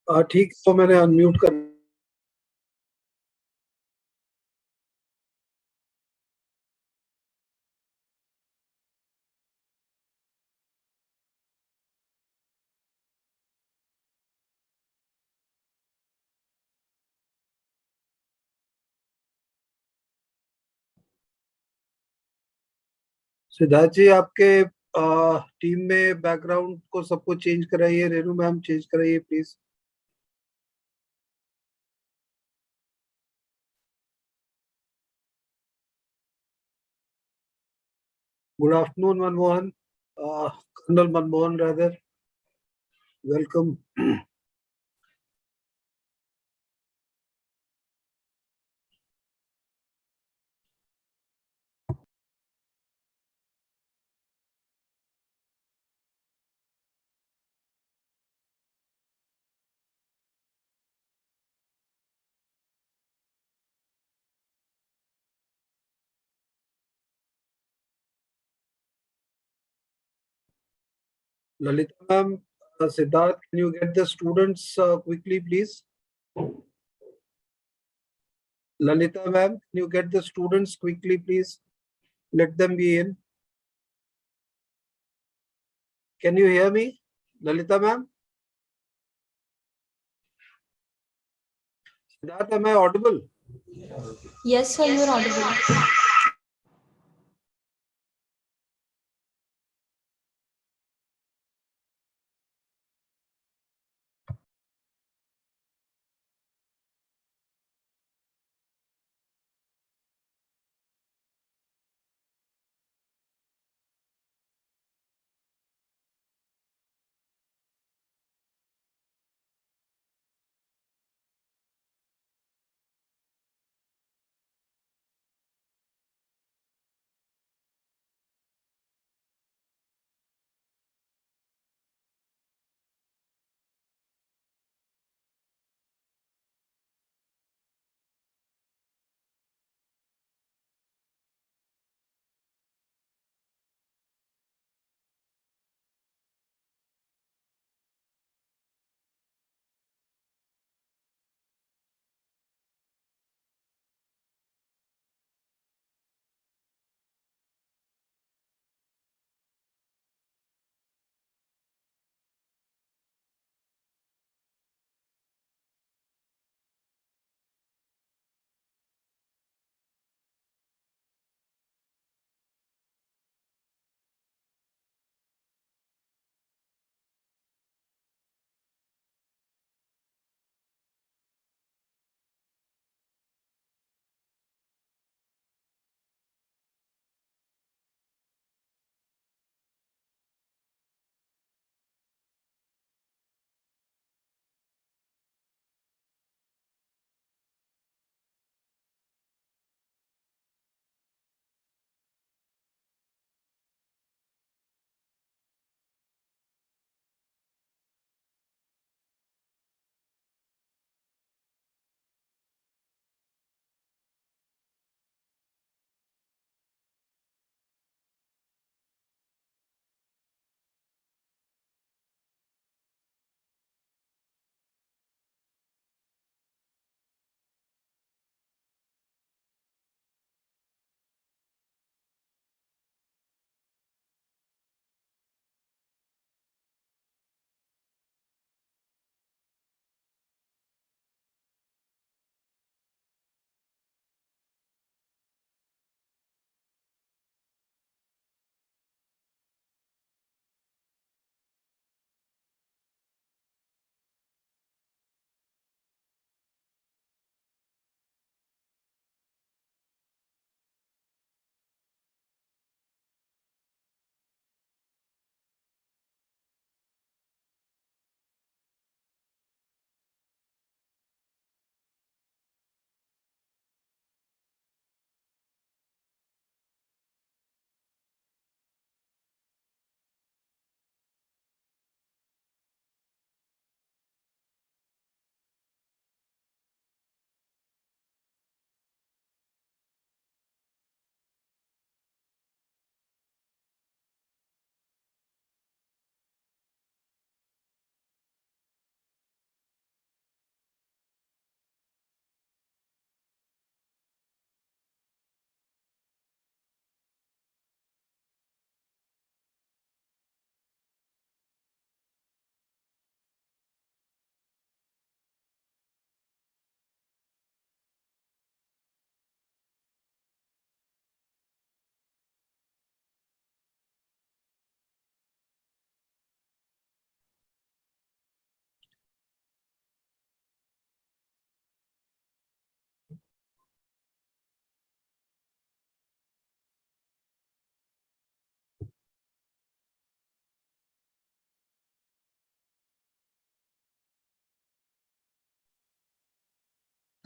ठीक, तो मैंने अनम्यूट कर सिद्धार्थ जी, आपके टीम में बैकग्राउंड को सबको चेंज कराइए। रेनू मैम चेंज कराइए please. Good afternoon Manmohan, colonel Manmohan rather, welcome. Lalita ma'am, Siddharth, can you get the students quickly please? Lalita ma'am, can you get the students quickly, please? Let them be in. Can you hear me, Lalita ma'am? Siddharth, am I audible? Yes, sir, you are audible.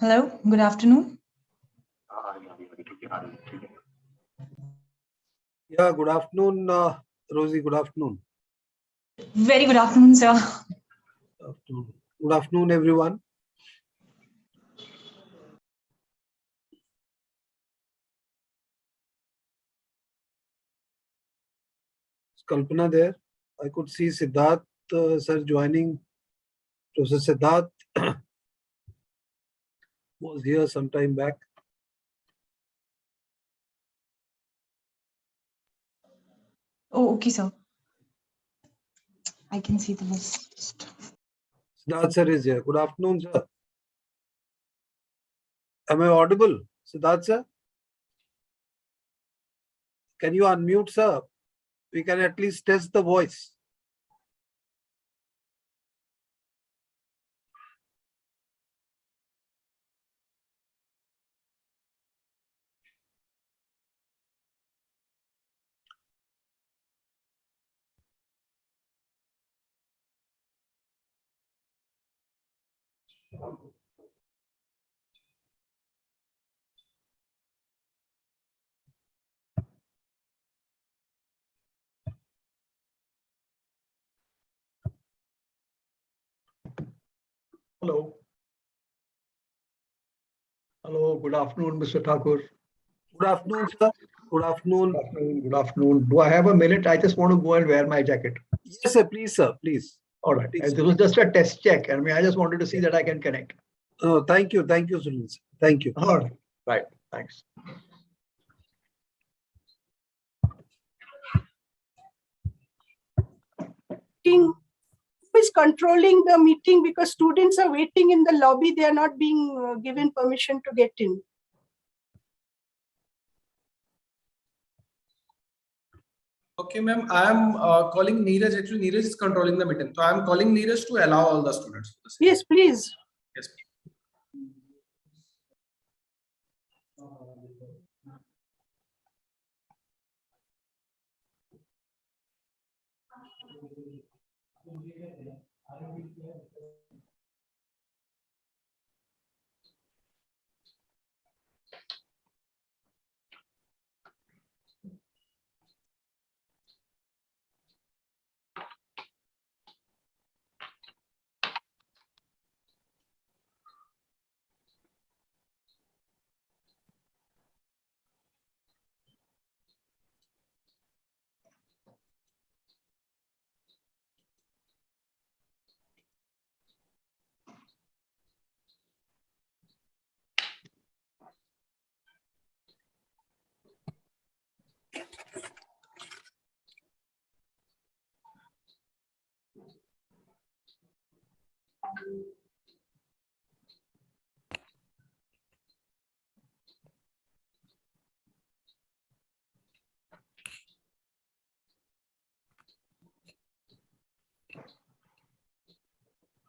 Hello, good afternoon. Yeah, good afternoon, Rosie. Good afternoon. Very good afternoon, sir. Good afternoon, everyone. Is Kalpana there? I could see Siddharth sir joining. Professor Siddharth was here some time back. Oh, okay, sir. I can see the list. Siddharth sir is here. Good afternoon, sir. Am I audible, Siddharth sir? Can you unmute, sir? We can at least test the voice. Hello. Hello, good afternoon, Mr. Thakur. Good afternoon, sir. Good afternoon. Good afternoon. Good afternoon. Do I have a minute? I just want to go and wear my jacket. Yes, sir. Please, sir. Please. All right. Please. This was just a test check. I mean, I just wanted to see that I can connect. Oh, thank you. Thank you, Sunil sir. Thank you. All right. Right. Thanks. Who is controlling the meeting, because students are waiting in the lobby, they are not being given permission to get in. Okay, ma'am, I am calling Neeraj. Actually, Neeraj is controlling the meeting. So I am calling Neeraj to allow all the students. Yes, please. Yes.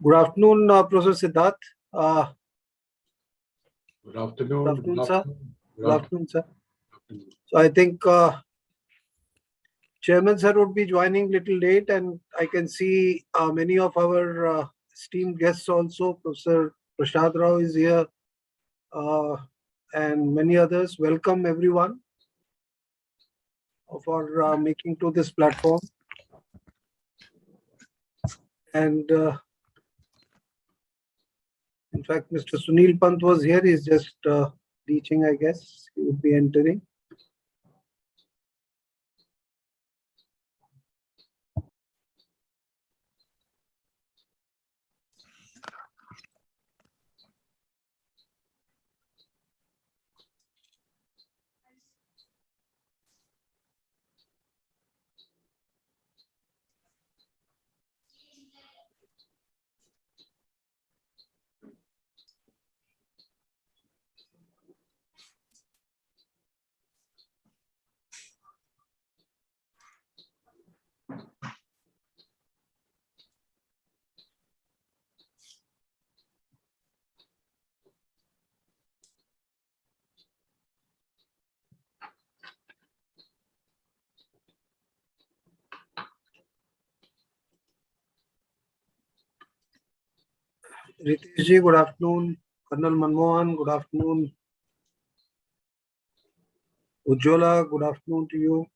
Good afternoon, Professor Siddharth. Good afternoon. Good afternoon, sir. Good afternoon, sir. afternoon. So I think Chairman sir would be joining little late, and I can see many of our esteemed guests also. Professor Prashad Rao is here, and many others. Welcome everyone for making to this platform. And in fact, Mr. Sunil Pant was here. He's just teaching, I guess. He would be entering. Ritesh ji, good afternoon. Colonel Manmohan, good afternoon. Ujjwala, good afternoon to you.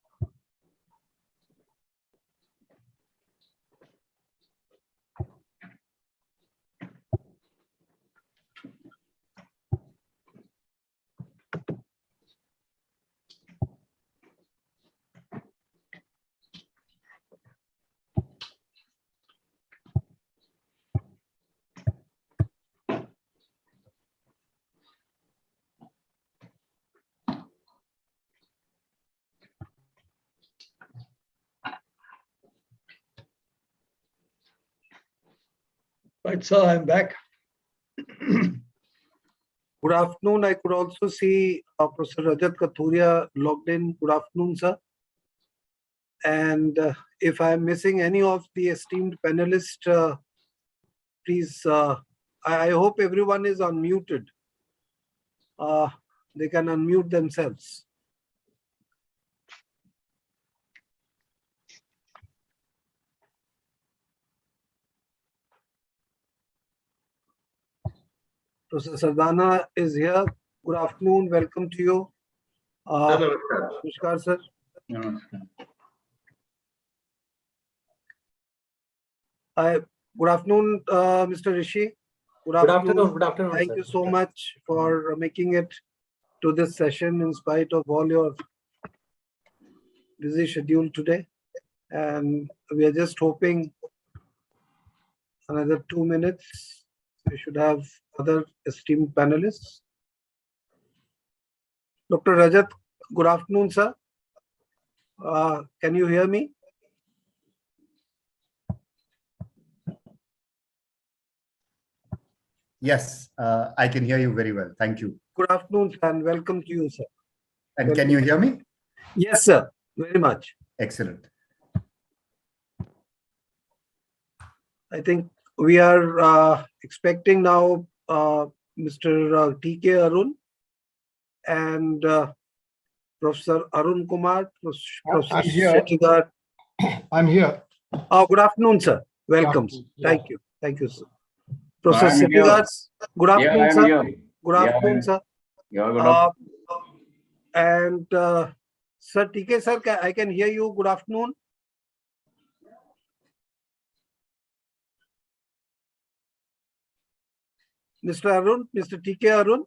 Right, sir, I'm back. Good afternoon. I could also see Professor Rajat Kathuria logged in. Good afternoon, sir. And if I'm missing any of the esteemed panelists, please, I hope everyone is unmuted. They can unmute themselves. Professor Sardana is here. Good afternoon. Welcome to you. Namaskar, sir. Good afternoon, Mr. Rishi. Good afternoon. Good afternoon. Thank you so much for making it to this session in spite of all your busy schedule today. And we are just hoping another 2 minutes. We should have other esteemed panelists. Dr. Rajat, good afternoon, sir. Can you hear me? Yes, I can hear you very well. Thank you. Good afternoon, sir, and welcome to you, sir. And can you hear me? Yes, sir. Very much. Excellent. I think we are expecting now Mr. T.K. Arun and Professor Arun Kumar, Professor Shettigar. I'm here. Good afternoon, sir. Welcome. Yeah. Thank you. Thank you, sir. Professor Shettigar, good afternoon, sir. Good afternoon, sir. And Sir T.K. sir, I can hear you. Good afternoon. Mr. Arun, Mr. T.K. Arun.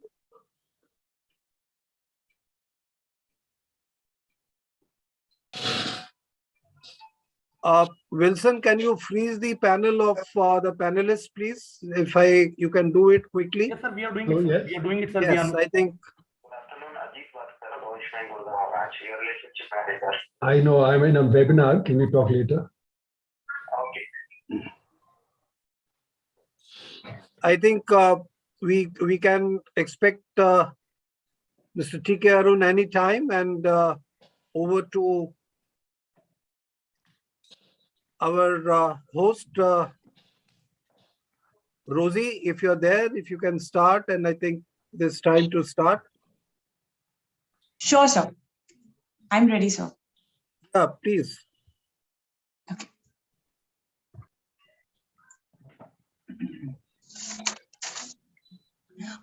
Wilson, can you freeze the panel of the panelists, please? If you can do it quickly. Yes, sir, we are doing it. Sir. We are doing it, sir. Yes, I think. I know I'm in a webinar. Can we talk later? Okay. I think we can expect Mr. T.K. Arun anytime, and over to our host, Rosie, if you're there, if you can start, and I think it's time to start. Sure, sir. I'm ready, sir. Yeah, please. Okay.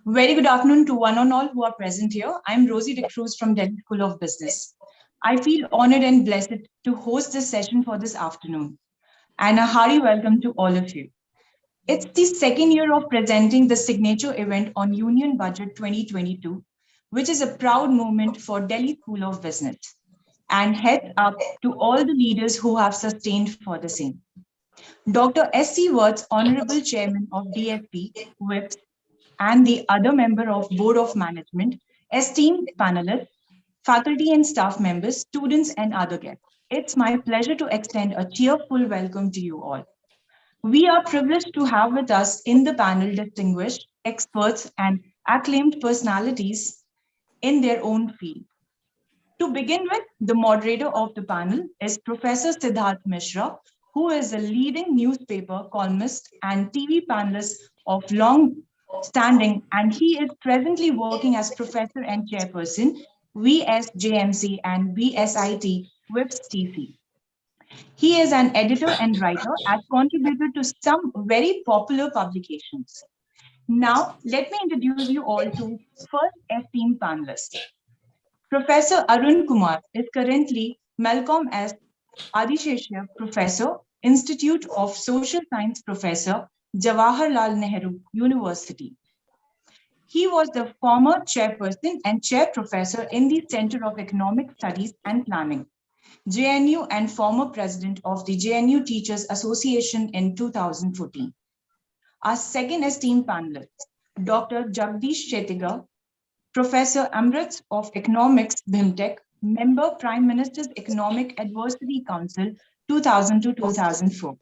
Very good afternoon to one and all who are present here. I'm Rosie De Cruz from Delhi School of Business. I feel honored and blessed to host this session for this afternoon. And a hearty welcome to all of you. It's the second year of presenting the signature event on Union Budget 2022, which is a proud moment for Delhi School of Business. And heads up to all the leaders who have sustained for the same. Dr. S.C. Wirtz, Honorable Chairman of DFP, WIPS, and the other member of Board of Management, esteemed panelists, faculty and staff members, students, and other guests. It's my pleasure to extend a cheerful welcome to you all. We are privileged to have with us in the panel distinguished experts and acclaimed personalities in their own field. To begin with, the moderator of the panel is Professor Siddharth Mishra, who is a leading newspaper columnist and TV panelist of long standing, and he is presently working as professor and chairperson, VSJMC and VSIT WIPS TC. He is an editor and writer, has contributed to some very popular publications. Now, let me introduce you all to first esteemed panelist. Professor Arun Kumar is currently Malcolm S. Adisheshya Professor, Institute of Social Science Professor, Jawaharlal Nehru University. He was the former chairperson and chair professor in the Center of Economic Studies and Planning, JNU, and former president of the JNU Teachers Association in 2014. Our second esteemed panelist, Dr. Jagdish Chetiga, Professor Emeritus of Economics, BIMTech, member Prime Minister's Economic Advisory Council 2000 to 2004.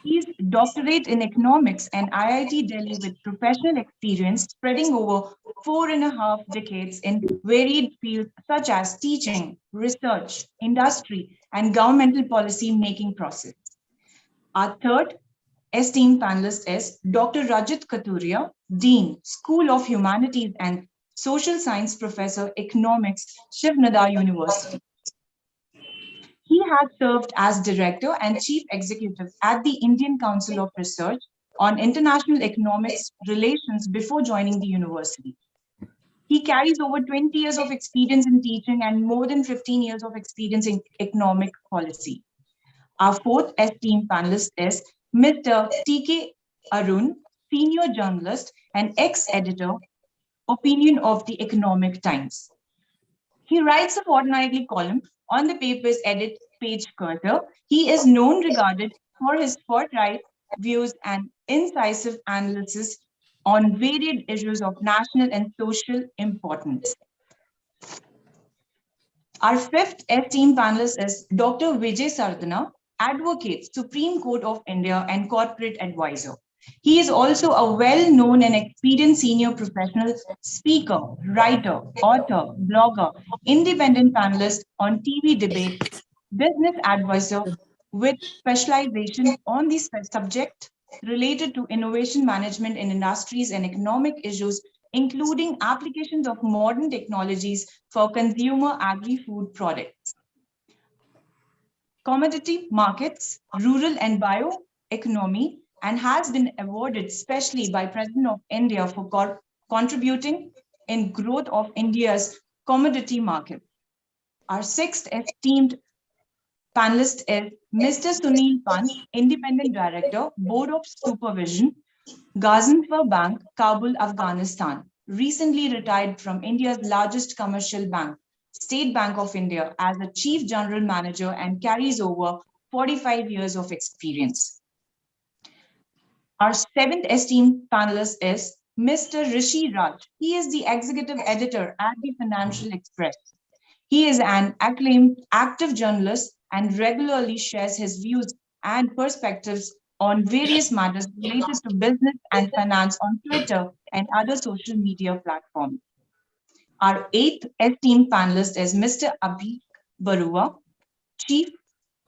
He is doctorate in economics and IIT Delhi with professional experience spreading over 4.5 decades in varied fields such as teaching, research, industry, and governmental policy making process. Our third esteemed panelist is Dr. Rajat Katuria, Dean, School of Humanities and Social Science Professor, Economics, Shiv Nadar University. He has served as Director and Chief Executive at the Indian Council of Research on International Economics Relations before joining the university. He carries over 20 years of experience in teaching and more than 15 years of experience in economic policy. Our fourth esteemed panelist is Mr. T.K. Arun, Senior Journalist and ex-editor, Opinion of the Economic Times. He writes a fortnightly column on the paper's edit page cursor. He is regarded for his forthright views and incisive analysis on varied issues of national and social importance. Our fifth esteemed panelist is Dr. Vijay Sardana, Advocate, Supreme Court of India and Corporate Advisor. He is also a well-known and experienced senior professional speaker, writer, author, blogger, independent panelist on TV debate, business advisor with specialization on the subject related to innovation management in industries and economic issues, including applications of modern technologies for consumer agri-food products, commodity markets, rural and bioeconomy, and has been awarded specially by President of India for contributing in growth of India's commodity market. Our sixth esteemed panelist is Mr. Sunil Pant, Independent Director, Board of Supervision, Ghaznfar Bank, Kabul, Afghanistan, recently retired from India's largest commercial bank, State Bank of India, as a Chief General Manager and carries over 45 years of experience. Our seventh esteemed panelist is Mr. Rishi Raj. He is the Executive Editor at the Financial Express. He is an acclaimed active journalist and regularly shares his views and perspectives on various matters related to business and finance on Twitter and other social media platforms. Our eighth esteemed panelist is Mr. Abhi Barua, Chief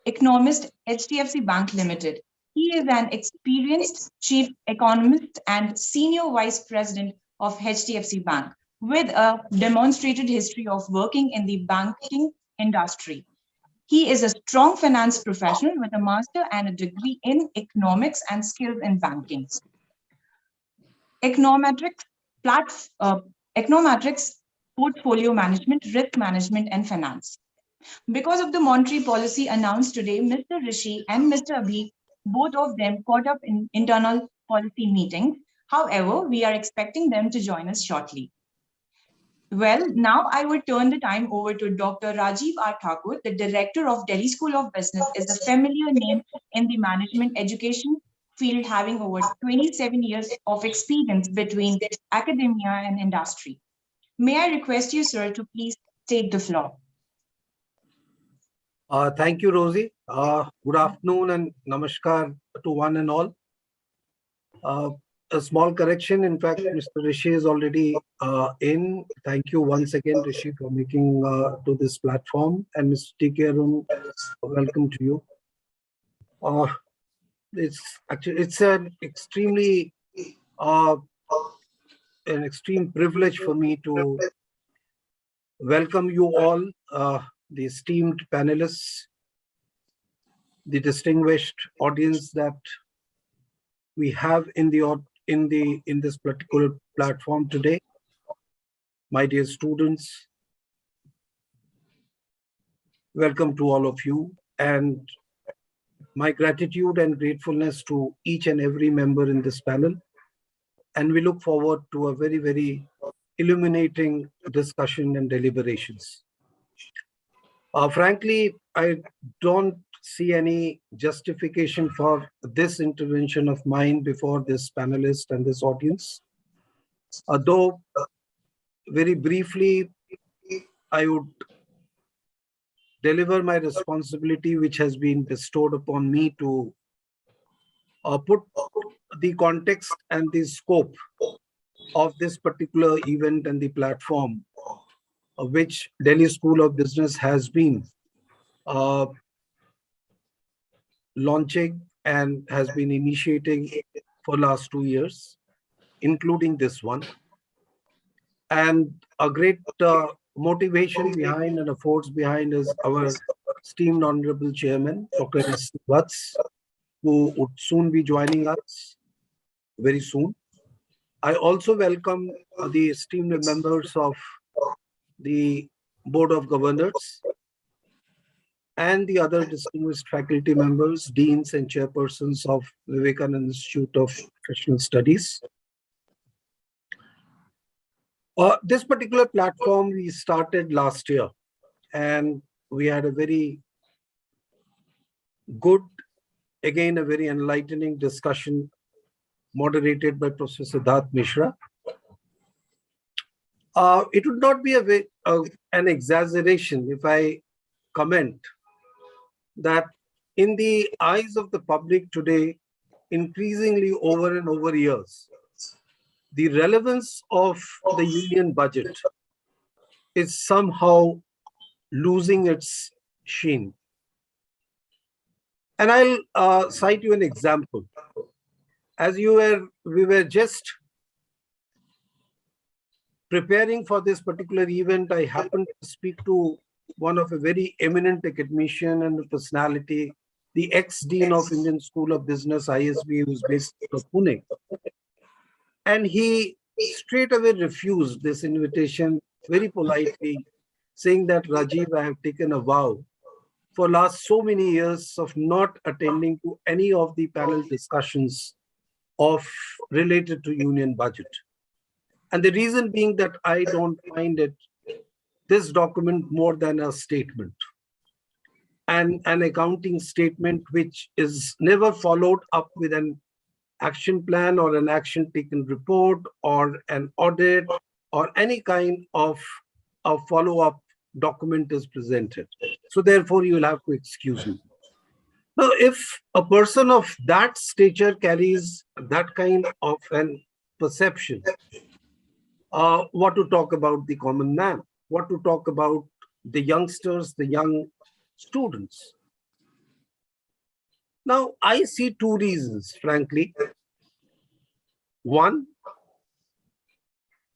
Economist, HDFC Bank Limited. He is an experienced chief economist and senior vice president of HDFC Bank with a demonstrated history of working in the banking industry. He is a strong finance professional with a master and a degree in economics and skills in banking. Econometrics, portfolio management, risk management, and finance. Because of the monetary policy announced today, Mr. Rishi and Mr. Abhi, both of them caught up in internal policy meetings. However, we are expecting them to join us shortly. Well, now I would turn the time over to Dr. Rajiv R. Thakur, the Director of Delhi School of Business, is a familiar name in the management education field, having over 27 years of experience between academia and industry. May I request you, sir, to please take the floor. Thank you, Rosie. Good afternoon and namaskar to one and all. A small correction. In fact, Mr. Rishi is already in. Thank you once again, Rishi, for making to this platform. And Mr. T.K. Arun, welcome to you. It's an extreme privilege for me to welcome you all, the esteemed panelists, the distinguished audience that we have in the in this particular platform today. My dear students, welcome to all of you, and my gratitude and gratefulness to each and every member in this panel. And we look forward to a very, very illuminating discussion and deliberations. Frankly, I don't see any justification for this intervention of mine before this panelist and this audience. Though, very briefly, I would deliver my responsibility, which has been bestowed upon me to put the context and the scope of this particular event and the platform which Delhi School of Business has been launching and has been initiating for last 2 years, including this one. And a great motivation behind and a force behind is our esteemed Honorable Chairman, Dr. S. Vats, who would soon be joining us very soon. I also welcome the esteemed members of the Board of Governors and the other distinguished faculty members, deans and chairpersons of Vivekananda Institute of Professional Studies. This particular platform we started last year, and we had a very good, again, a very enlightening discussion moderated by Professor Siddharth Mishra. It would not be an exaggeration if I comment that in the eyes of the public today, increasingly over and over years, the relevance of the union budget is somehow losing its sheen. And I'll cite you an example. As we were just preparing for this particular event, I happened to speak to one of a very eminent academician and personality, the ex-dean of Indian School of Business, ISB, who's based in Pune. And he straight away refused this invitation very politely, saying that, Rajiv, I have taken a vow for last so many years of not attending to any of the panel discussions related to union budget. And the reason being that I don't find this document more than a statement and an accounting statement which is never followed up with an action plan or an action taken report or an audit or any kind of a follow-up document is presented. So therefore, you will have to excuse me. Now, if a person of that stature carries that kind of an perception, what to talk about the common man? What to talk about the youngsters, the young students? Now, I see two reasons, frankly. One,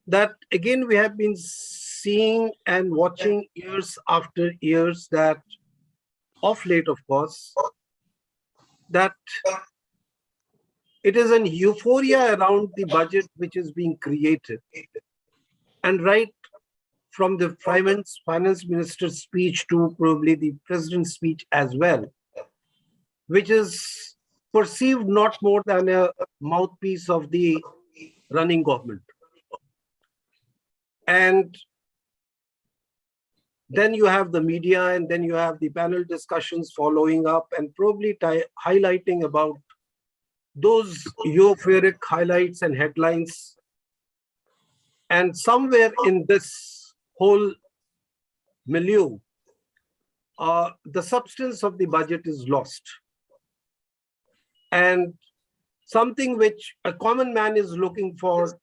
that again, we have been seeing and watching years after years that of late, of course, that it is an euphoria around the budget which is being created. And right from the finance minister's speech to probably the president's speech as well, which is perceived not more than a mouthpiece of the running government. And then you have the media, and then you have the panel discussions following up and probably highlighting about those euphoric highlights and headlines. And somewhere in this whole milieu, the substance of the budget is lost. And something which a common man is looking for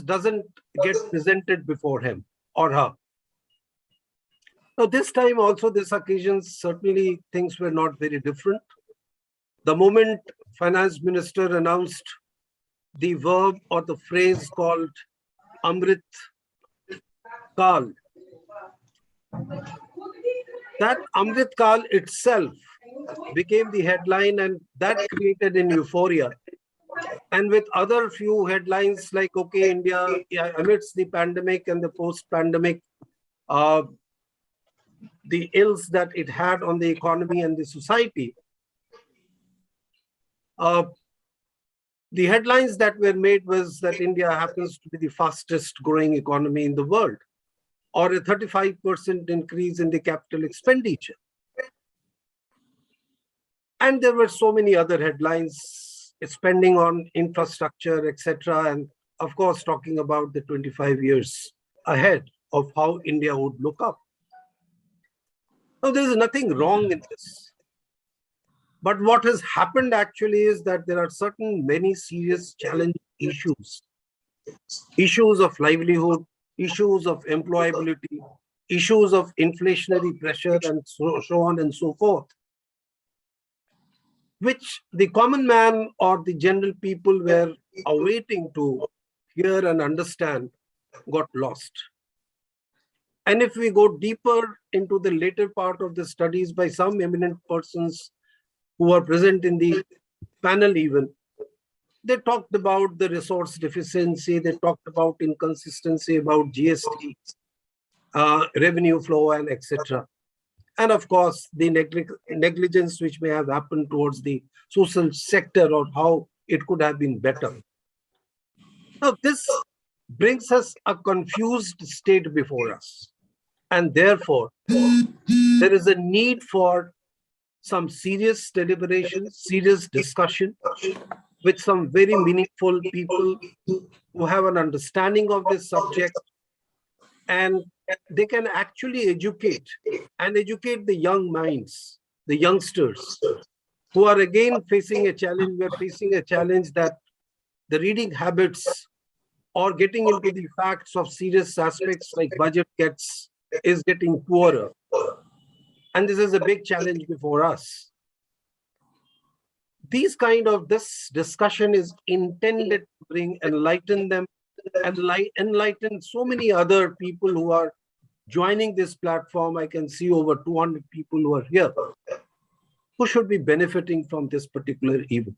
doesn't get presented before him or her. Now, this time also, this occasion, certainly things were not very different. The moment finance minister announced the verb or the phrase called Amrit Kal, that Amrit Kal itself became the headline, and that created an euphoria. And with other few headlines like, okay, India, yeah, amidst the pandemic and the post-pandemic, the ills that it had on the economy and the society, the headlines that were made was that India happens to be the fastest growing economy in the world, or a 35% increase in the capital expenditure. And there were so many other headlines, spending on infrastructure, etc. And of course, talking about the 25 years ahead of how India would look up. Now, there is nothing wrong in this. But what has happened actually is that there are many serious challenge issues of livelihood, issues of employability, issues of inflationary pressure, and so on and so forth, which the common man or the general people were awaiting to hear and understand, got lost. And if we go deeper into the later part of the studies by some eminent persons who are present in the panel even, they talked about the resource deficiency, they talked about inconsistency, about GST, revenue flow, and etc. And of course, the negligence which may have happened towards the social sector, or how it could have been better. Now, this brings us a confused state before us. And therefore, there is a need for some serious deliberation, serious discussion with some very meaningful people who have an understanding of this subject, and they can actually educate the young minds, the youngsters, who are again facing a challenge. We're facing a challenge that the reading habits or getting into the facts of serious aspects like budget is getting poorer. And this is a big challenge before us. This discussion is intended to enlighten them, and enlighten so many other people who are joining this platform. I can see over 200 people who are here, who should be benefiting from this particular event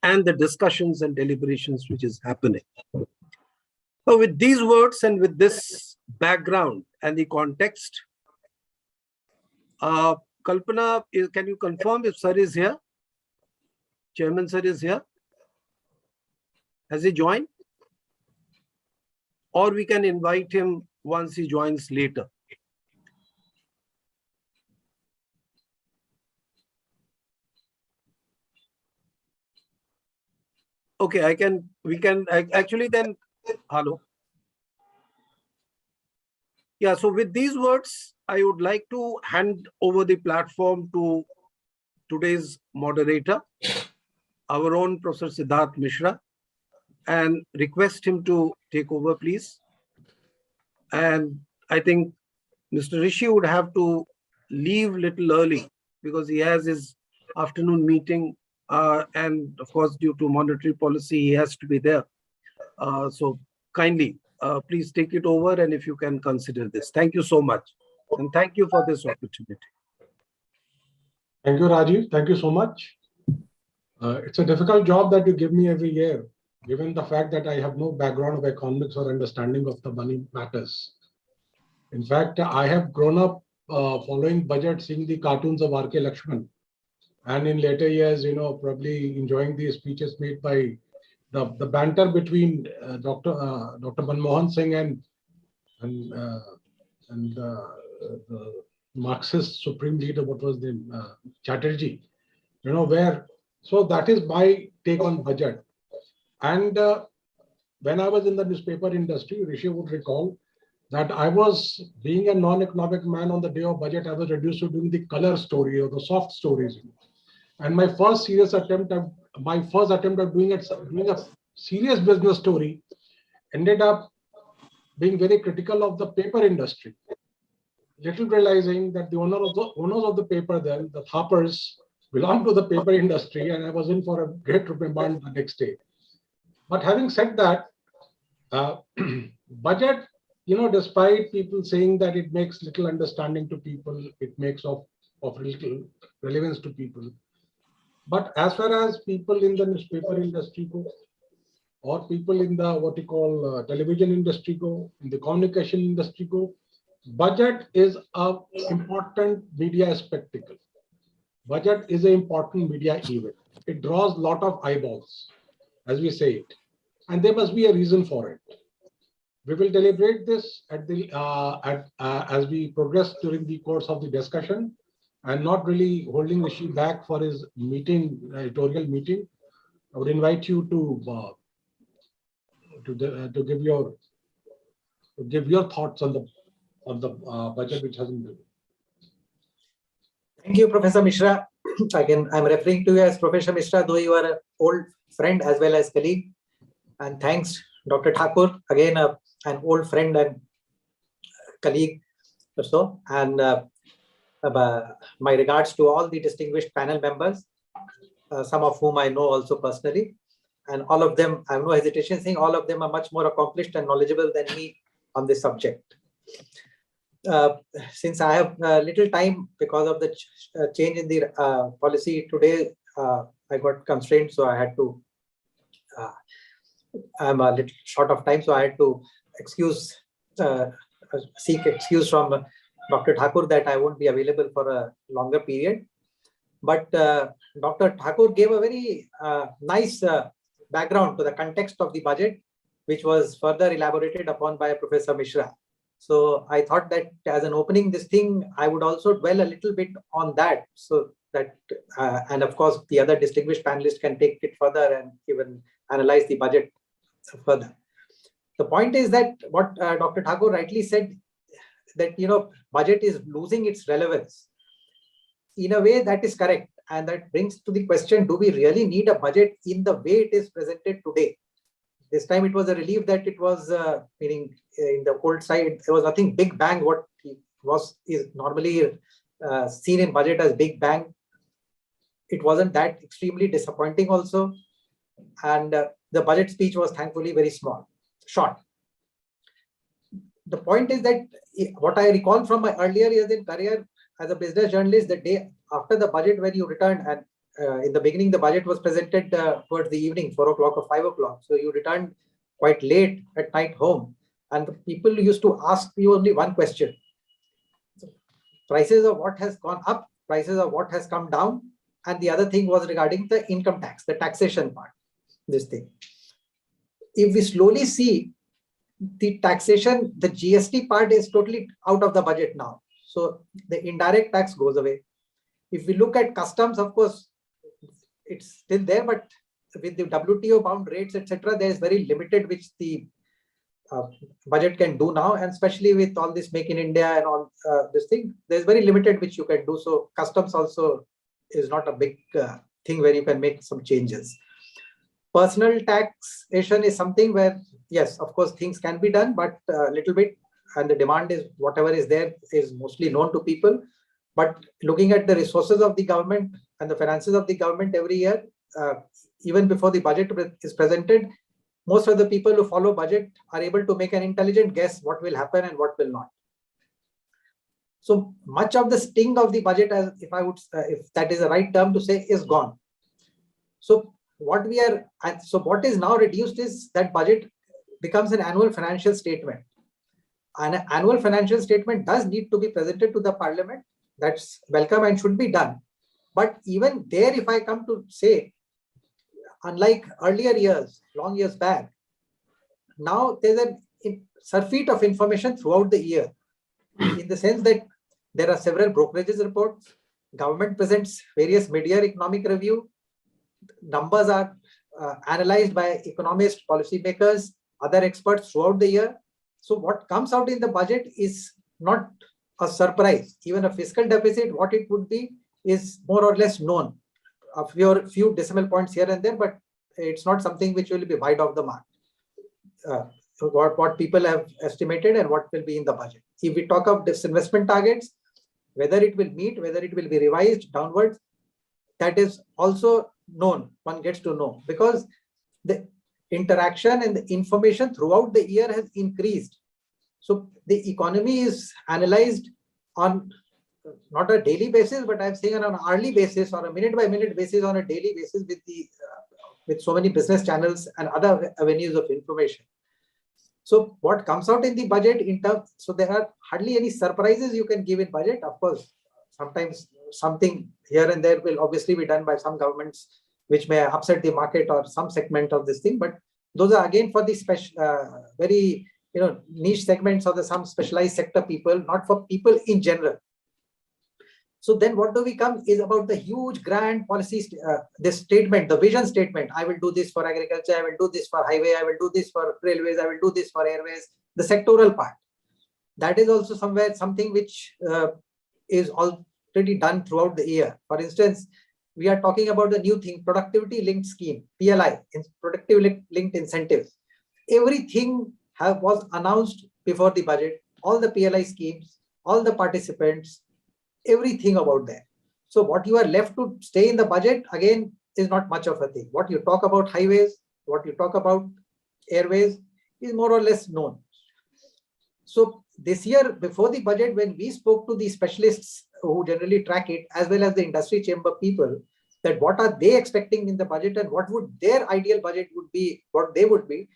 and the discussions and deliberations which is happening. So with these words and with this background and the context, Kalpana, can you confirm if Sir is here? Chairman Sir is here? Has he joined? Or we can invite him once he joins later. Okay, actually then, hello. Yeah, so with these words, I would like to hand over the platform to today's moderator, our own Professor Siddharth Mishra, and request him to take over, please. And I think Mr. Rishi would have to leave little early because he has his afternoon meeting, and of course, due to monetary policy, he has to be there. So kindly, please take it over, and if you can consider this. Thank you so much. And thank you for this opportunity. Thank you, Rajiv. Thank you so much. It's a difficult job that you give me every year, given the fact that I have no background of economics or understanding of the money matters. In fact, I have grown up following budget, seeing the cartoons of R.K. Lakshman, and in later years, probably enjoying the speeches made by the banter between Dr. Manmohan Singh and the Marxist supreme leader, what was the Chatterjee, so that is my take on budget. And when I was in the newspaper industry, Rishi would recall that I was, being a non-economic man, on the day of budget, I was reduced to doing the color story or the soft stories. And my first attempt of doing a serious business story ended up being very critical of the paper industry. Little realizing that the owners of the paper then, the Thappers, belonged to the paper industry, and I was in for a great reprimand the next day. But having said that, budget, despite people saying that it makes little understanding to people, it makes of little relevance to people. But as far as people in the newspaper industry go, or people in the what you call television industry go, in the communication industry go, budget is a important media spectacle. Budget is an important media event. It draws a lot of eyeballs, as we say it, and there must be a reason for it. We will deliberate this at the as we progress during the course of the discussion. I'm not really holding Rishi back for his meeting, editorial meeting. I would invite you to give your thoughts on the budget which has been given. Thank you, Professor Mishra. Again, I'm referring to you as Professor Mishra, though you are an old friend as well as colleague. And thanks, Dr. Thakur, again, an old friend and colleague or so. And my regards to all the distinguished panel members, some of whom I know also personally. And all of them, I have no hesitation saying all of them are much more accomplished and knowledgeable than me on this subject. Since I have little time because of the change in the policy today, I got constrained, so I had to, I'm a little short of time, so I had to seek excuse from Dr. Thakur that I won't be available for a longer period. But Dr. Thakur gave a very nice background to the context of the budget, which was further elaborated upon by Professor Mishra. So I thought that as an opening this thing, I would also dwell a little bit on that, so that, and of course, the other distinguished panelists can take it further and even analyze the budget further. The point is that what Dr. Thakur rightly said, that, budget is losing its relevance. In a way, that is correct. And that brings to the question, do we really need a budget in the way it is presented today? This time it was a relief that it was, meaning in the old side, there was nothing big bang. What is normally seen in budget as big bang. It wasn't that extremely disappointing also. And the budget speech was thankfully very short. The point is that what I recall from my earlier years in career as a business journalist, the day after the budget, when you returned, and in the beginning, the budget was presented towards the evening, 4 o'clock or 5 o'clock. So you returned quite late at night home. And the people used to ask you only one question. Prices of what has gone up, prices of what has come down. And the other thing was regarding the income tax, the taxation part, this thing. If we slowly see the taxation, the GST part is totally out of the budget now. So the indirect tax goes away. If we look at customs, of course, it's still there, but with the WTO bound rates, etc., there is very limited which the budget can do now, and especially with all this Make in India and all this thing, there's very limited which you can do. So customs also is not a big thing where you can make some changes. Personal taxation is something where, yes, of course, things can be done, but a little bit, and the demand is whatever is there is mostly known to people. But looking at the resources of the government and the finances of the government every year, even before the budget is presented, most of the people who follow budget are able to make an intelligent guess what will happen and what will not. So much of the sting of the budget, as if that is the right term to say, is gone. So what is now reduced is that budget becomes an annual financial statement. An annual financial statement does need to be presented to the parliament. That's welcome and should be done. But even there, if I come to say, unlike earlier years, long years back, now there's a surfeit of information throughout the year, in the sense that there are several brokerages reports, government presents various mid-year economic review, numbers are analyzed by economists, policymakers, other experts throughout the year. So what comes out in the budget is not a surprise. Even a fiscal deficit, what it would be, is more or less known. A few decimal points here and there, but it's not something which will be wide off the mark. What people have estimated and what will be in the budget. If we talk of disinvestment targets, whether it will meet, whether it will be revised downwards, that is also known. One gets to know, because the interaction and the information throughout the year has increased. So the economy is analyzed on not a daily basis, but I'm saying on an hourly basis or a minute by minute basis on a daily basis with so many business channels and other avenues of information. So what comes out in the budget in terms, so there are hardly any surprises you can give in budget. Of course, sometimes something here and there will obviously be done by some governments, which may upset the market or some segment of this thing. But those are again for the special, very niche segments or some specialized sector people, not for people in general. So then what do we come is about the huge grand policy, this statement, the vision statement. I will do this for agriculture, I will do this for highway, I will do this for railways, I will do this for airways, the sectoral part. That is also somewhere something which is already done throughout the year. For instance, we are talking about the new thing, productivity linked scheme, PLI, productivity linked incentives. Everything was announced before the budget, all the PLI schemes, all the participants, everything about that. So what you are left to stay in the budget again is not much of a thing. What you talk about highways, what you talk about airways is more or less known. So this year before the budget, when we spoke to the specialists who generally track it, as well as the industry chamber people, that what are they expecting in the budget and what would their ideal budget would be, what they would be,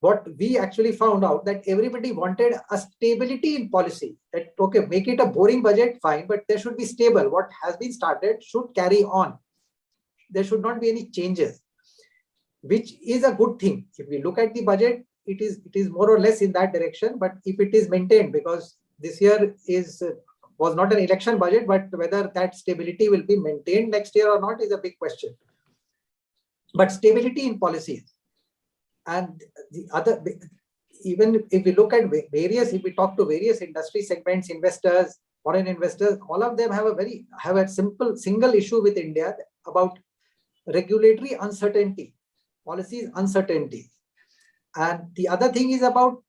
what we actually found out that everybody wanted a stability in policy. That, okay, make it a boring budget, fine, but there should be stable. What has been started should carry on. There should not be any changes, which is a good thing. If we look at the budget, it is more or less in that direction. But if it is maintained, because this year was not an election budget, but whether that stability will be maintained next year or not is a big question. But stability in policies. And the other, even if we look at if we talk to various industry segments, investors, foreign investors, all of them have a simple single issue with India about regulatory uncertainty, policies uncertainty. And the other thing is about,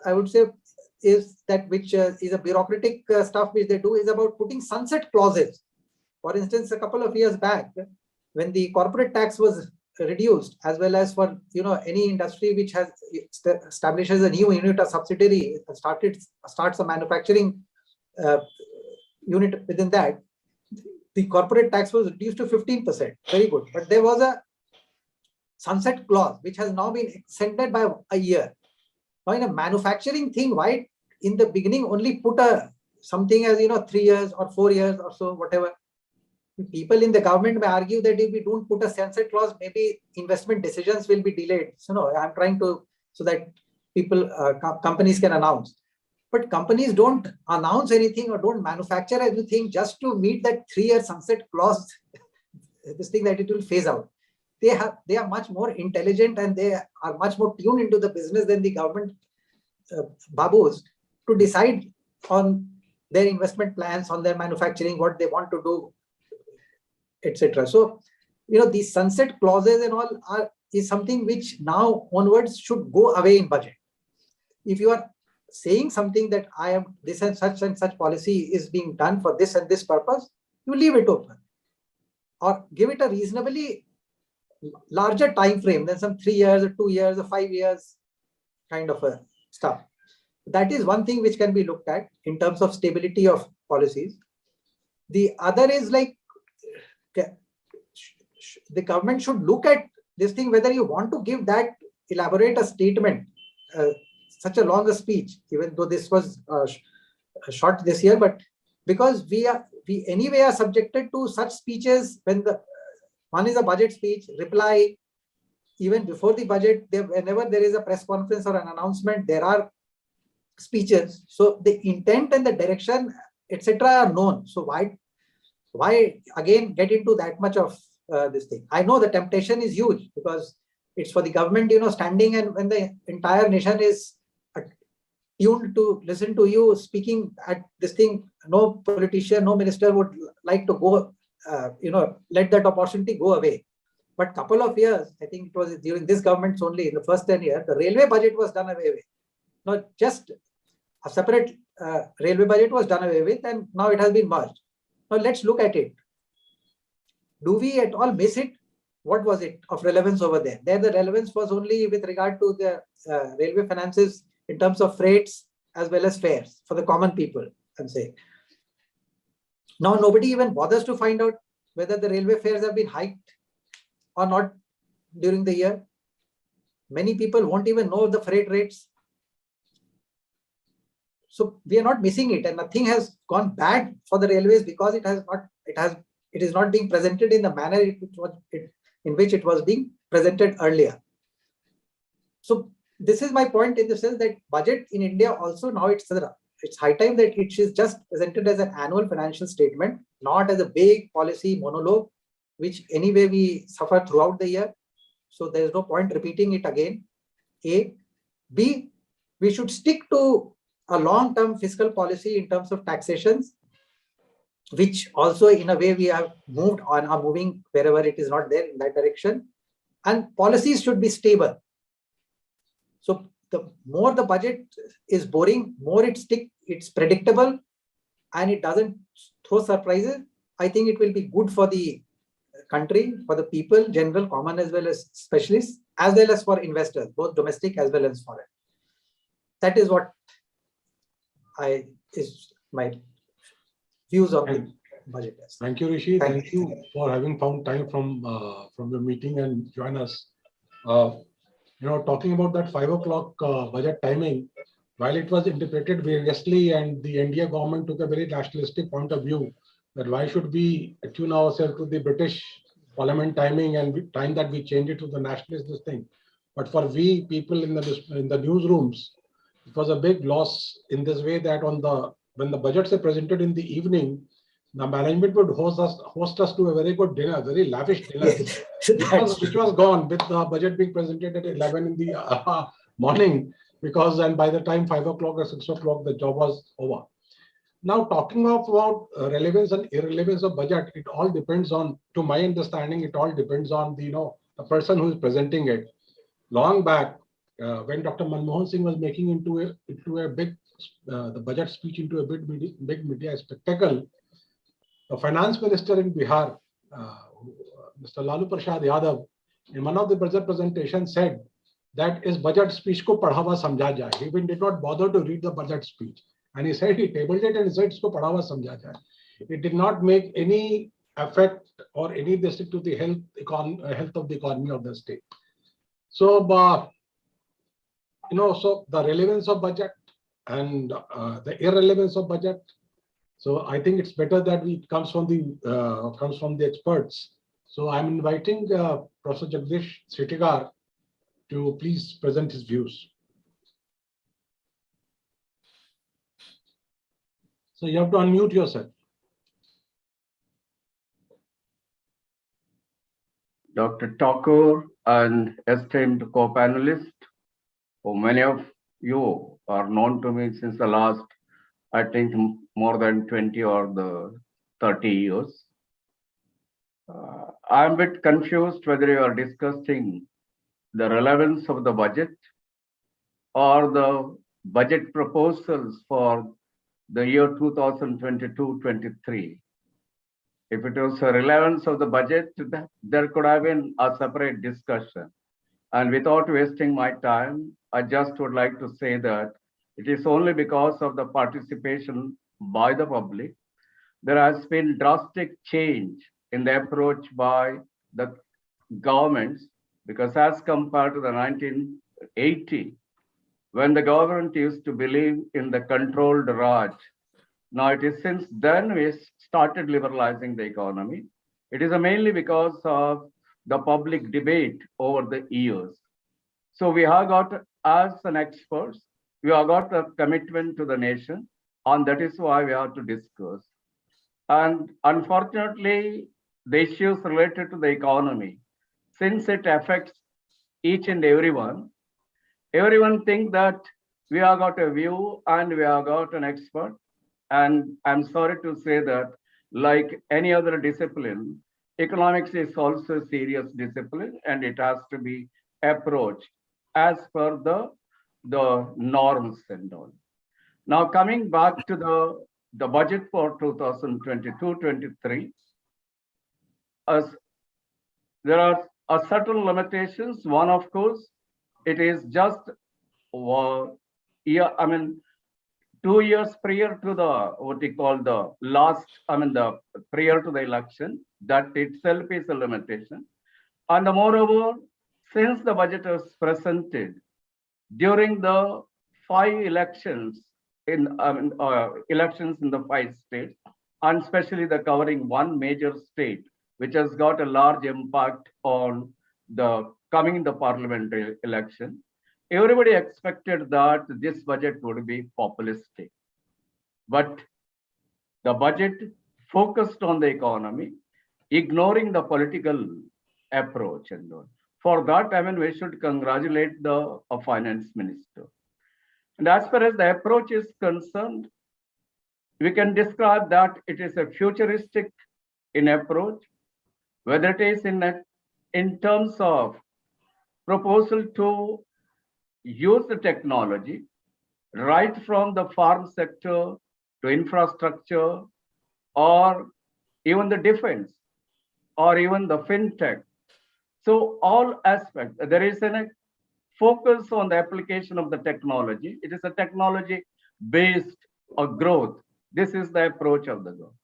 I would say, is that which is a bureaucratic stuff which they do is about putting sunset clauses. For instance, a couple of years back, when the corporate tax was reduced, as well as for any industry which has establishes a new unit or subsidiary, starts a manufacturing unit within that, the corporate tax was reduced to 15%. Very good. But there was a sunset clause which has now been extended by a year. Now in a manufacturing thing, why in the beginning only put something as 3 years or 4 years or so, whatever. People in the government may argue that if we don't put a sunset clause, maybe investment decisions will be delayed. So no, I'm trying to, so that people, companies can announce. But companies don't announce anything or don't manufacture anything just to meet that 3-year sunset clause, this thing that it will phase out. They are much more intelligent and they are much more tuned into the business than the government babus to decide on their investment plans, on their manufacturing, what they want to do, etc. So, these sunset clauses and all is something which now onwards should go away in budget. If you are saying something that this and such policy is being done for this and this purpose, you leave it open or give it a reasonably larger time frame than some 3 years or 2 years or 5 years kind of a stuff. That is one thing which can be looked at in terms of stability of policies. The other is like, the government should look at this thing, whether you want to give that, elaborate a statement, such a long speech, even though this was short this year, but because we anyway are subjected to such speeches when one is a budget speech, reply, even before the budget, whenever there is a press conference or an announcement, there are speeches. So the intent and the direction, etc. are known. So why again get into that much of this thing? I know the temptation is huge because it's for the government, standing, and when the entire nation is tuned to listen to you speaking at this thing, no politician, no minister would like to go, let that opportunity go away. But couple of years, I think it was during this government's only, in the first 10 years, the railway budget was done away with. Not just a separate railway budget was done away with, and now it has been merged. Now let's look at it. Do we at all miss it? What was it of relevance over there? There the relevance was only with regard to the railway finances in terms of freights as well as fares for the common people, I'm saying. Now nobody even bothers to find out whether the railway fares have been hiked or not during the year. Many people won't even know the freight rates. So we are not missing it, and nothing has gone bad for the railways because it is not being presented in the manner in which it was being presented earlier. So this is my point in the sense that budget in India also now it's high time that it is just presented as an annual financial statement, not as a big policy monologue, which anyway we suffer throughout the year. So there is no point repeating it again. A. B. We should stick to a long-term fiscal policy in terms of taxations, which also in a way we have moved on, are moving wherever it is not there in that direction. And policies should be stable. So the more the budget is boring, more it's predictable, and it doesn't throw surprises. I think it will be good for the country, for the people, general, common, as well as specialists, as well as for investors, both domestic as well as foreign. That is what is my views on the budget. Thank you, Rishi. Thank you for having found time from the meeting and join us. Talking about that 5 o'clock budget timing, while it was interpreted variously and the India government took a very nationalistic point of view that why should we attune ourselves to the British Parliament timing and time that we change it to the nationalist this thing. But for we people in the newsrooms, it was a big loss in this way that when the budgets are presented in the evening, the management would host us to a very good dinner, very lavish dinner, which was gone with the budget being presented at 11 in the morning, and by the time 5 o'clock or 6 o'clock, the job was over. Now, talking about relevance and irrelevance of budget, it all depends on, to my understanding, it all depends on the person who is presenting it. Long back, when Dr. Manmohan Singh was making into a big the budget speech into a big media spectacle, the finance minister in Bihar, Mr. Lalu Prasad Yadav, in one of the budget presentations said that his budget speech ko padha hua samjha jaye. He even did not bother to read the budget speech. And he said he tabled it and said isko padha hua samjha jaye. It did not make any effect or any district to the health of the economy of the state. So, so the relevance of budget and the irrelevance of budget. So I think it's better that it comes from the experts. So I'm inviting Professor Jagdish Setigar to please present his views. So you have to unmute yourself. Dr. Thakur and esteemed co-panelists, who many of you are known to me since the last, I think, more than 20 or 30 years. I'm a bit confused whether you are discussing the relevance of the budget or the budget proposals for the year 2022-23. If it was a relevance of the budget, there could have been a separate discussion. And without wasting my time, I just would like to say that it is only because of the participation by the public, there has been drastic change in the approach by the governments, because as compared to the 1980, when the government used to believe in the controlled Raj, now it is since then we started liberalizing the economy. It is mainly because of the public debate over the years. So we have got, as an experts, we have got a commitment to the nation, and that is why we have to discuss. And unfortunately, the issues related to the economy, since it affects each and everyone think that we have got a view and we have got an expert. And I'm sorry to say that, like any other discipline, economics is also a serious discipline, and it has to be approached as per the norms and all. Now, coming back to the budget for 2022-23, there are certain limitations. One, of course, it is just 2 years prior to the what we call the last, the prior to the election, that itself is a limitation. And moreover, since the budget was presented during the 5 elections elections in the 5 states, and especially the covering one major state, which has got a large impact on the coming the parliamentary election, everybody expected that this budget would be populistic. But the budget focused on the economy, ignoring the political approach and all. For that, we should congratulate the finance minister. And as far as the approach is concerned, we can describe that it is a futuristic in approach, whether it is in terms of proposal to use the technology right from the farm sector to infrastructure, or even the defense, or even the fintech. So all aspects, there is a focus on the application of the technology. It is a technology-based growth. This is the approach of the government.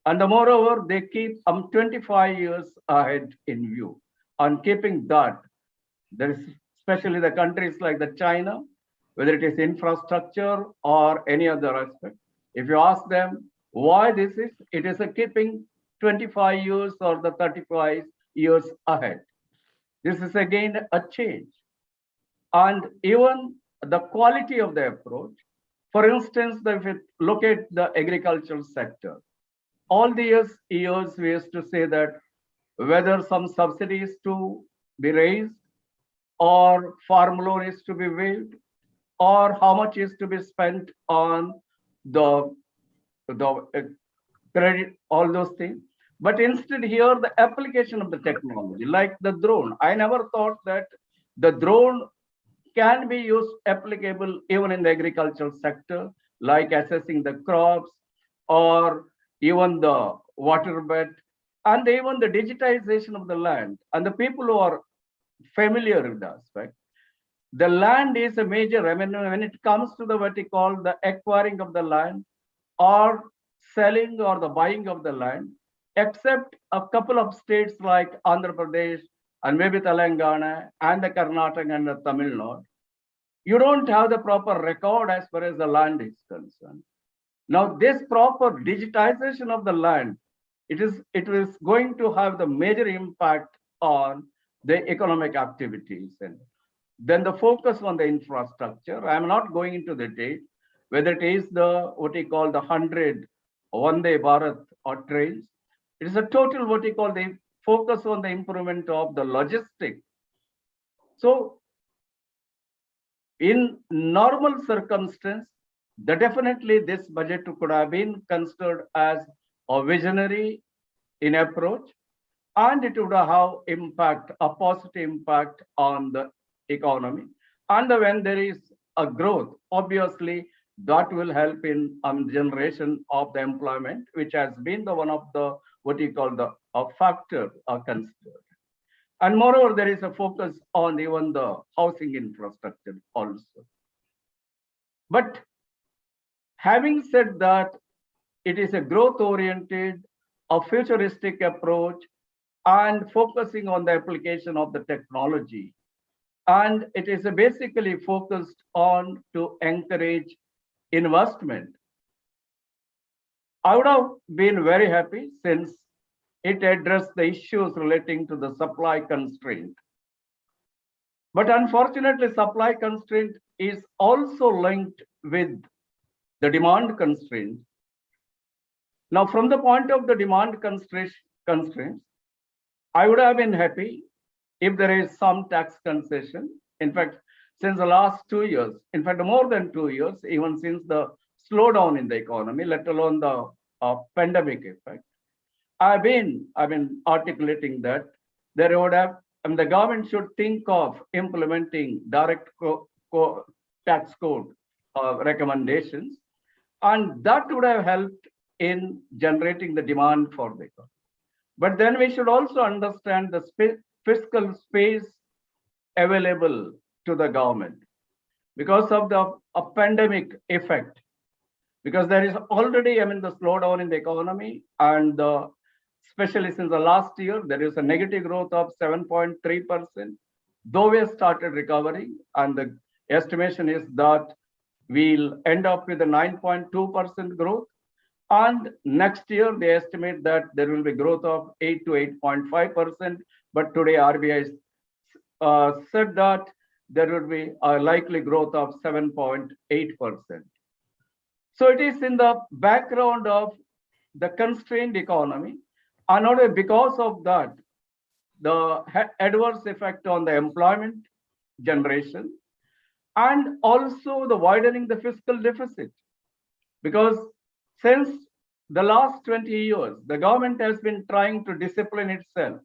And moreover, they keep 25 years ahead in view. On keeping that, there is especially the countries like the China, whether it is infrastructure or any other aspect. If you ask them why this is, it is a keeping 25 years or the 35 years ahead. This is again a change. And even the quality of the approach, for instance, if you look at the agricultural sector, all the years we used to say that whether some subsidies to be raised, or farm loan is to be waived, or how much is to be spent on the credit, all those things. But instead here, the application of the technology, like the drone. I never thought that the drone can be used applicable even in the agricultural sector, like assessing the crops, or even the water bed, and even the digitization of the land. And the people who are familiar with the aspect, the land is a major, when it comes to the what we call the acquiring of the land, or selling or the buying of the land, except a couple of states like Andhra Pradesh and maybe Telangana and the Karnataka and the Tamil Nadu, you don't have the proper record as far as the land is concerned. Now, this proper digitization of the land, it is going to have the major impact on the economic activities. And then the focus on the infrastructure, I am not going into the detail, whether it is the what we call the 100 Vande Bharat or trains. It is a total what we call the focus on the improvement of the logistics. So in normal circumstance, definitely this budget could have been considered as a visionary in approach, and it would have impact, a positive impact on the economy. And when there is a growth, obviously that will help in generation of the employment, which has been the one of the what you call the factor considered. And moreover, there is a focus on even the housing infrastructure also. But having said that, it is a growth-oriented, a futuristic approach, and focusing on the application of the technology. And it is basically focused on to encourage investment. I would have been very happy since it addressed the issues relating to the supply constraint. But unfortunately, supply constraint is also linked with the demand constraint. Now, from the point of the demand constraints, I would have been happy if there is some tax concession. In fact, since the last 2 years, in fact, more than 2 years, even since the slowdown in the economy, let alone the pandemic effect, I've been articulating that there would have, the government should think of implementing direct tax code recommendations, and that would have helped in generating the demand for the economy. But then we should also understand the fiscal space available to the government because of the pandemic effect. because there is already, the slowdown in the economy, and especially since the last year, there is a negative growth of 7.3%. Though we have started recovering, and the estimation is that we'll end up with a 9.2% growth. And next year, they estimate that there will be growth of 8 to 8.5%. But today, RBI said that there will be a likely growth of 7.8%. So it is in the background of the constrained economy, and not only because of that, the adverse effect on the employment generation, and also the widening the fiscal deficit. Because since the last 20 years, the government has been trying to discipline itself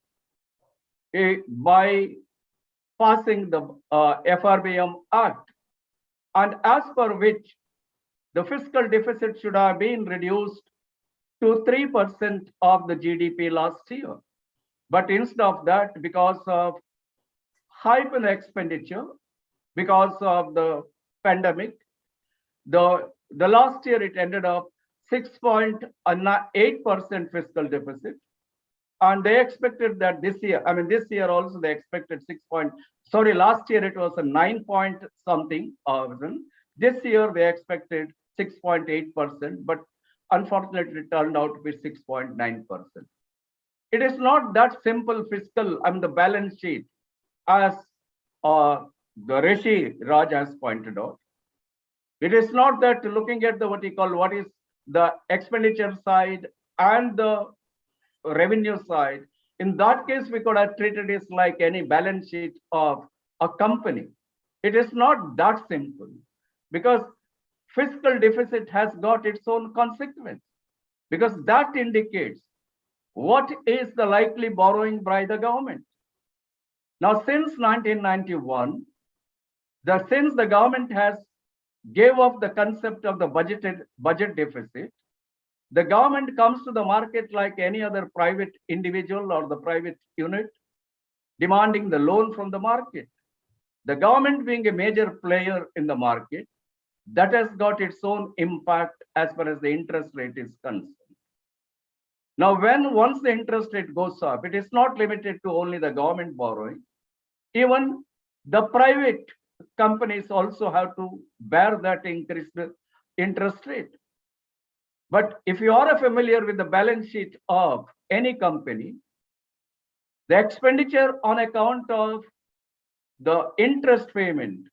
by passing the FRBM Act, and as per which the fiscal deficit should have been reduced to 3% of the GDP last year. But instead of that, because of hyper expenditure, because of the pandemic, the last year it ended up 6.8% fiscal deficit. And they expected that this year, this year also they expected last year it was a 9 point something. This year they expected 6.8%, but unfortunately it turned out to be 6.9%. It is not that simple fiscal, the balance sheet, as the Rishi Raj has pointed out. It is not that looking at what is the expenditure side and the revenue side. In that case, we could have treated it like any balance sheet of a company. It is not that simple, because fiscal deficit has got its own consequence, because that indicates what is the likely borrowing by the government. Now, since 1991, since the government has gave up the concept of the budget deficit, the government comes to the market like any other private individual or the private unit, demanding the loan from the market. The government being a major player in the market, that has got its own impact as far as the interest rate is concerned. Now, once the interest rate goes up, it is not limited to only the government borrowing. Even the private companies also have to bear that increased interest rate. But if you are familiar with the balance sheet of any company, the expenditure on account of the interest payment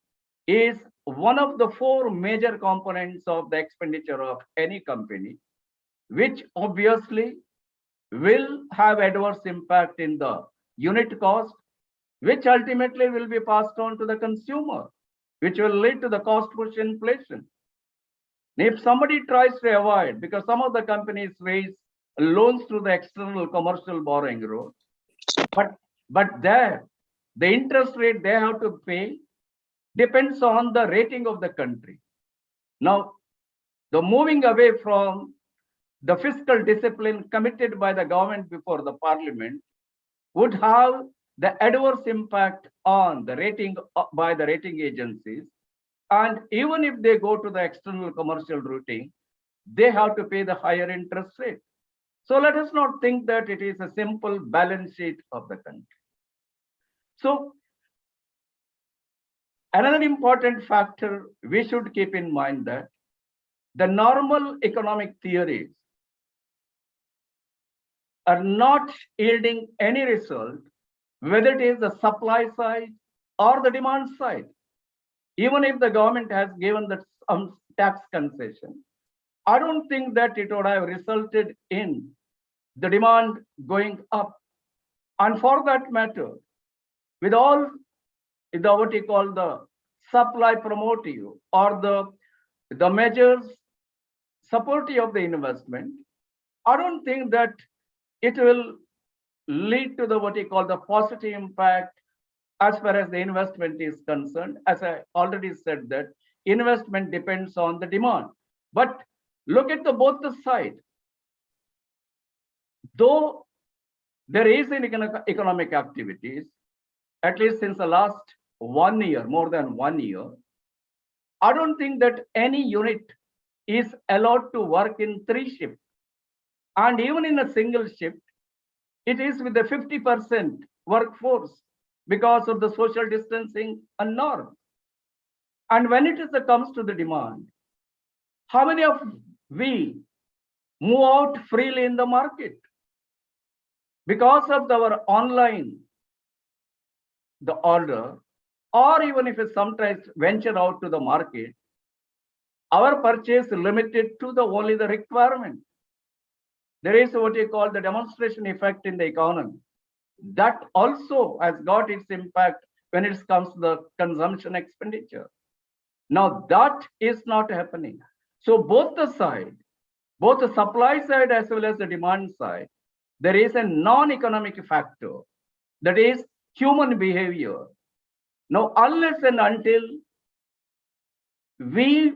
is one of the 4 major components of the expenditure of any company, which obviously will have adverse impact in the unit cost, which ultimately will be passed on to the consumer, which will lead to the cost push inflation. If somebody tries to avoid, because some of the companies raise loans through the external commercial borrowing route, but there, the interest rate they have to pay depends on the rating of the country. Now, the moving away from the fiscal discipline committed by the government before the parliament would have the adverse impact on the rating by the rating agencies. And even if they go to the external commercial routing, they have to pay the higher interest rate. So let us not think that it is a simple balance sheet of the country. So another important factor we should keep in mind that the normal economic theories are not yielding any result, whether it is the supply side or the demand side. Even if the government has given some tax concession, I don't think that it would have resulted in the demand going up. And for that matter, with all what you call the supply promotive or the measures supportive of the investment, I don't think that it will lead to what you call the positive impact as far as the investment is concerned. As I already said, that investment depends on the demand. But look at both the sides. Though there is an economic activities, at least since the last 1 year, more than 1 year, I don't think that any unit is allowed to work in 3 shifts. And even in a single shift, it is with the 50% workforce because of the social distancing and norm. And when comes to the demand, how many of we move out freely in the market? Because of our online, the order, or even if we sometimes venture out to the market, our purchase is limited to only the requirement. There is what you call the demonstration effect in the economy. That also has got its impact when it comes to the consumption expenditure. Now that is not happening. So both the supply side as well as the demand side, there is a non-economic factor, that is human behavior. Now, unless and until we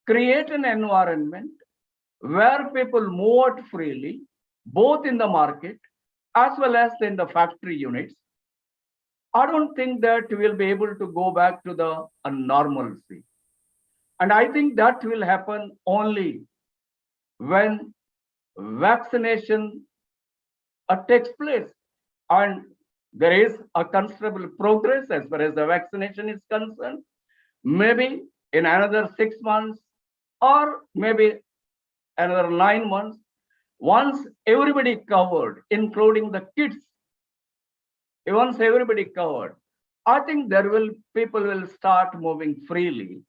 create an environment where people move out freely, both in the market as well as in the factory units, I don't think that we'll be able to go back to the normalcy. And I think that will happen only when vaccination takes place. And there is a considerable progress as far as the vaccination is concerned. Maybe in another 6 months or maybe another 9 months, once everybody covered, including the kids, once everybody covered, I think people will start moving freely.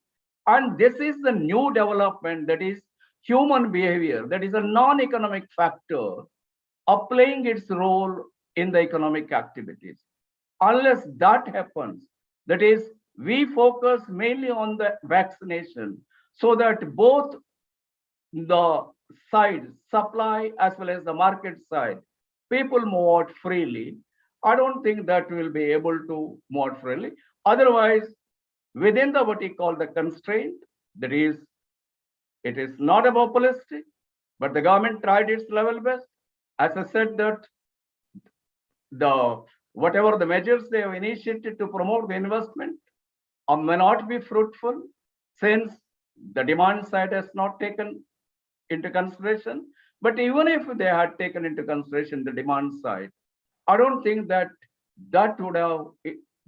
And this is the new development, that is human behavior, that is a non-economic factor of playing its role in the economic activities. Unless that happens, that is, we focus mainly on the vaccination so that both the side, supply as well as the market side, people move out freely. I don't think that we'll be able to move out freely. Otherwise, within the what we call the constraint, that is, it is not a populistic, but the government tried its level best. As I said, that whatever the measures they have initiated to promote the investment may not be fruitful, since the demand side has not taken into consideration. But even if they had taken into consideration the demand side, I don't think that would have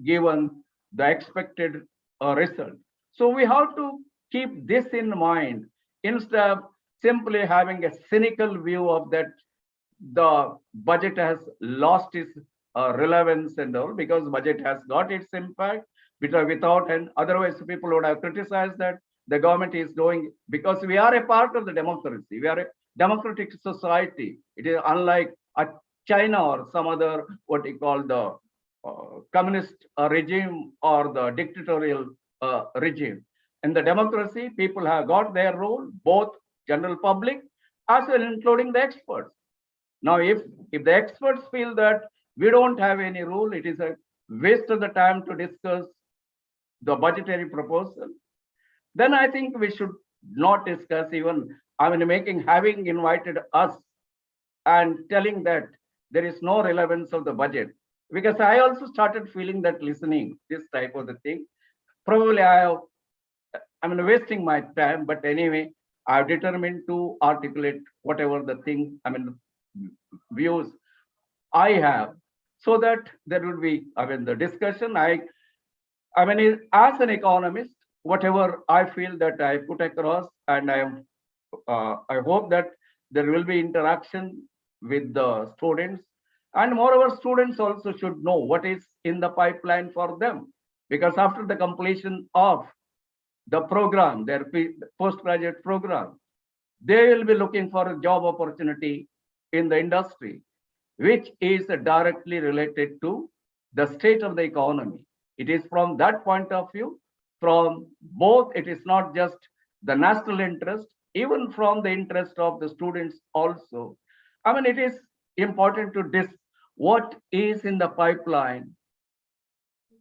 given the expected result. So we have to keep this in mind instead of simply having a cynical view of that the budget has lost its relevance and all, because budget has got its impact without, and otherwise people would have criticized that the government is doing, because we are a part of the democracy. We are a democratic society. It is unlike China or some other what we call the communist regime or the dictatorial regime. In the democracy, people have got their role, both general public as well including the experts. Now, if the experts feel that we don't have any rule, it is a waste of the time to discuss the budgetary proposal, then I think we should not discuss even, having invited us and telling that there is no relevance of the budget. Because I also started feeling that listening this type of the thing, probably I'm wasting my time, but anyway, I've determined to articulate whatever the thing, views I have, so that there will be, the discussion. As an economist, whatever I feel that I put across, and I hope that there will be interaction with the students, and moreover, students also should know what is in the pipeline for them, because after the completion of the program, their postgraduate program, they will be looking for a job opportunity in the industry, which is directly related to the state of the economy. It is from that point of view, from both, it is not just the national interest, even from the interest of the students also. It is important to what is in the pipeline,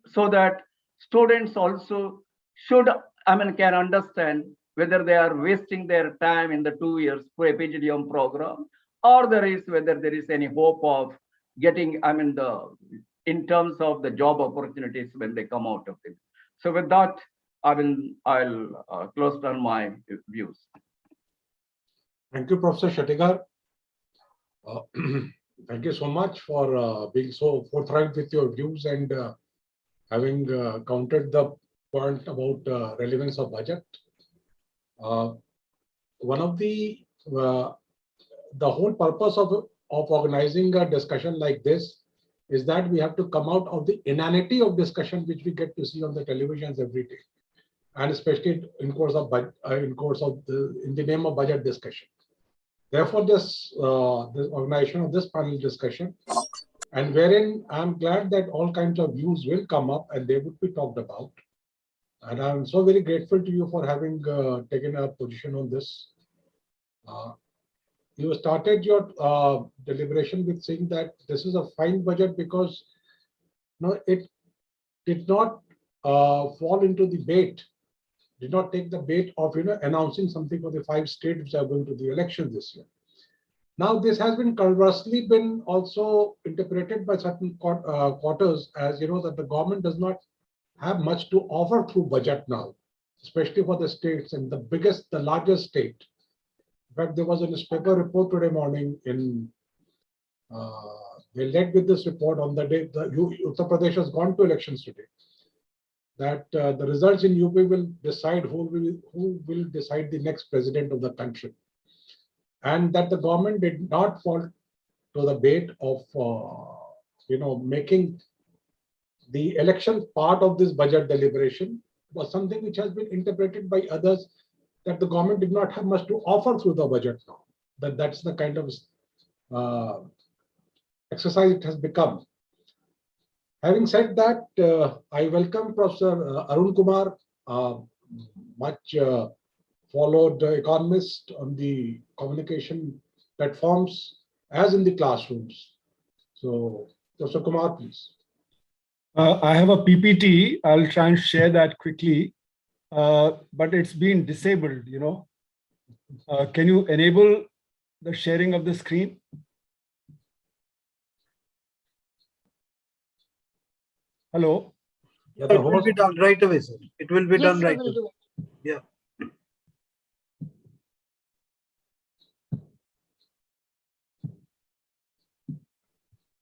so that students also should, can understand whether they are wasting their time in the 2 years PhD program, or whether there is any hope of getting, in terms of the job opportunities when they come out of it. So with that, I'll close down my views. Thank you, Professor Shettigar. Thank you so much for being so forthright with your views and having countered the point about relevance of budget. One of the whole purpose of organizing a discussion like this is that we have to come out of the inanity of discussion which we get to see on the televisions every day, and especially in the name of budget discussion. Therefore, this organization of this panel discussion, and wherein I'm glad that all kinds of views will come up and they would be talked about. And I'm so very grateful to you for having taken a position on this. You started your deliberation with saying that this is a fine budget because it did not fall into the bait, did not take the bait of announcing something for the 5 states which are going to the election this year. Now, this has been conversely been also interpreted by certain quarters as that the government does not have much to offer through budget now, especially for the states, and the largest state. In fact, there was a newspaper report today morning they led with this report on the day Uttar Pradesh has gone to elections today, that the results in UP will decide who will decide the next president of the country, and that the government did not fall to the bait of making the election part of this budget deliberation was something which has been interpreted by others that the government did not have much to offer through the budget now. That's the kind of exercise it has become. Having said that, I welcome Professor Arun Kumar, much followed economist on the communication platforms as in the classrooms. So, Professor Kumar, please. I have a PPT. I'll try and share that quickly, but it's been disabled, Can you enable the sharing of the screen? Hello? Yeah, it will be done right away, sir. It will be done right away. Yeah.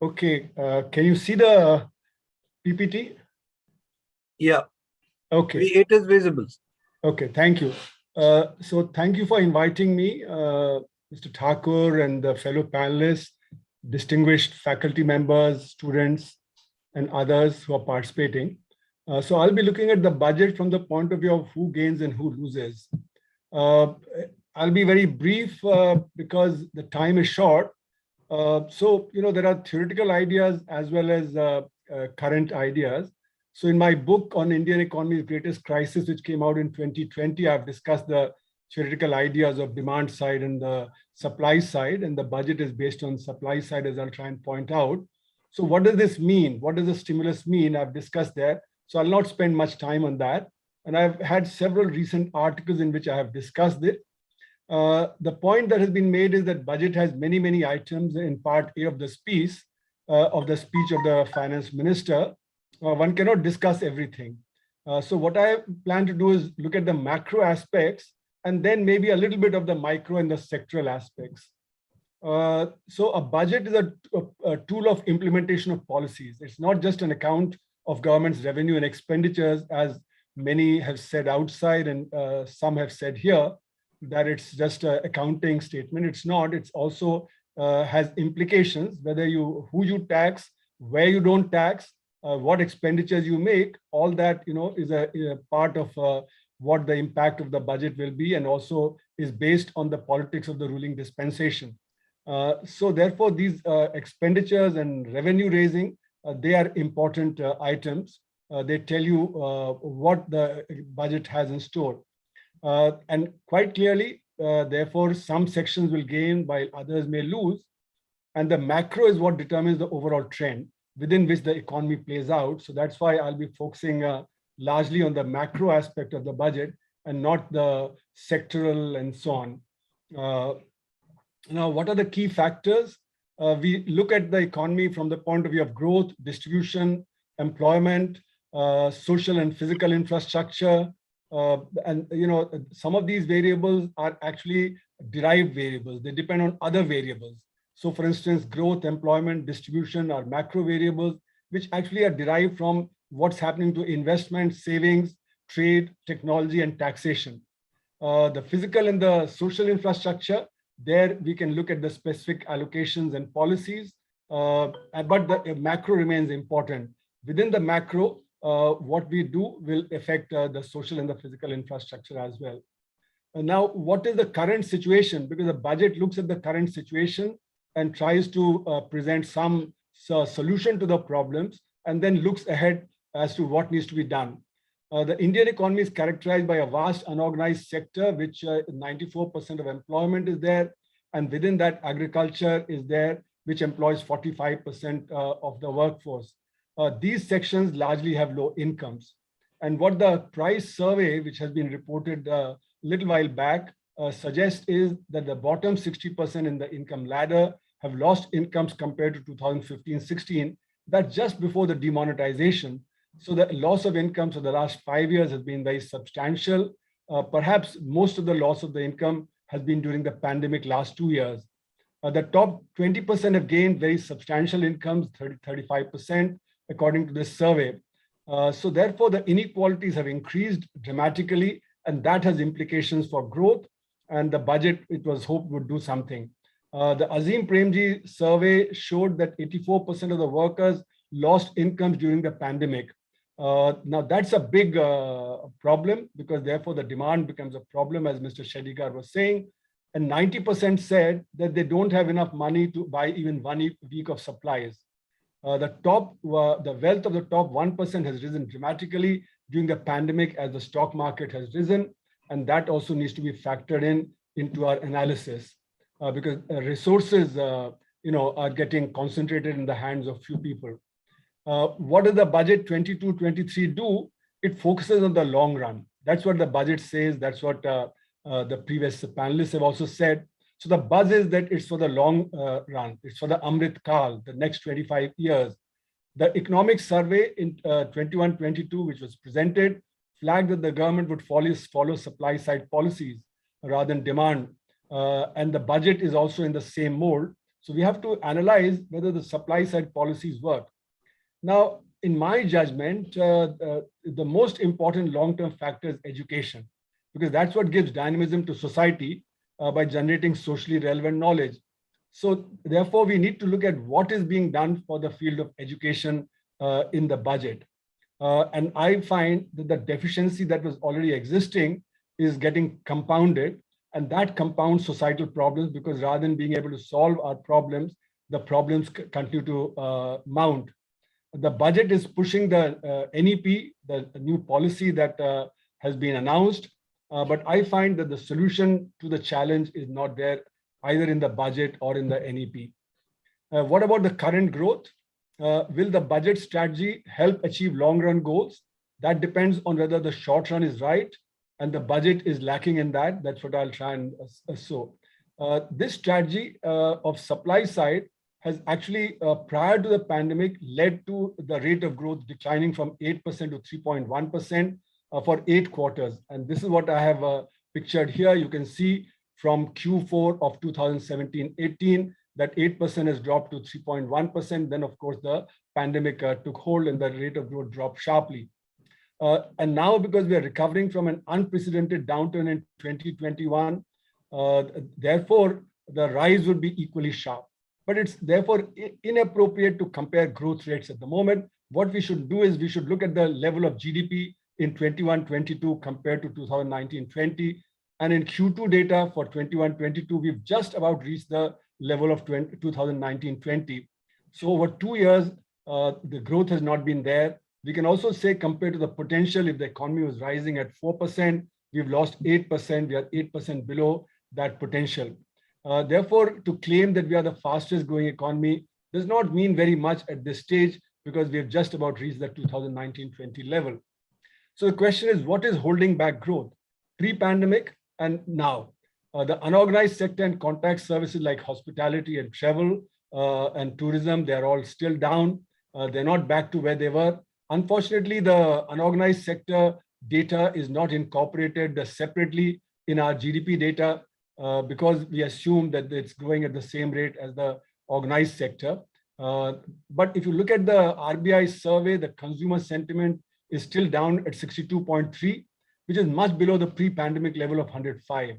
Okay. Can you see the PPT? Yeah. Okay. It is visible. Okay. Thank you. So thank you for inviting me, Mr. Thakur and the fellow panelists, distinguished faculty members, students, and others who are participating. So I'll be looking at the budget from the point of view of who gains and who loses. I'll be very brief because the time is short. So, there are theoretical ideas as well as current ideas. So in my book on Indian economy's greatest crisis, which came out in 2020, I've discussed the theoretical ideas of demand side and the supply side, and the budget is based on supply side, as I'll try and point out. So what does this mean? What does the stimulus mean? I've discussed that. So I'll not spend much time on that. And I've had several recent articles in which I have discussed it. The point that has been made is that budget has many, many items in part A of the speech of the finance minister. One cannot discuss everything. So what I plan to do is look at the macro aspects and then maybe a little bit of the micro and the sectoral aspects. So a budget is a tool of implementation of policies. It's not just an account of government's revenue and expenditures, as many have said outside and some have said here, that it's just an accounting statement. It's not. It's also has implications, who you tax, where you don't tax, what expenditures you make. All that is a part of what the impact of the budget will be, and also is based on the politics of the ruling dispensation. So therefore, these expenditures and revenue raising, they are important items. They tell you what the budget has in store. And quite clearly, therefore, some sections will gain while others may lose. And the macro is what determines the overall trend within which the economy plays out. So that's why I'll be focusing largely on the macro aspect of the budget and not the sectoral and so on. Now, what are the key factors? We look at the economy from the point of view of growth, distribution, employment, social and physical infrastructure. And some of these variables are actually derived variables. They depend on other variables. So for instance, growth, employment, distribution are macro variables, which actually are derived from what's happening to investment, savings, trade, technology, and taxation. The physical and the social infrastructure, there we can look at the specific allocations and policies, but the macro remains important. Within the macro, what we do will affect the social and the physical infrastructure as well. Now, what is the current situation? Because the budget looks at the current situation and tries to present some solution to the problems and then looks ahead as to what needs to be done. The Indian economy is characterized by a vast unorganized sector, which 94% of employment is there. And within that, agriculture is there, which employs 45% of the workforce. These sections largely have low incomes. And what the price survey, which has been reported a little while back, suggests is that the bottom 60% in the income ladder have lost incomes compared to 2015-16. That's just before the demonetization. So the loss of incomes for the last 5 years has been very substantial. Perhaps most of the loss of the income has been during the pandemic last 2 years. The top 20% have gained very substantial incomes, 35%, according to this survey. So therefore, the inequalities have increased dramatically, and that has implications for growth. And the budget, it was hoped, would do something. The Azim Premji survey showed that 84% of the workers lost incomes during the pandemic. Now that's a big problem, because therefore the demand becomes a problem, as Mr. Shedikar was saying. And 90% said that they don't have enough money to buy even 1 week of supplies. The wealth of the top 1% has risen dramatically during the pandemic as the stock market has risen. And that also needs to be factored into our analysis, because resources are getting concentrated in the hands of few people. What does the budget 22-23 do? It focuses on the long run. That's what the budget says. That's what the previous panelists have also said. So the buzz is that it's for the long run. It's for the Amrit Kal, the next 25 years. The economic survey in 21-22, which was presented, flagged that the government would follow supply side policies rather than demand. And the budget is also in the same mold. So we have to analyze whether the supply side policies work. Now, in my judgment, the most important long-term factor is education, because that's what gives dynamism to society by generating socially relevant knowledge. So therefore, we need to look at what is being done for the field of education in the budget. And I find that the deficiency that was already existing is getting compounded, and that compounds societal problems, because rather than being able to solve our problems, the problems continue to mount. The budget is pushing the NEP, the new policy that has been announced, but I find that the solution to the challenge is not there either in the budget or in the NEP. What about the current growth? Will the budget strategy help achieve long-run goals? That depends on whether the short run is right, and the budget is lacking in that. That's what I'll try and show. This strategy of supply side has actually, prior to the pandemic, led to the rate of growth declining from 8% to 3.1% for 8 quarters. And this is what I have pictured here. You can see from Q4 of 2017-18 that 8% has dropped to 3.1%. Then, of course, the pandemic took hold and the rate of growth dropped sharply. And now, because we are recovering from an unprecedented downturn in 2021, therefore, the rise would be equally sharp. But it's therefore inappropriate to compare growth rates at the moment. What we should do is we should look at the level of GDP in 21-22 compared to 2019-20. And in Q2 data for 21-22, we've just about reached the level of 2019-20. So over 2 years, the growth has not been there. We can also say, compared to the potential, if the economy was rising at 4%, we've lost 8%. We are 8% below that potential. Therefore, to claim that we are the fastest growing economy does not mean very much at this stage, because we have just about reached the 2019-20 level. So the question is, what is holding back growth pre-pandemic and now? The unorganized sector and contact services like hospitality and travel and tourism, they're all still down. They're not back to where they were. Unfortunately, the unorganized sector data is not incorporated separately in our GDP data. because we assume that it's growing at the same rate as the organized sector. But if you look at the RBI survey, the consumer sentiment is still down at 62.3, which is much below the pre-pandemic level of 105.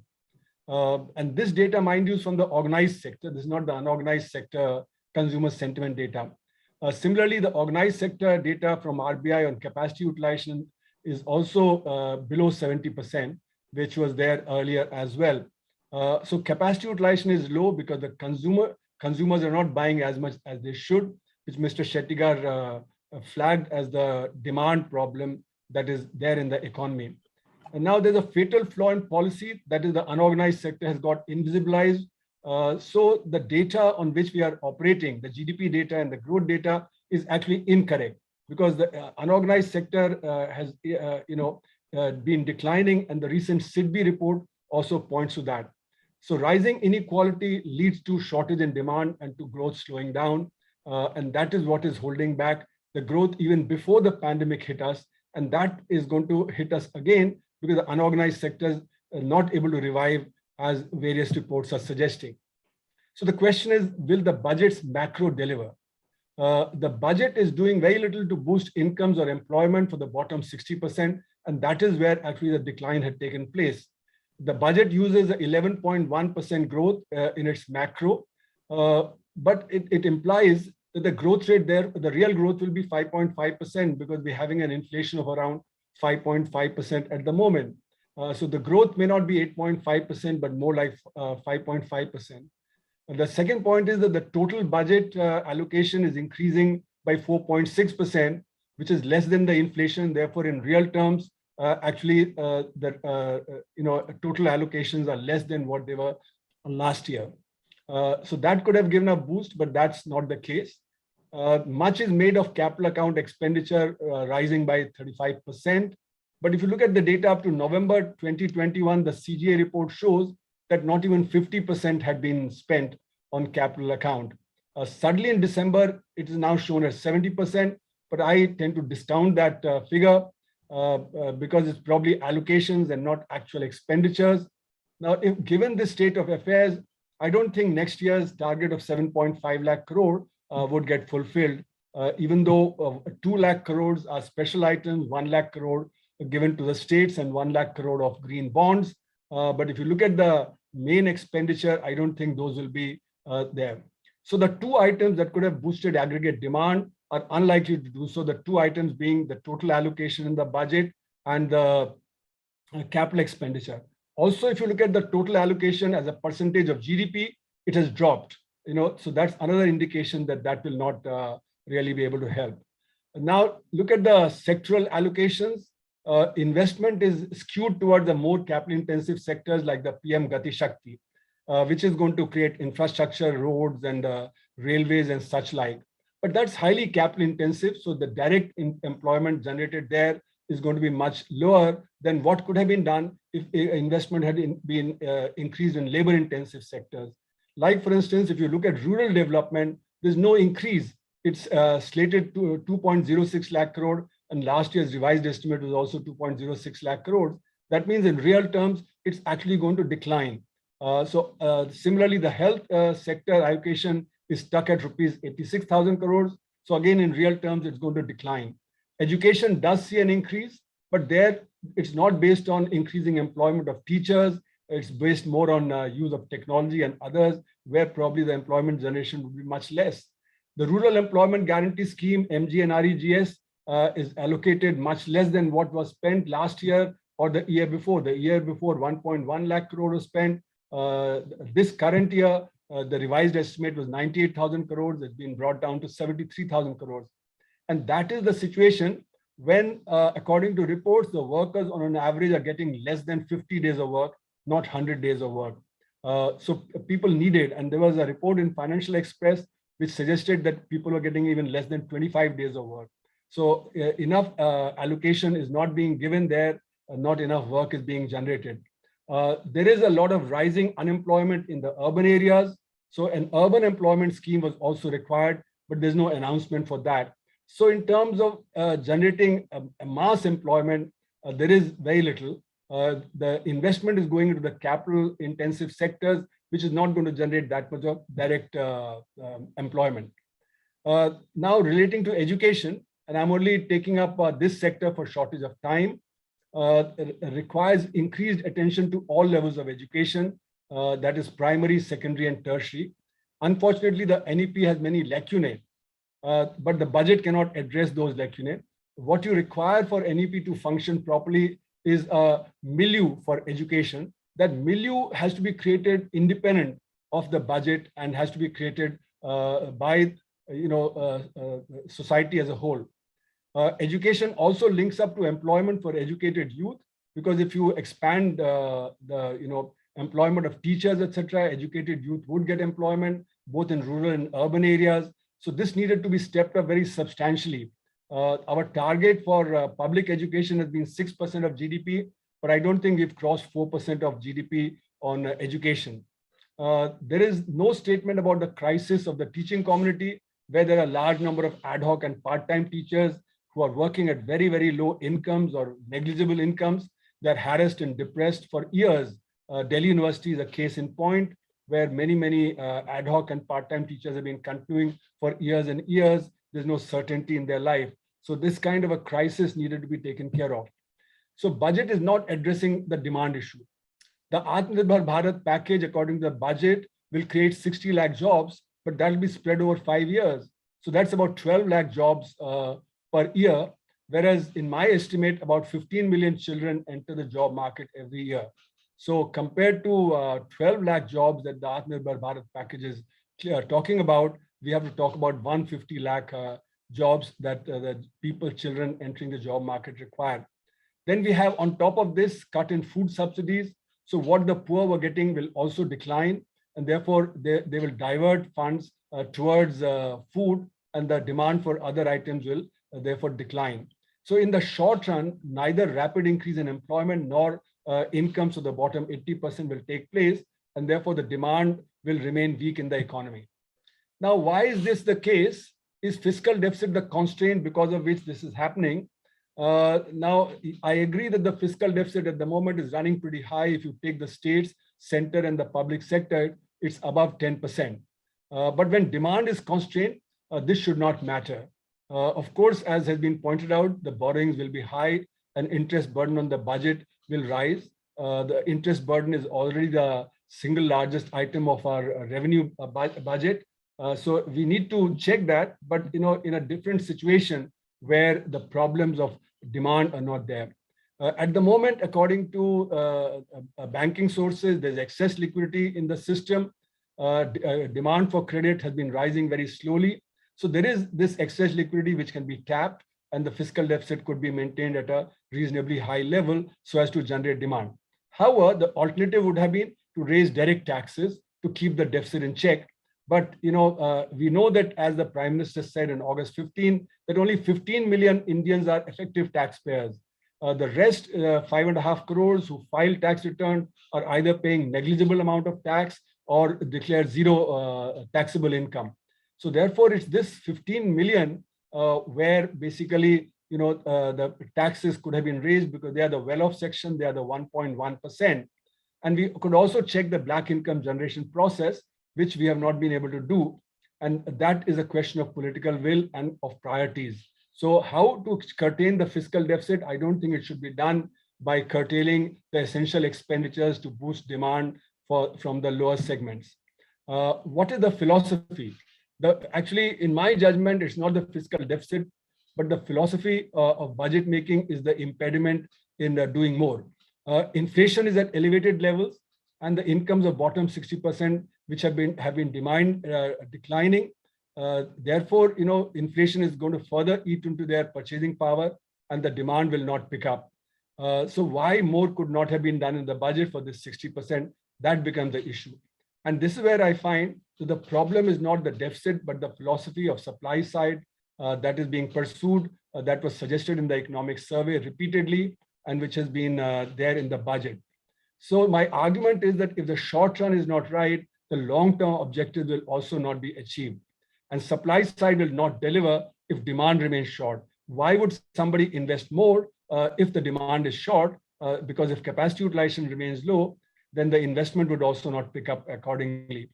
And this data, mind you, is from the organized sector. This is not the unorganized sector consumer sentiment data. Similarly, the organized sector data from RBI on capacity utilization is also below 70%, which was there earlier as well. So capacity utilization is low because the consumers are not buying as much as they should, which Mr. Shettigar flagged as the demand problem that is there in the economy. And now there's a fatal flaw in policy, that is the unorganized sector has got invisibilized. So the data on which we are operating, the GDP data and the growth data, is actually incorrect because the unorganized sector has been declining, and the recent SIDBI report also points to that. So rising inequality leads to shortage in demand and to growth slowing down. And that is what is holding back the growth even before the pandemic hit us. And that is going to hit us again because the unorganized sectors are not able to revive, as various reports are suggesting. So the question is, will the budget's macro deliver? The budget is doing very little to boost incomes or employment for the bottom 60%. And that is where actually the decline had taken place. The budget uses 11.1% growth in its macro, but it implies that the growth rate there, the real growth will be 5.5% because we're having an inflation of around 5.5% at the moment. So the growth may not be 8.5%, but more like 5.5%. The second point is that the total budget allocation is increasing by 4.6%, which is less than the inflation. Therefore, in real terms, actually, total allocations are less than what they were last year. So that could have given a boost, but that's not the case. Much is made of capital account expenditure rising by 35%. But if you look at the data up to November 2021, the CGA report shows that not even 50% had been spent on capital account. Suddenly in December, it is now shown as 70%, but I tend to discount that figure because it's probably allocations and not actual expenditures. Now, if given this state of affairs, I don't think next year's target of 7.5 lakh crore would get fulfilled, even though 2 lakh crores are special items, 1 lakh crore given to the states and 1 lakh crore of green bonds. But if you look at the main expenditure, I don't think those will be there. So the two items that could have boosted aggregate demand are unlikely to do so. The two items being the total allocation in the budget and the capital expenditure. Also, if you look at the total allocation as a percentage of GDP, it has dropped. So that's another indication that that will not really be able to help. Now, look at the sectoral allocations. Investment is skewed toward the more capital-intensive sectors like the PM Gati Shakti, which is going to create infrastructure, roads, and railways and such like. But that's highly capital-intensive, so the direct employment generated there is going to be much lower than what could have been done if investment had been increased in labor-intensive sectors. Like, for instance, if you look at rural development, there's no increase. It's slated to 2.06 lakh crore, and last year's revised estimate was also 2.06 lakh crores. That means in real terms, it's actually going to decline. Similarly, the health sector allocation is stuck at rupees 86,000 crores. So again, in real terms, it's going to decline. Education does see an increase, but there it's not based on increasing employment of teachers. It's based more on use of technology and others, where probably the employment generation would be much less. The Rural Employment Guarantee Scheme, MGNREGS, is allocated much less than what was spent last year or the year before. The year before, 1.1 lakh crore was spent. This current year, the revised estimate was 98,000 crores. It's been brought down to 73,000 crores. And that is the situation when, according to reports, the workers on an average are getting less than 50 days of work, not 100 days of work. So people need it. And there was a report in Financial Express which suggested that people are getting even less than 25 days of work. So enough allocation is not being given there, not enough work is being generated. There is a lot of rising unemployment in the urban areas. So an urban employment scheme was also required, but there's no announcement for that. So in terms of generating a mass employment, there is very little. the investment is going into the capital intensive sectors, which is not going to generate that much of direct employment. Now relating to education, and I'm only taking up this sector for shortage of time, requires increased attention to all levels of education, that is primary, secondary, and tertiary. Unfortunately, the NEP has many lacunae, but the budget cannot address those lacunae. What you require for NEP to function properly is a milieu for education. That milieu has to be created independent of the budget and has to be created by society as a whole. Education also links up to employment for educated youth, because if you expand the employment of teachers, etc., educated youth would get employment both in rural and urban areas. So this needed to be stepped up very substantially. Our target for public education has been 6% of GDP, but I don't think we've crossed 4% of GDP on education. There is no statement about the crisis of the teaching community, where there are a large number of ad hoc and part-time teachers who are working at very, very low incomes or negligible incomes. They're harassed and depressed for years. Delhi University is a case in point, where many ad hoc and part-time teachers have been continuing for years and years. There's no certainty in their life. So this kind of a crisis needed to be taken care of. So budget is not addressing the demand issue. The Atmanirbhar Bharat package, according to the budget, will create 60 lakh jobs, but that will be spread over 5 years. So that's about 12 lakh jobs per year, whereas in my estimate, about 15 million children enter the job market every year. So compared to 12 lakh jobs that the Atmanirbhar Bharat package is talking about, we have to talk about 150 lakh jobs that the children entering the job market require. Then we have on top of this cut in food subsidies. So what the poor were getting will also decline, and therefore they will divert funds towards food, and the demand for other items will therefore decline. So in the short run, neither rapid increase in employment nor incomes of the bottom 80% will take place, and therefore the demand will remain weak in the economy. Now, why is this the case? Is fiscal deficit the constraint because of which this is happening? Now, I agree that the fiscal deficit at the moment is running pretty high. If you take the states, center, and the public sector, it's above 10%. But when demand is constrained, this should not matter. Of course, as has been pointed out, the borrowings will be high and interest burden on the budget will rise. The interest burden is already the single largest item of our revenue budget. So we need to check that, but in a different situation where the problems of demand are not there. At the moment, according to banking sources, there's excess liquidity in the system. Demand for credit has been rising very slowly. So there is this excess liquidity which can be tapped, and the fiscal deficit could be maintained at a reasonably high level so as to generate demand. However, the alternative would have been to raise direct taxes to keep the deficit in check. But we know that, as the Prime Minister said on August 15, that only 15 million Indians are effective taxpayers. The rest, 5.5 crores who file tax return, are either paying negligible amount of tax or declare zero taxable income. So therefore, it's this 15 million where basically the taxes could have been raised, because they are the well-off section, they are the 1.1%. And we could also check the black income generation process, which we have not been able to do. And that is a question of political will and of priorities. So how to curtail the fiscal deficit? I don't think it should be done by curtailing the essential expenditures to boost demand from the lower segments. What is the philosophy? Actually, in my judgment, it's not the fiscal deficit, but the philosophy of budget making is the impediment in doing more. Inflation is at elevated levels, and the incomes of bottom 60%, which have been declining. Therefore, inflation is going to further eat into their purchasing power, and the demand will not pick up. So why more could not have been done in the budget for this 60%? That becomes the issue. And this is where I find that the problem is not the deficit, but the philosophy of supply side that is being pursued, that was suggested in the economic survey repeatedly, and which has been there in the budget. So my argument is that if the short run is not right, the long-term objectives will also not be achieved. And supply side will not deliver if demand remains short. Why would somebody invest more if the demand is short? because if capacity utilization remains low, then the investment would also not pick up accordingly.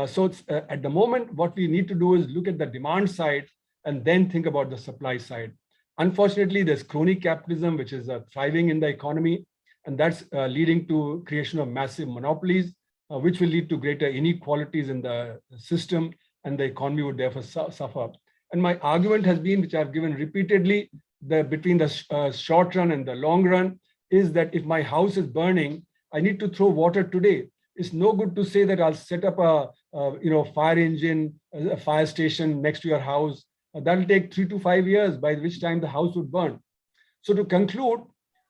So it's, at the moment, what we need to do is look at the demand side and then think about the supply side. Unfortunately, there's crony capitalism, which is thriving in the economy, and that's leading to creation of massive monopolies, which will lead to greater inequalities in the system, and the economy would therefore suffer. And my argument has been, which I've given repeatedly, between the short run and the long run, is that if my house is burning, I need to throw water today. It's no good to say that I'll set up a fire engine, a fire station next to your house. That'll take 3 to 5 years, by which time the house would burn. So to conclude,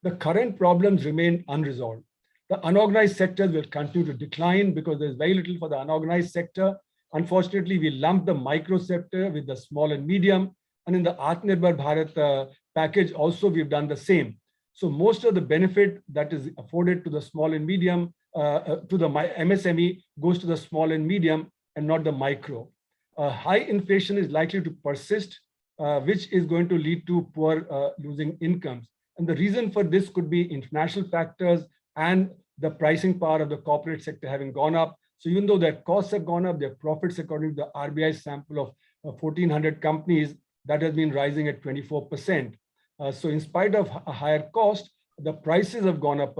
the current problems remain unresolved. The unorganized sectors will continue to decline because there's very little for the unorganized sector. Unfortunately, we lump the micro sector with the small and medium. And in the Atmanirbhar Bharat package, also we've done the same. So most of the benefit that is afforded to the small and medium, to the MSME, goes to the small and medium and not the micro. High inflation is likely to persist, which is going to lead to poor losing incomes. And the reason for this could be international factors and the pricing power of the corporate sector having gone up. So even though their costs have gone up, their profits, according to the RBI sample of 1,400 companies, that has been rising at 24%. So in spite of a higher cost, the prices have gone up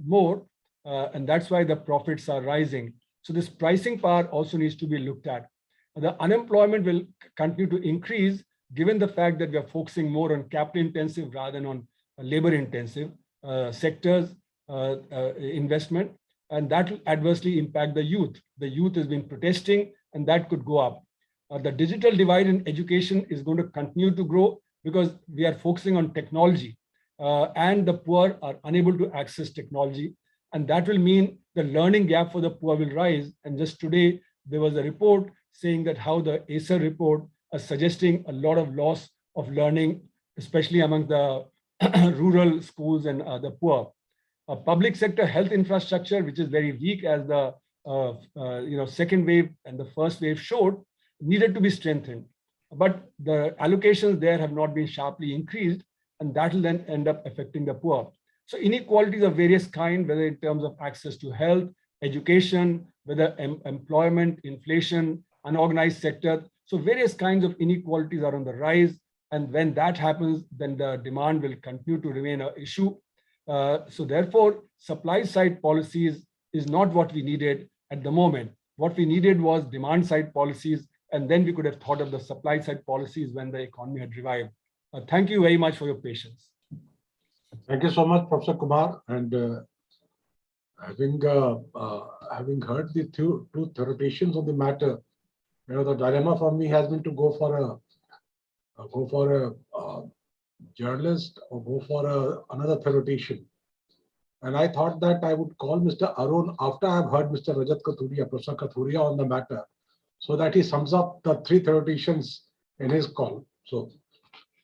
more, and that's why the profits are rising. So this pricing power also needs to be looked at. The unemployment will continue to increase, given the fact that we are focusing more on capital intensive rather than on labor intensive sectors investment, and that will adversely impact the youth. The youth has been protesting, and that could go up. The digital divide in education is going to continue to grow because we are focusing on technology, and the poor are unable to access technology. And that will mean the learning gap for the poor will rise. And just today, there was a report saying that how the Acer report is suggesting a lot of loss of learning, especially among the rural schools and the poor. Public sector health infrastructure, which is very weak as the second wave and the first wave showed, needed to be strengthened. But the allocations there have not been sharply increased, and that will then end up affecting the poor. So inequalities of various kinds, whether in terms of access to health, education, whether employment, inflation, unorganized sector. So various kinds of inequalities are on the rise. And when that happens, then the demand will continue to remain an issue. So therefore, supply side policies is not what we needed at the moment. What we needed was demand side policies, and then we could have thought of the supply side policies when the economy had revived. Thank you very much for your patience. Thank you so much, Professor Kumar. And having heard the two theoreticians on the matter, the dilemma for me has been to go for a journalist or go for another theoretician. And I thought that I would call Mr. Arun after I have heard Mr. Rajat Kathuria, Professor Kathuria on the matter, so that he sums up the three theoreticians in his call. So,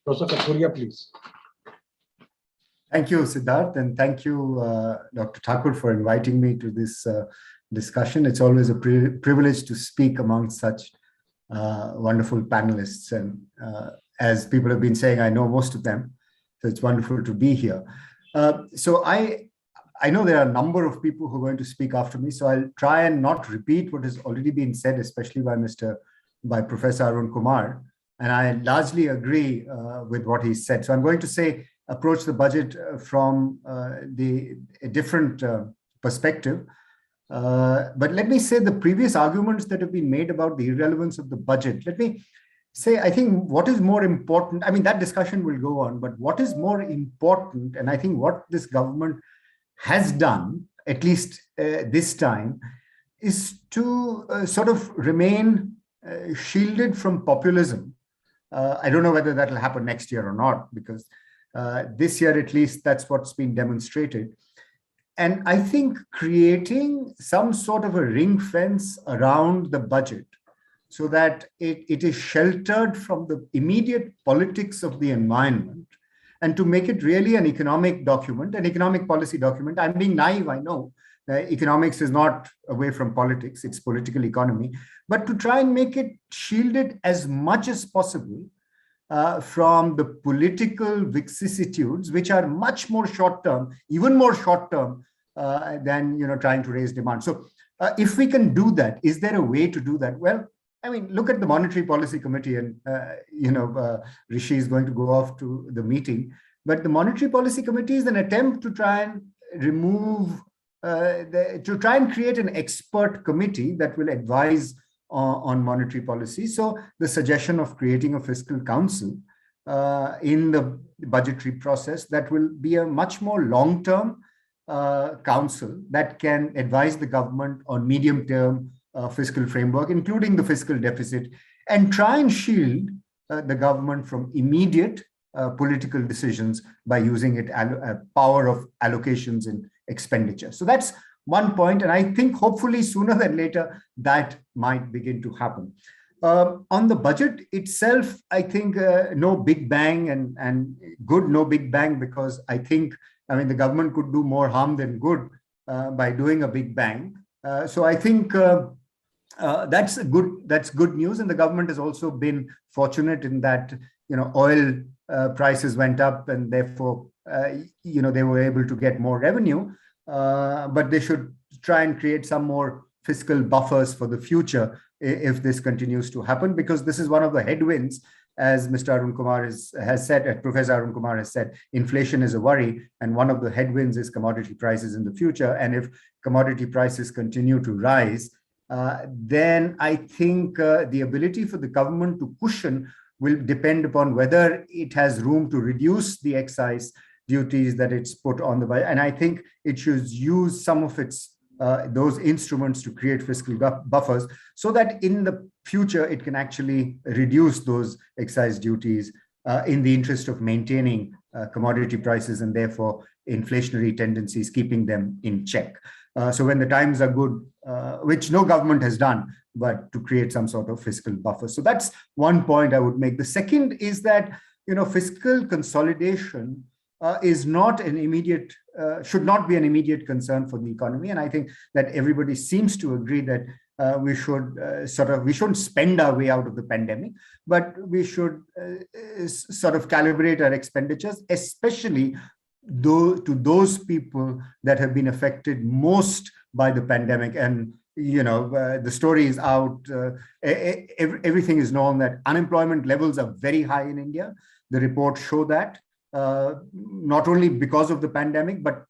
Professor Kathuria, please. Thank you, Siddharth, and thank you, Dr. Thakur, for inviting me to this discussion. It's always a privilege to speak among such wonderful panelists. And as people have been saying, I know most of them, so it's wonderful to be here. So I know there are a number of people who are going to speak after me, so I'll try and not repeat what has already been said, especially by Professor Arun Kumar. And I largely agree with what he said. So I'm going to approach the budget from a different perspective. But let me say the previous arguments that have been made about the irrelevance of the budget. Let me say, I think what is more important, I mean, that discussion will go on, but what is more important, and I think what this government has done, at least this time, is to sort of remain shielded from populism. I don't know whether that will happen next year or not, because this year, at least, that's what's been demonstrated. And I think creating some sort of a ring fence around the budget so that it is sheltered from the immediate politics of the environment, and to make it really an economic document, an economic policy document. I'm being naive, I know. Economics is not away from politics, it's political economy. But to try and make it shielded as much as possible from the political vicissitudes, which are much more short-term, even more short-term than trying to raise demand. So if we can do that, is there a way to do that? Well, I mean, look at the Monetary Policy Committee, and Rishi is going to go off to the meeting. But the Monetary Policy Committee is an attempt to try and remove, to try and create an expert committee that will advise on monetary policy. So the suggestion of creating a fiscal council in the budgetary process that will be a much more long-term council that can advise the government on medium-term fiscal framework, including the fiscal deficit, and try and shield the government from immediate political decisions by using it power of allocations in expenditure. So that's one point, and I think hopefully sooner than later that might begin to happen. On the budget itself, I think no big bang, and good no big bang, because I think, I mean, the government could do more harm than good by doing a big bang. So I think that's good news, and the government has also been fortunate in that oil prices went up, and therefore they were able to get more revenue. But they should try and create some more fiscal buffers for the future if this continues to happen, because this is one of the headwinds, as Mr. Arun Kumar has said, Professor Arun Kumar has said, inflation is a worry, and one of the headwinds is commodity prices in the future. And if commodity prices continue to rise, then I think the ability for the government to cushion will depend upon whether it has room to reduce the excise duties that it's put on the budget. And I think it should use some of its those instruments to create fiscal buffers, so that in the future it can actually reduce those excise duties in the interest of maintaining commodity prices and therefore inflationary tendencies, keeping them in check. So when the times are good, which no government has done, but to create some sort of fiscal buffer. So that's one point I would make. The second is that fiscal consolidation is not an immediate, should not be an immediate concern for the economy. And I think that everybody seems to agree that we shouldn't spend our way out of the pandemic, but we should sort of calibrate our expenditures, especially to those people that have been affected most by the pandemic. And the story is out. Everything is known that unemployment levels are very high in India. The reports show that. Not only because of the pandemic, but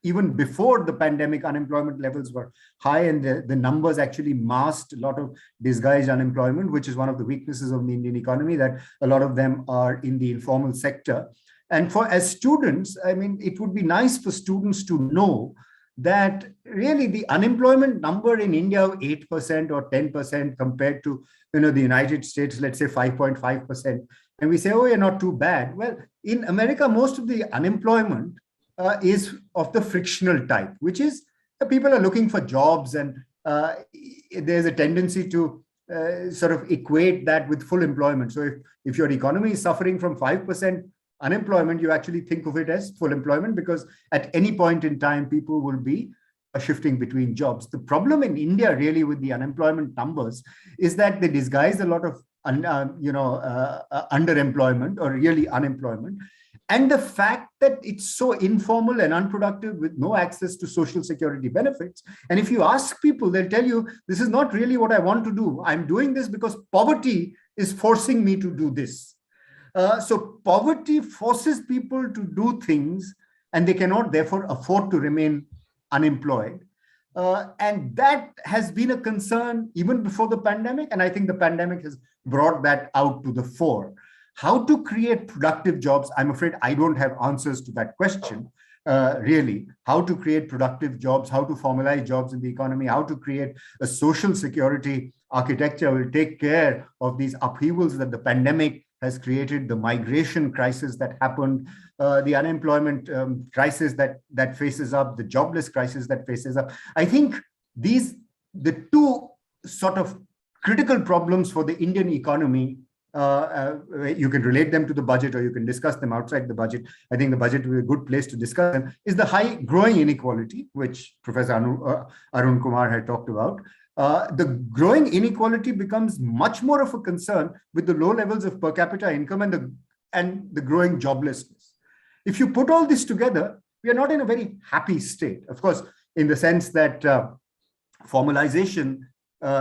even before the pandemic, unemployment levels were high, and the numbers actually masked a lot of disguised unemployment, which is one of the weaknesses of the Indian economy, that a lot of them are in the informal sector. And as students, I mean, it would be nice for students to know that really the unemployment number in India of 8% or 10% compared to the United States, let's say 5.5%. And we say, oh, you're not too bad. Well, in America, most of the unemployment is of the frictional type, which is people are looking for jobs, and there's a tendency to sort of equate that with full employment. So if your economy is suffering from 5% unemployment, you actually think of it as full employment, because at any point in time, people will be shifting between jobs. The problem in India really with the unemployment numbers is that they disguise a lot of underemployment or really unemployment, and the fact that it's so informal and unproductive with no access to social security benefits. And if you ask people, they'll tell you, this is not really what I want to do. I'm doing this because poverty is forcing me to do this. So poverty forces people to do things, and they cannot therefore afford to remain unemployed. And that has been a concern even before the pandemic. And I think the pandemic has brought that out to the fore. How to create productive jobs? I'm afraid I don't have answers to that question, really. How to create productive jobs, how to formalize jobs in the economy, how to create a social security architecture will take care of these upheavals that the pandemic has created, the migration crisis that happened, the unemployment crisis that faces up, the jobless crisis that faces up. I think the two sort of critical problems for the Indian economy, you can relate them to the budget or you can discuss them outside the budget. I think the budget will be a good place to discuss them, is the high growing inequality, which Professor Arun Kumar had talked about, the growing inequality becomes much more of a concern with the low levels of per capita income and the growing joblessness. If you put all this together, we are not in a very happy state. Of course, in the sense that formalization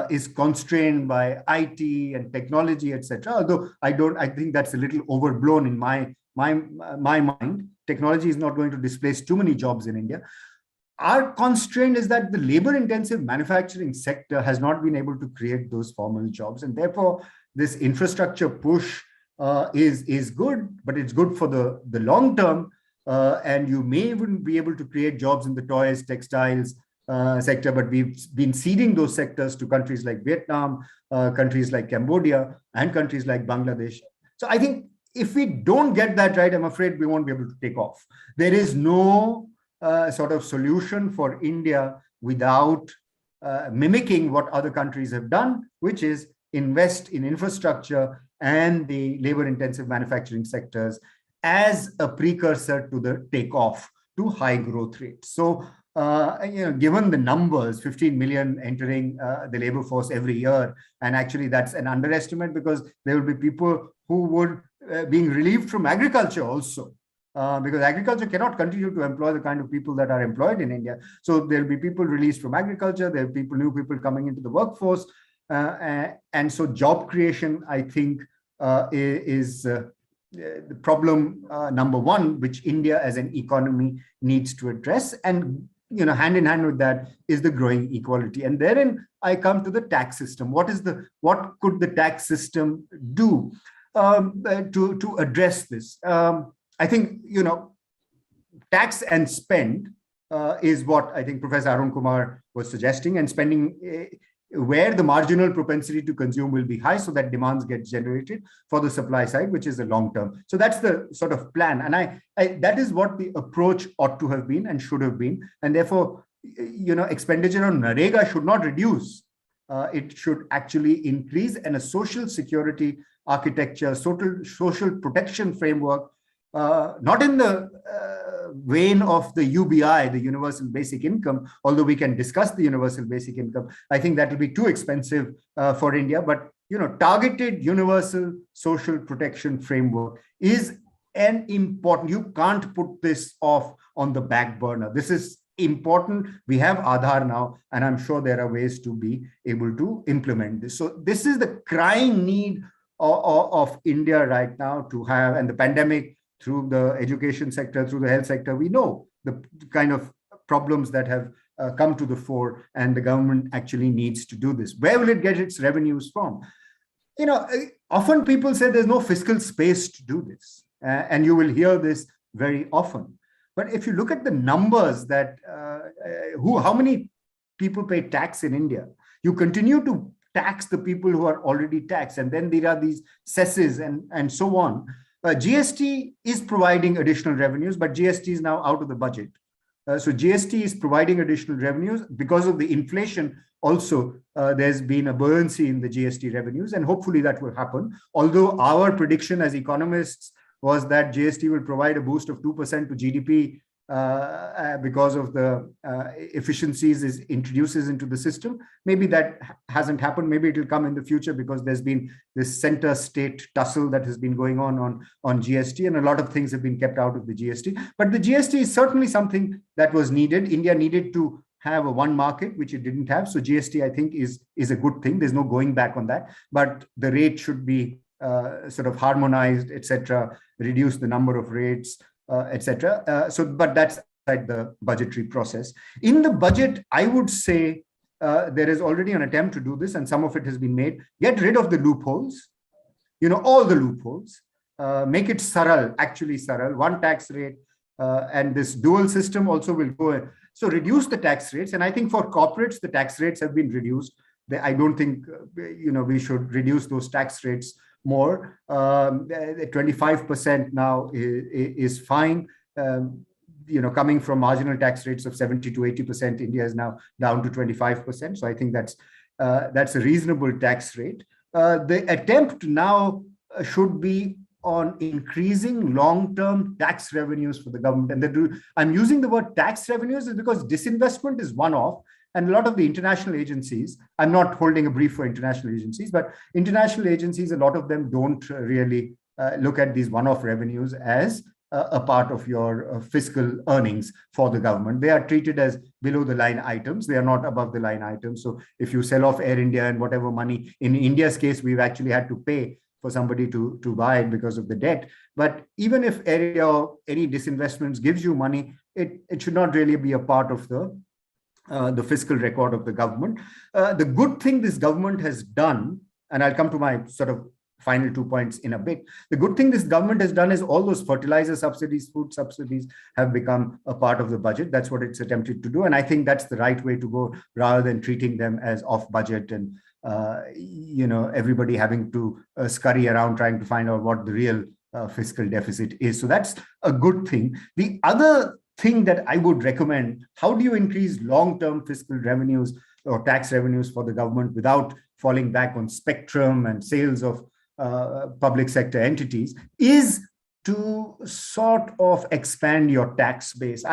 is constrained by IT and technology, etc. Although I think that's a little overblown in my mind. Technology is not going to displace too many jobs in India. Our constraint is that the labor-intensive manufacturing sector has not been able to create those formal jobs, and therefore this infrastructure push is good, but it's good for the long term, and you may even be able to create jobs in the toys, textiles sector, but we've been ceding those sectors to countries like Vietnam, countries like Cambodia, and countries like Bangladesh. So I think if we don't get that right, I'm afraid we won't be able to take off. There is no sort of solution for India without mimicking what other countries have done, which is invest in infrastructure and the labor-intensive manufacturing sectors as a precursor to the takeoff to high growth rates. So, given the numbers, 15 million entering the labor force every year, and actually that's an underestimate because there will be people who would being relieved from agriculture also. Because agriculture cannot continue to employ the kind of people that are employed in India. So there'll be people released from agriculture, there'll be new people coming into the workforce. And so job creation, I think, is the problem number one, which India as an economy needs to address. And hand in hand with that is the growing equality. And therein I come to the tax system. What could the tax system do to address this? I think, tax and spend is what I think Professor Arun Kumar was suggesting, and spending where the marginal propensity to consume will be high so that demands get generated for the supply side, which is the long term. So that's the sort of plan. And that is what the approach ought to have been and should have been. And therefore, expenditure on NREGA should not reduce. It should actually increase, and a social security architecture, social protection framework, not in the vein of the UBI, the Universal Basic Income, although we can discuss the Universal Basic Income. I think that will be too expensive for India, but targeted universal social protection framework is an important, you can't put this off on the back burner. This is important. We have Aadhaar now, and I'm sure there are ways to be able to implement this. So this is the crying need of India right now to have, and the pandemic, through the education sector, through the health sector, we know the kind of problems that have come to the fore, and the government actually needs to do this. Where will it get its revenues from? Often people say there's no fiscal space to do this, and you will hear this very often. But if you look at the numbers that, how many people pay tax in India, you continue to tax the people who are already taxed, and then there are these cesses and so on. GST is providing additional revenues, but GST is now out of the budget. So GST is providing additional revenues because of the inflation. Also, there's been a buoyancy in the GST revenues, and hopefully that will happen. Although our prediction as economists was that GST will provide a boost of 2% to GDP because of the efficiencies it introduces into the system. Maybe that hasn't happened. Maybe it will come in the future because there's been this center-state tussle that has been going on GST, and a lot of things have been kept out of the GST. But the GST is certainly something that was needed. India needed to have a one market, which it didn't have. So GST, I think, is a good thing. There's no going back on that. But the rate should be sort of harmonized, etc., reduce the number of rates, etc. But that's outside the budgetary process. In the budget, I would say there is already an attempt to do this, and some of it has been made. Get rid of the loopholes, all the loopholes. Make it saral, actually saral, one tax rate, and this dual system also will go. So reduce the tax rates, and I think for corporates the tax rates have been reduced. I don't think we should reduce those tax rates more. 25% now is fine. Coming from marginal tax rates of 70 to 80%, India is now down to 25%. So I think that's a reasonable tax rate. The attempt now should be on increasing long-term tax revenues for the government. And I'm using the word tax revenues is because disinvestment is one-off, and a lot of the international agencies, I'm not holding a brief for international agencies, but international agencies, a lot of them don't really look at these one-off revenues as a part of your fiscal earnings for the government. They are treated as below the line items. They are not above the line items. So if you sell off Air India and whatever money, in India's case, we've actually had to pay for somebody to buy it because of the debt. But even if Air India or any disinvestments gives you money, it should not really be a part of the fiscal record of the government. The good thing this government has done, and I'll come to my sort of final 2 points in a bit. The good thing this government has done is all those fertilizer subsidies, food subsidies have become a part of the budget. That's what it's attempted to do. And I think that's the right way to go, rather than treating them as off budget and, everybody having to scurry around trying to find out what the real fiscal deficit is. So that's a good thing. The other thing that I would recommend, how do you increase long-term fiscal revenues or tax revenues for the government without falling back on spectrum and sales of public sector entities, is to sort of expand your tax base.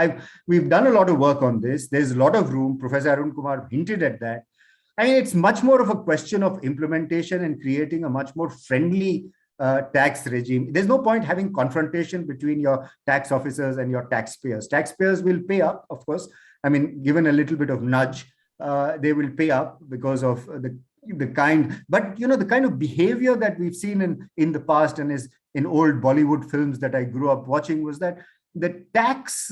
We've done a lot of work on this. There's a lot of room. Professor Arun Kumar hinted at that. I mean, it's much more of a question of implementation and creating a much more friendly tax regime. There's no point having confrontation between your tax officers and your taxpayers. Taxpayers will pay up, of course. I mean, given a little bit of nudge, they will pay up because of the kind of behavior that we've seen in the past and is in old Bollywood films that I grew up watching, was that the tax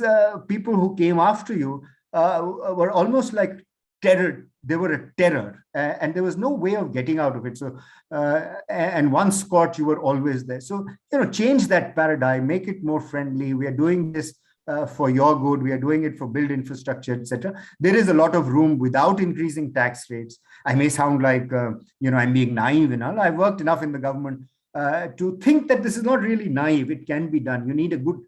people who came after you were almost like terror. They were a terror, and there was no way of getting out of it. So, and once caught, you were always there. So, change that paradigm, make it more friendly. We are doing this for your good. We are doing it for build infrastructure, etc. There is a lot of room without increasing tax rates. I may sound like, I'm being naive and all. I've worked enough in the government to think that this is not really naive. It can be done. You need a good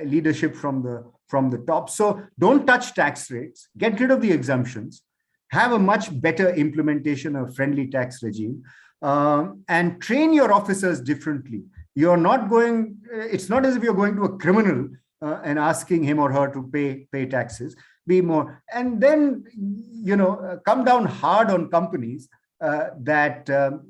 leadership from the top. So don't touch tax rates, get rid of the exemptions, have a much better implementation of friendly tax regime, and train your officers differently. You're not going, it's not as if you're going to a criminal and asking him or her to pay taxes. Be more, and then, come down hard on companies that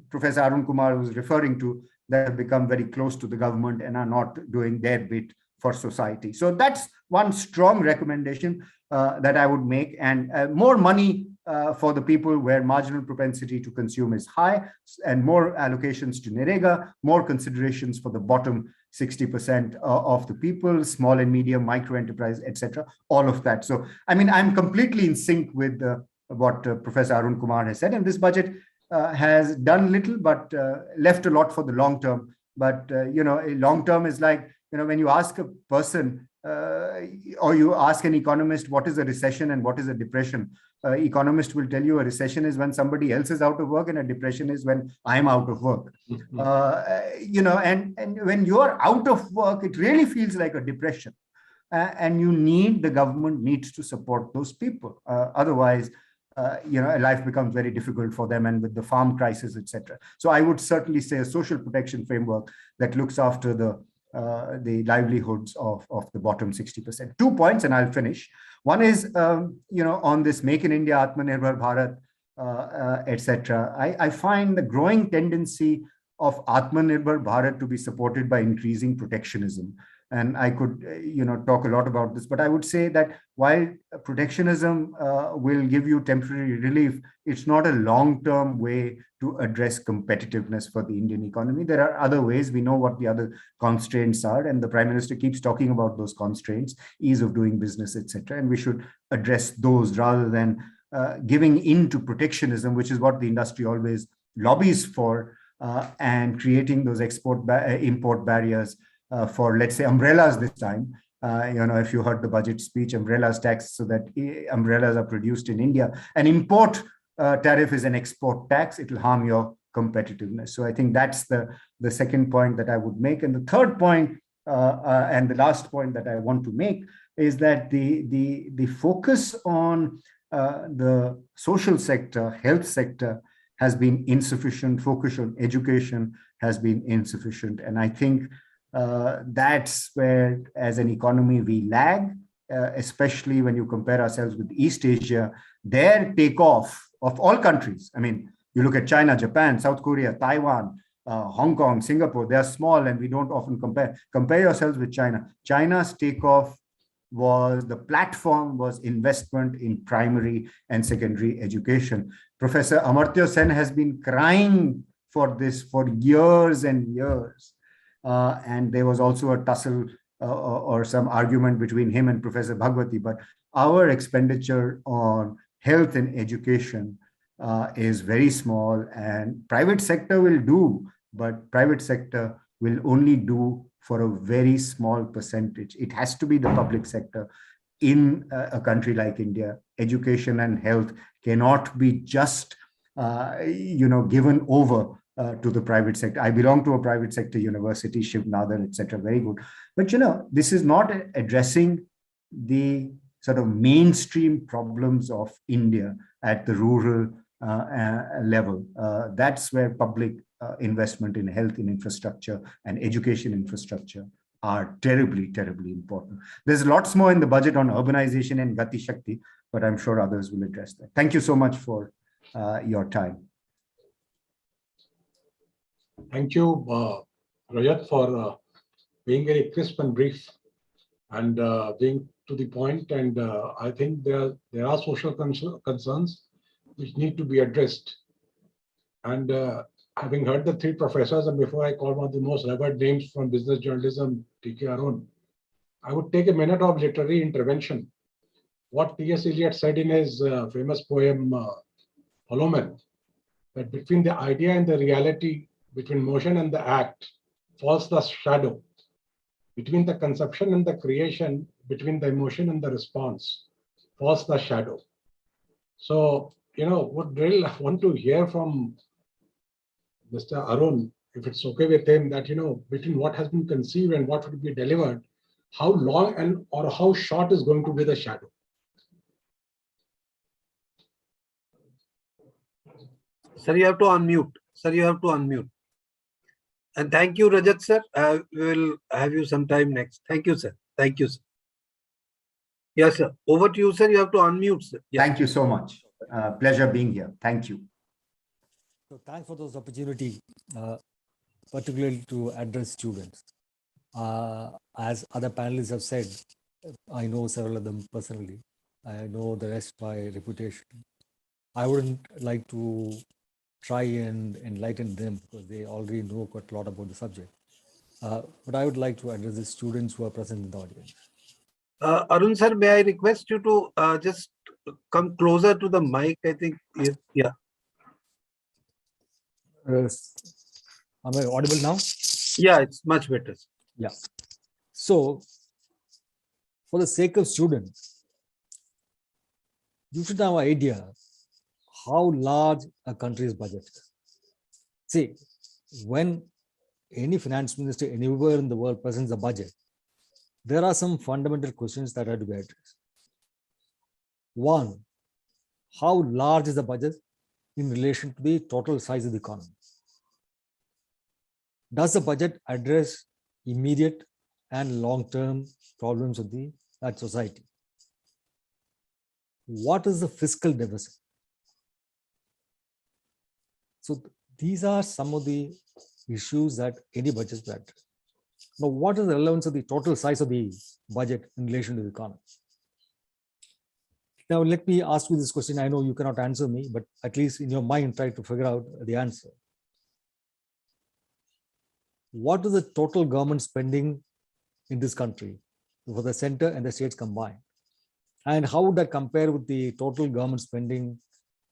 Professor Arun Kumar was referring to, that have become very close to the government and are not doing their bit for society. So that's one strong recommendation that I would make, and more money for the people where marginal propensity to consume is high, and more allocations to NREGA, more considerations for the bottom 60% of the people, small and medium, micro enterprise, etc. All of that. So, I mean, I'm completely in sync with what Professor Arun Kumar has said, and this budget has done little, but left a lot for the long term. But, long term is like, when you ask a person or you ask an economist, what is a recession and what is a depression? Economist will tell you a recession is when somebody else is out of work, and a depression is when I'm out of work. And when you're out of work, it really feels like a depression. And the government needs to support those people. Otherwise, life becomes very difficult for them, and with the farm crisis, etc. So I would certainly say a social protection framework that looks after the livelihoods of the bottom 60%. 2 points, and I'll finish. One is, on this Make in India, Atmanirbhar Bharat, etc. I find the growing tendency of Atmanirbhar Bharat to be supported by increasing protectionism. And I could, talk a lot about this, but I would say that while protectionism will give you temporary relief, it's not a long-term way to address competitiveness for the Indian economy. There are other ways. We know what the other constraints are, and the Prime Minister keeps talking about those constraints, ease of doing business, etc. And we should address those rather than giving in to protectionism, which is what the industry always lobbies for, and creating those import barriers for, let's say, umbrellas this time. If you heard the budget speech, umbrellas tax, so that umbrellas are produced in India. An import tariff is an export tax. It will harm your competitiveness. So I think that's the second point that I would make. And the third point, and the last point that I want to make, is that the focus on the social sector, health sector, has been insufficient. Focus on education has been insufficient. And I think that's where, as an economy, we lag, especially when you compare ourselves with East Asia. Their takeoff of all countries, I mean, you look at China, Japan, South Korea, Taiwan, Hong Kong, Singapore, they are small and we don't often compare. Compare yourselves with China. China's takeoff was, the platform was investment in primary and secondary education. Professor Amartya Sen has been crying for this for years and years. And there was also a tussle or some argument between him and Professor Bhagwati. But our expenditure on health and education is very small, and private sector will do, but private sector will only do for a very small percentage. It has to be the public sector. In a country like India, education and health cannot be just given over to the private sector. I belong to a private sector university, Shiv Nadar, etc. Very good. But this is not addressing the sort of mainstream problems of India at the rural level. That's where public investment in health, in infrastructure and education infrastructure are terribly, terribly important. There's lots more in the budget on urbanization and Gati Shakti, but I'm sure others will address that. Thank you so much for your time. Thank you, Rajat, for being very crisp and brief and being to the point. And I think there are social concerns which need to be addressed. And having heard the three professors, and before I call one of the most revered names from business journalism, T.K. Arun, I would take a minute of literary intervention. What T.S. Eliot said in his famous poem, Hollow Man, that between the idea and the reality, between motion and the act, falls the shadow. Between the conception and the creation, between the emotion and the response, falls the shadow. So, would really want to hear from Mr. Arun, if it's okay with him, that, between what has been conceived and what will be delivered, how long or how short is going to be the shadow? Sir, you have to unmute. Sir, you have to unmute. And thank you, Rajat sir. We will have you sometime next. Thank you, sir. Thank you, sir. Yes, sir. Over to you, sir. You have to unmute, sir. Yes. Thank you so much. Pleasure being here. Thank you. So thanks for this opportunity, particularly to address students. As other panelists have said, I know several of them personally. I know the rest by reputation. I wouldn't like to try and enlighten them because they already know quite a lot about the subject. But I would like to address the students who are present in the audience. Arun sir, may I request you to just come closer to the mic? I think, yeah. Am I audible now? Yeah, it's much better. Yeah. So, for the sake of students, you should have an idea how large a country's budget is. See, when any finance minister anywhere in the world presents a budget, there are some fundamental questions that have to be addressed. One, how large is the budget in relation to the total size of the economy? Does the budget address immediate and long-term problems of that society? What is the fiscal deficit? So these are some of the issues that any budget will address. Now, what is the relevance of the total size of the budget in relation to the economy? Now, let me ask you this question. I know you cannot answer me, but at least in your mind, try to figure out the answer. What is the total government spending in this country for the center and the states combined? And how would that compare with the total government spending,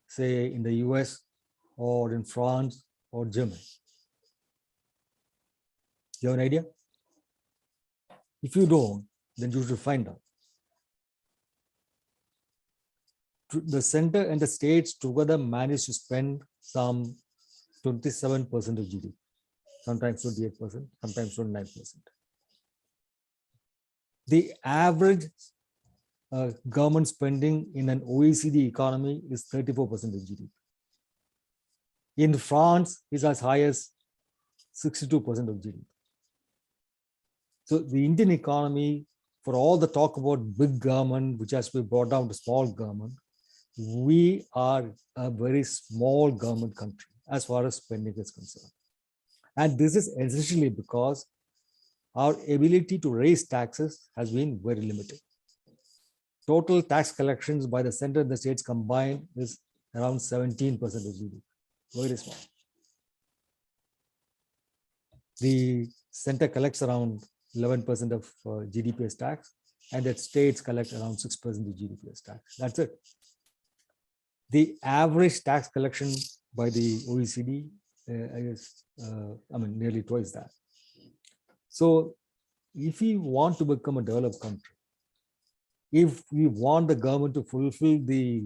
say, in the US or in France or Germany? Do you have an idea? If you don't, then you should find out. The center and the states together manage to spend some 27% of GDP, sometimes 28%, sometimes 29%. The average government spending in an OECD economy is 34% of GDP. In France, it's as high as 62% of GDP. So the Indian economy, for all the talk about big government, which has to be brought down to small government, we are a very small government country as far as spending is concerned. And this is essentially because our ability to raise taxes has been very limited. Total tax collections by the center and the states combined is around 17% of GDP, very small. The center collects around 11% of GDP as tax, and that states collect around 6% of GDP as tax. That's it. The average tax collection by the OECD is, nearly twice that. So if we want to become a developed country, if we want the government to fulfill the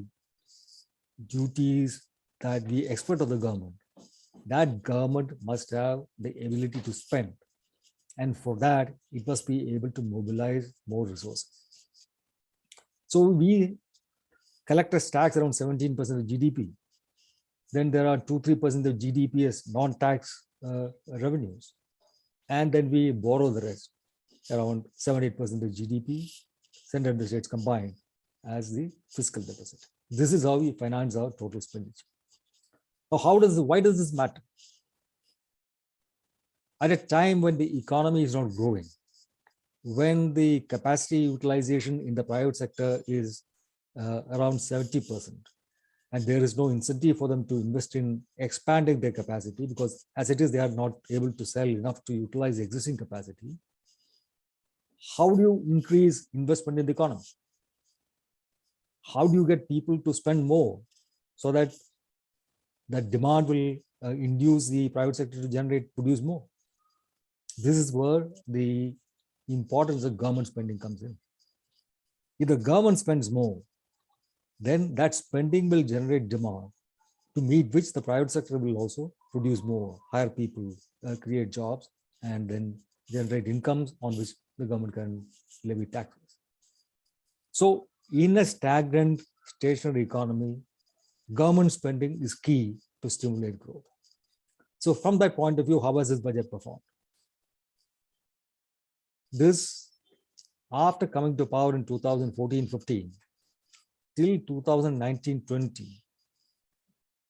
duties that we expect of the government, that government must have the ability to spend. And for that, it must be able to mobilize more resources. So we collect as tax around 17% of GDP. Then there are 2-3% of GDP as non-tax revenues. And then we borrow the rest, around 7-8% of GDP, center and the states combined, as the fiscal deficit. This is how we finance our total expenditure. Now, why does this matter? At a time when the economy is not growing, when the capacity utilization in the private sector is around 70%, and there is no incentive for them to invest in expanding their capacity, because as it is, they are not able to sell enough to utilize the existing capacity. How do you increase investment in the economy? How do you get people to spend more so that that demand will induce the private sector to produce more? This is where the importance of government spending comes in. If the government spends more, then that spending will generate demand, to meet which the private sector will also produce more, hire people, create jobs, and then generate incomes on which the government can levy taxes. So in a stagnant, stationary economy, government spending is key to stimulate growth. So from that point of view, how has this budget performed? This, after coming to power in 2014-15, till 2019-20,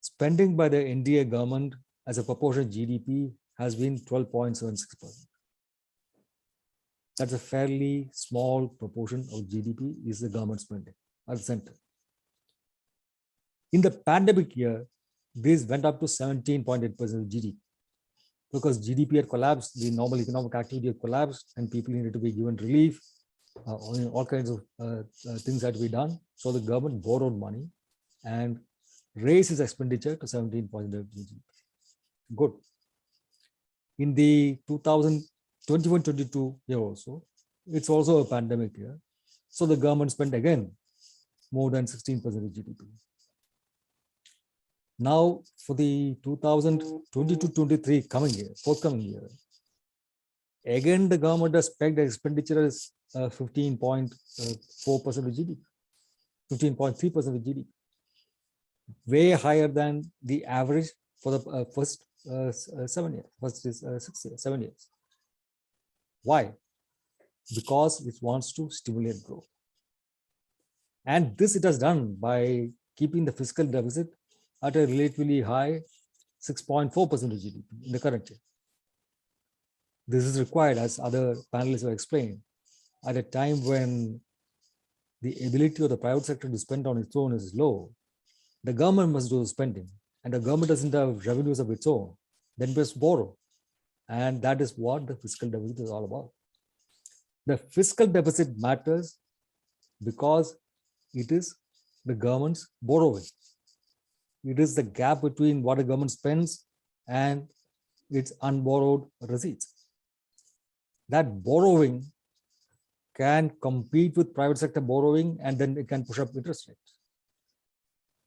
spending by the NDA government as a proportion of GDP has been 12.76%. That's a fairly small proportion of GDP is the government spending at the center. In the pandemic year, this went up to 17.8% of GDP, because GDP had collapsed, the normal economic activity had collapsed, and people needed to be given relief. All kinds of things had to be done. So the government borrowed money and raised its expenditure to 17% of GDP. Good. In the 2021-22 year also, it's also a pandemic year. So the government spent again more than 16% of GDP. Now for the 2022-23 forthcoming year, again the government has pegged the expenditure as 15.4% of GDP, 15.3% of GDP, way higher than the average for the first 7 years, first 6 years, 7 years. Why? Because it wants to stimulate growth. And this it has done by keeping the fiscal deficit at a relatively high 6.4% of GDP in the current year. This is required, as other panelists have explained, at a time when the ability of the private sector to spend on its own is low. The government must do the spending, and the government doesn't have revenues of its own, then must borrow. And that is what the fiscal deficit is all about. The fiscal deficit matters because it is the government's borrowing. It is the gap between what the government spends and its unborrowed receipts. That borrowing can compete with private sector borrowing, and then it can push up interest rates.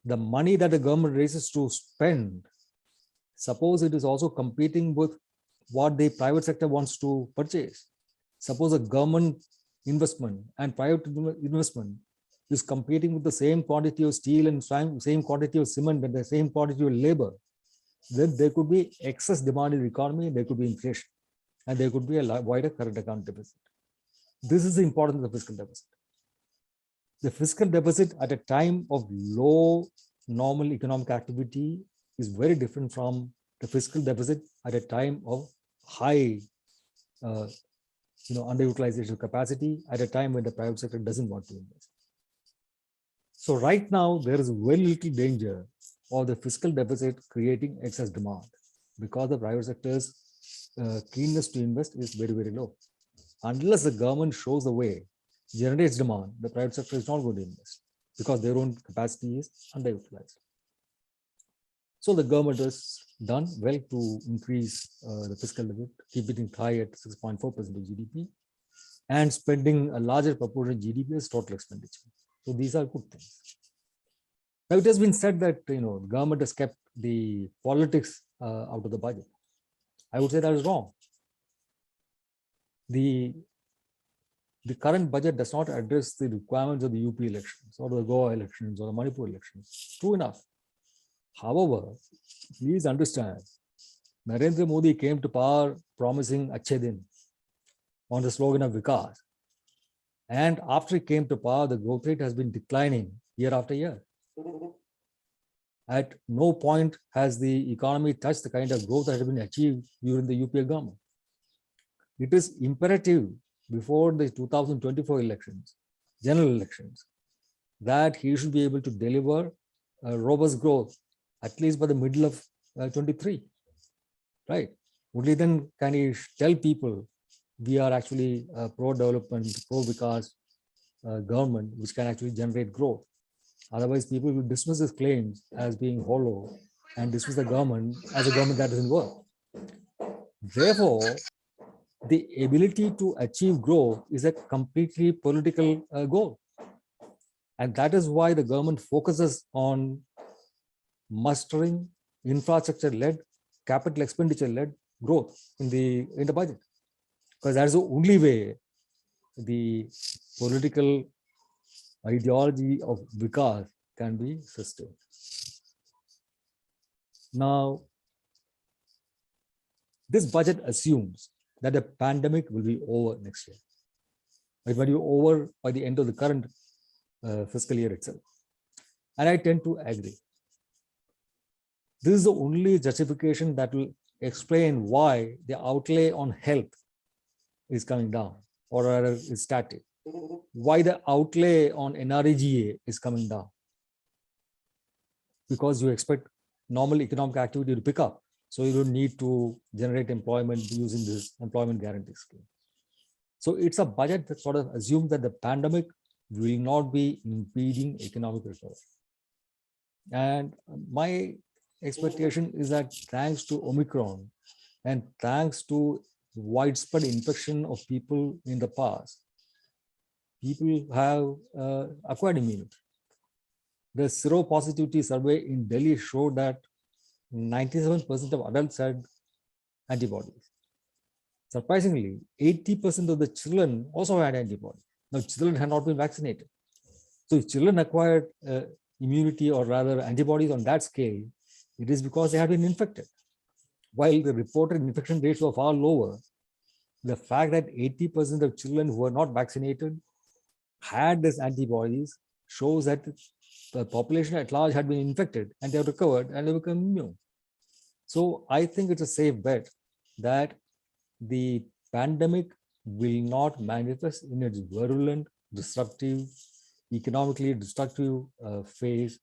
The money that the government raises to spend, suppose it is also competing with what the private sector wants to purchase. Suppose a government investment and private investment is competing with the same quantity of steel and same quantity of cement and the same quantity of labor. then there could be excess demand in the economy, there could be inflation, and there could be a wider current account deficit. This is the importance of the fiscal deficit. The fiscal deficit at a time of low normal economic activity is very different from the fiscal deficit at a time of high underutilization of capacity, at a time when the private sector doesn't want to invest. So right now, there is very little danger of the fiscal deficit creating excess demand because the private sector's keenness to invest is very, very low. Unless the government shows the way, generates demand, the private sector is not going to invest because their own capacity is underutilized. So the government has done well to increase the fiscal deficit, keeping it high at 6.4% of GDP, and spending a larger proportion of GDP as total expenditure. So these are good things. Now it has been said that the government has kept the politics out of the budget. I would say that is wrong. The current budget does not address the requirements of the UP elections or the Goa elections or the Manipur elections. True enough. However, please understand, Narendra Modi came to power promising Achhe Din on the slogan of Vikas. And after he came to power, the growth rate has been declining year after year. At no point has the economy touched the kind of growth that has been achieved during the UPA government. It is imperative before the 2024 elections, general elections, that he should be able to deliver a robust growth, at least by the middle of 23, right? Only then can he tell people we are actually a pro-development, pro-Vikas government, which can actually generate growth. Otherwise, people will dismiss his claims as being hollow and dismiss the government as a government that doesn't work. Therefore, the ability to achieve growth is a completely political goal. And that is why the government focuses on mustering infrastructure-led, capital expenditure-led growth in the budget. Because that's the only way the political ideology of Vikas can be sustained. Now, this budget assumes that the pandemic will be over next year. It will be over by the end of the current fiscal year itself. And I tend to agree. This is the only justification that will explain why the outlay on health is coming down or rather is static. Why the outlay on NREGA is coming down. Because you expect normal economic activity to pick up. So you don't need to generate employment using this employment guarantee scheme. So it's a budget that sort of assumes that the pandemic will not be impeding economic recovery. And my expectation is that thanks to Omicron and thanks to widespread infection of people in the past, people have acquired immunity. The seropositivity survey in Delhi showed that 97% of adults had antibodies. Surprisingly, 80% of the children also had antibodies. Now, children had not been vaccinated. So if children acquired immunity or rather antibodies on that scale, it is because they had been infected. While the reported infection rates were far lower, the fact that 80% of children who were not vaccinated had these antibodies shows that the population at large had been infected and they have recovered and they become immune. So I think it's a safe bet that the pandemic will not manifest in its virulent, disruptive, economically destructive phase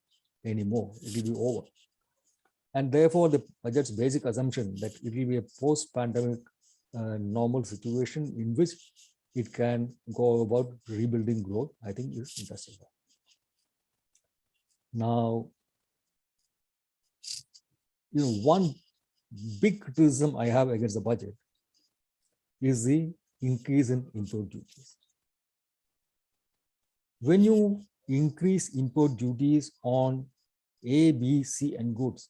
anymore. It will be over. And therefore, the budget's basic assumption that it will be a post-pandemic normal situation in which it can go about rebuilding growth, I think is justified. Now, one big criticism I have against the budget is the increase in import duties. When you increase import duties on A, B, C, and goods,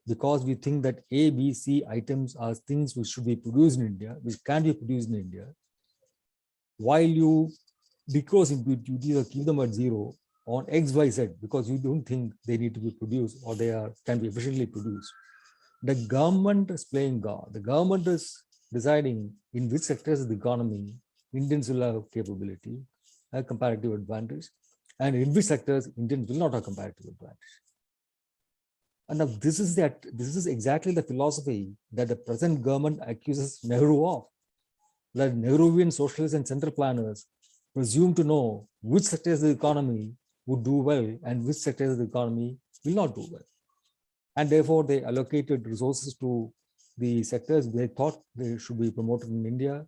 because we think that A, B, C items are things which should be produced in India, which can be produced in India, while you decrease import duties or keep them at zero on X, Y, Z, because you don't think they need to be produced or they can be efficiently produced, The government is playing God. The government is deciding in which sectors of the economy Indians will have capability, a comparative advantage, and in which sectors Indians will not have comparative advantage. And now this is exactly the philosophy that the present government accuses Nehru of. That Nehruvian socialists and central planners presume to know which sectors of the economy would do well and which sectors of the economy will not do well. And therefore, they allocated resources to the sectors they thought they should be promoted in India,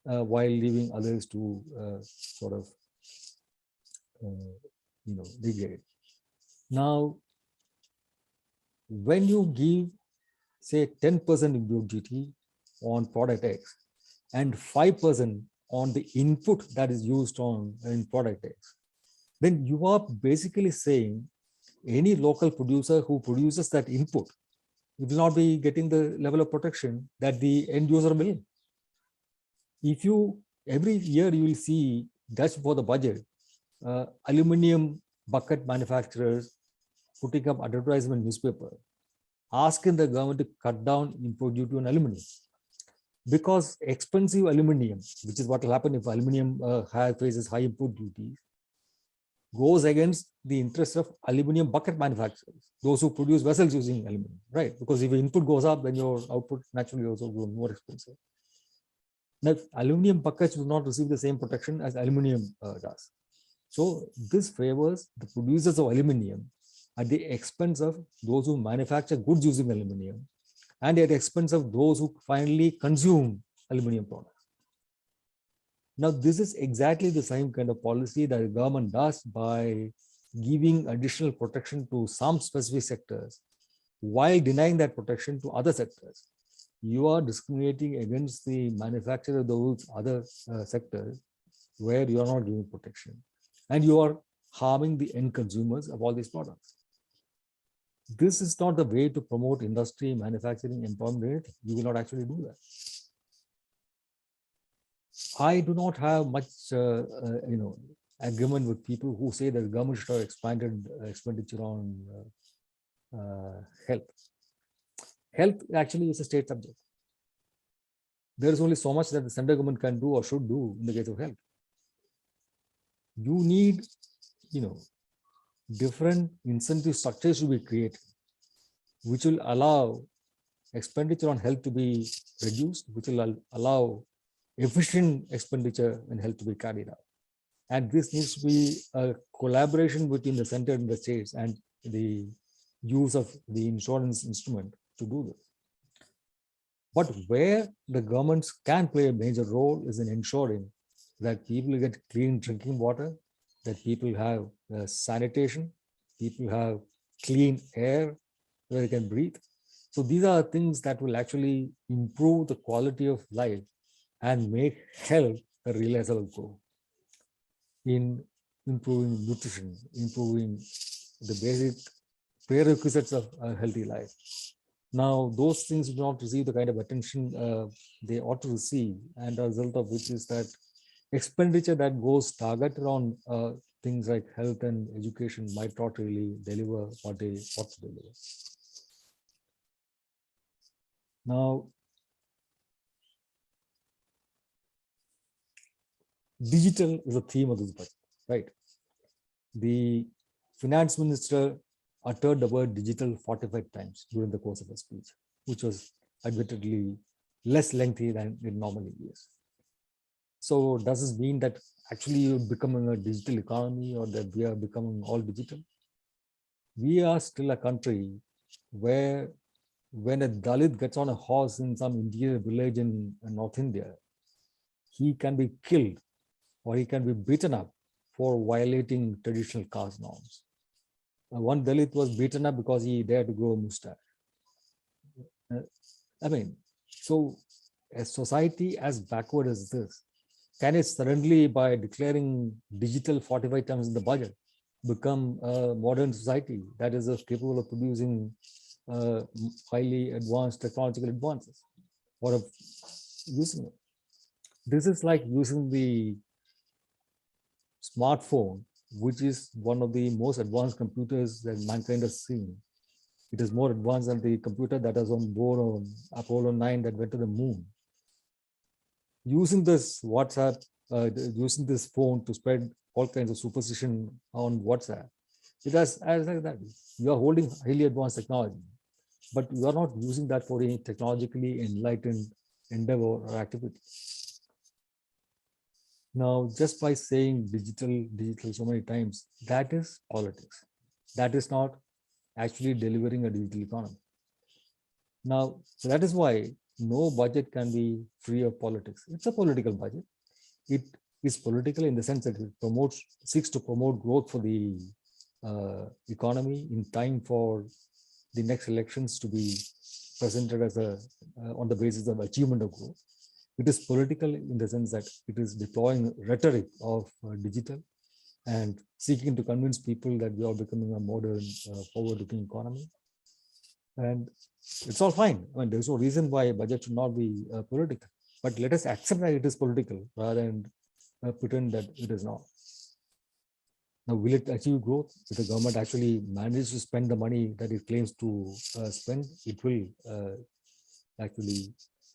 while leaving others to degrade. Now, when you give, say, 10% import duty on product X and 5% on the input that is used in product X, then you are basically saying any local producer who produces that input will not be getting the level of protection that the end user will. If every year you will see, just for the budget, aluminum bucket manufacturers putting up advertisement newspaper, asking the government to cut down import duty on aluminum. Because expensive aluminum, which is what will happen if aluminum faces high import duties, goes against the interest of aluminum bucket manufacturers, those who produce vessels using aluminum, right? Because if your input goes up, then your output naturally also goes more expensive. Now, aluminum buckets will not receive the same protection as aluminum does. So this favors the producers of aluminum at the expense of those who manufacture goods using aluminum and at the expense of those who finally consume aluminum products. Now, this is exactly the same kind of policy that the government does by giving additional protection to some specific sectors while denying that protection to other sectors. You are discriminating against the manufacturer of those other sectors where you are not giving protection, and you are harming the end consumers of all these products. This is not the way to promote industry, manufacturing, employment. You will not actually do that. I do not have much, agreement with people who say that the government should have expanded expenditure on health. Health actually is a state subject. There is only so much that the central government can do or should do in the case of health. You need, different incentive structures to be created, which will allow expenditure on health to be reduced, which will allow efficient expenditure in health to be carried out. And this needs to be a collaboration between the center and the states and the use of the insurance instrument to do this. But where the governments can play a major role is in ensuring that people get clean drinking water, that people have sanitation, people have clean air where they can breathe. So these are things that will actually improve the quality of life and make health a realizable goal in improving nutrition, improving the basic prerequisites of a healthy life. Now, those things do not receive the kind of attention they ought to receive, and the result of which is that expenditure that goes targeted on things like health and education might not really deliver what they ought to deliver. Now, digital is a theme of this budget, right? The finance minister uttered the word digital 45 times during the course of her speech, which was admittedly less lengthy than it normally is. So does this mean that actually you're becoming a digital economy or that we are becoming all digital? We are still a country where when a Dalit gets on a horse in some interior village in North India, he can be killed or he can be beaten up for violating traditional caste norms. One Dalit was beaten up because he dared to grow a mustache. So a society as backward as this, can it suddenly, by declaring digital 45 times in the budget, become a modern society that is capable of producing highly advanced technological advances or of using it? This is like using the smartphone, which is one of the most advanced computers that mankind has seen, It is more advanced than the computer that is on board on Apollo 9 that went to the moon. Using this WhatsApp, using this phone to spread all kinds of superstition on WhatsApp, it has as like that. You are holding highly advanced technology, but you are not using that for any technologically enlightened endeavor or activity. Now, just by saying digital so many times, that is politics. That is not actually delivering a digital economy. Now, that is why no budget can be free of politics. It's a political budget. It is political in the sense that it seeks to promote growth for the economy in time for the next elections to be presented as on the basis of achievement of growth. It is political in the sense that it is deploying rhetoric of digital and seeking to convince people that we are becoming a modern, forward-looking economy. And it's all fine. I mean, there's no reason why a budget should not be political. But let us accept that it is political rather than pretend that it is not. Now, will it achieve growth? If the government actually manages to spend the money that it claims to spend, it will actually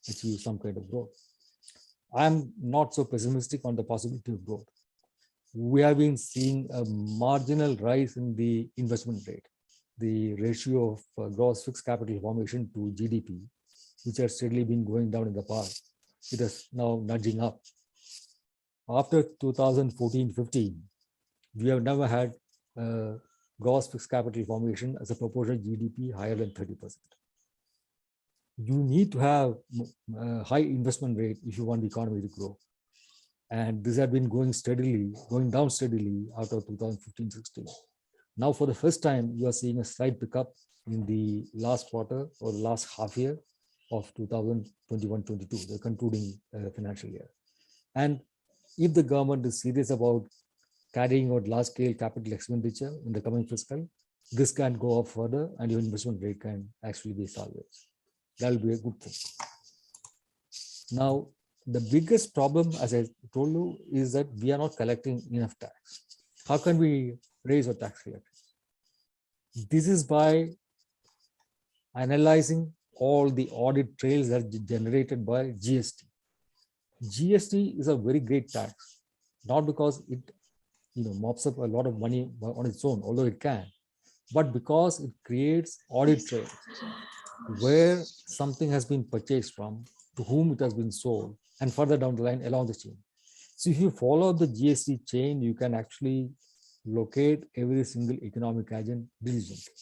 achieve some kind of growth. I'm not so pessimistic on the possibility of growth. We have been seeing a marginal rise in the investment rate, the ratio of gross fixed capital formation to GDP, which has steadily been going down in the past. It is now nudging up. After 2014-15, we have never had gross fixed capital formation as a proportion of GDP higher than 30%. You need to have a high investment rate if you want the economy to grow. And this had been going down steadily after 2015-16. Now, for the first time, you are seeing a slight pickup in the last quarter or the last half year of 2021-22, the concluding financial year. And if the government is serious about carrying out large-scale capital expenditure in the coming fiscal, this can go up further and your investment rate can actually be salvaged. That will be a good thing. Now, the biggest problem, as I told you, is that we are not collecting enough tax. How can we raise our tax collection? This is by analyzing all the audit trails that are generated by GST. GST is a very great tax, not because it mops up a lot of money on its own, although it can, but because it creates audit trails where something has been purchased from, to whom it has been sold, and further down the line along the chain. So if you follow the GST chain, you can actually locate every single economic agent diligently.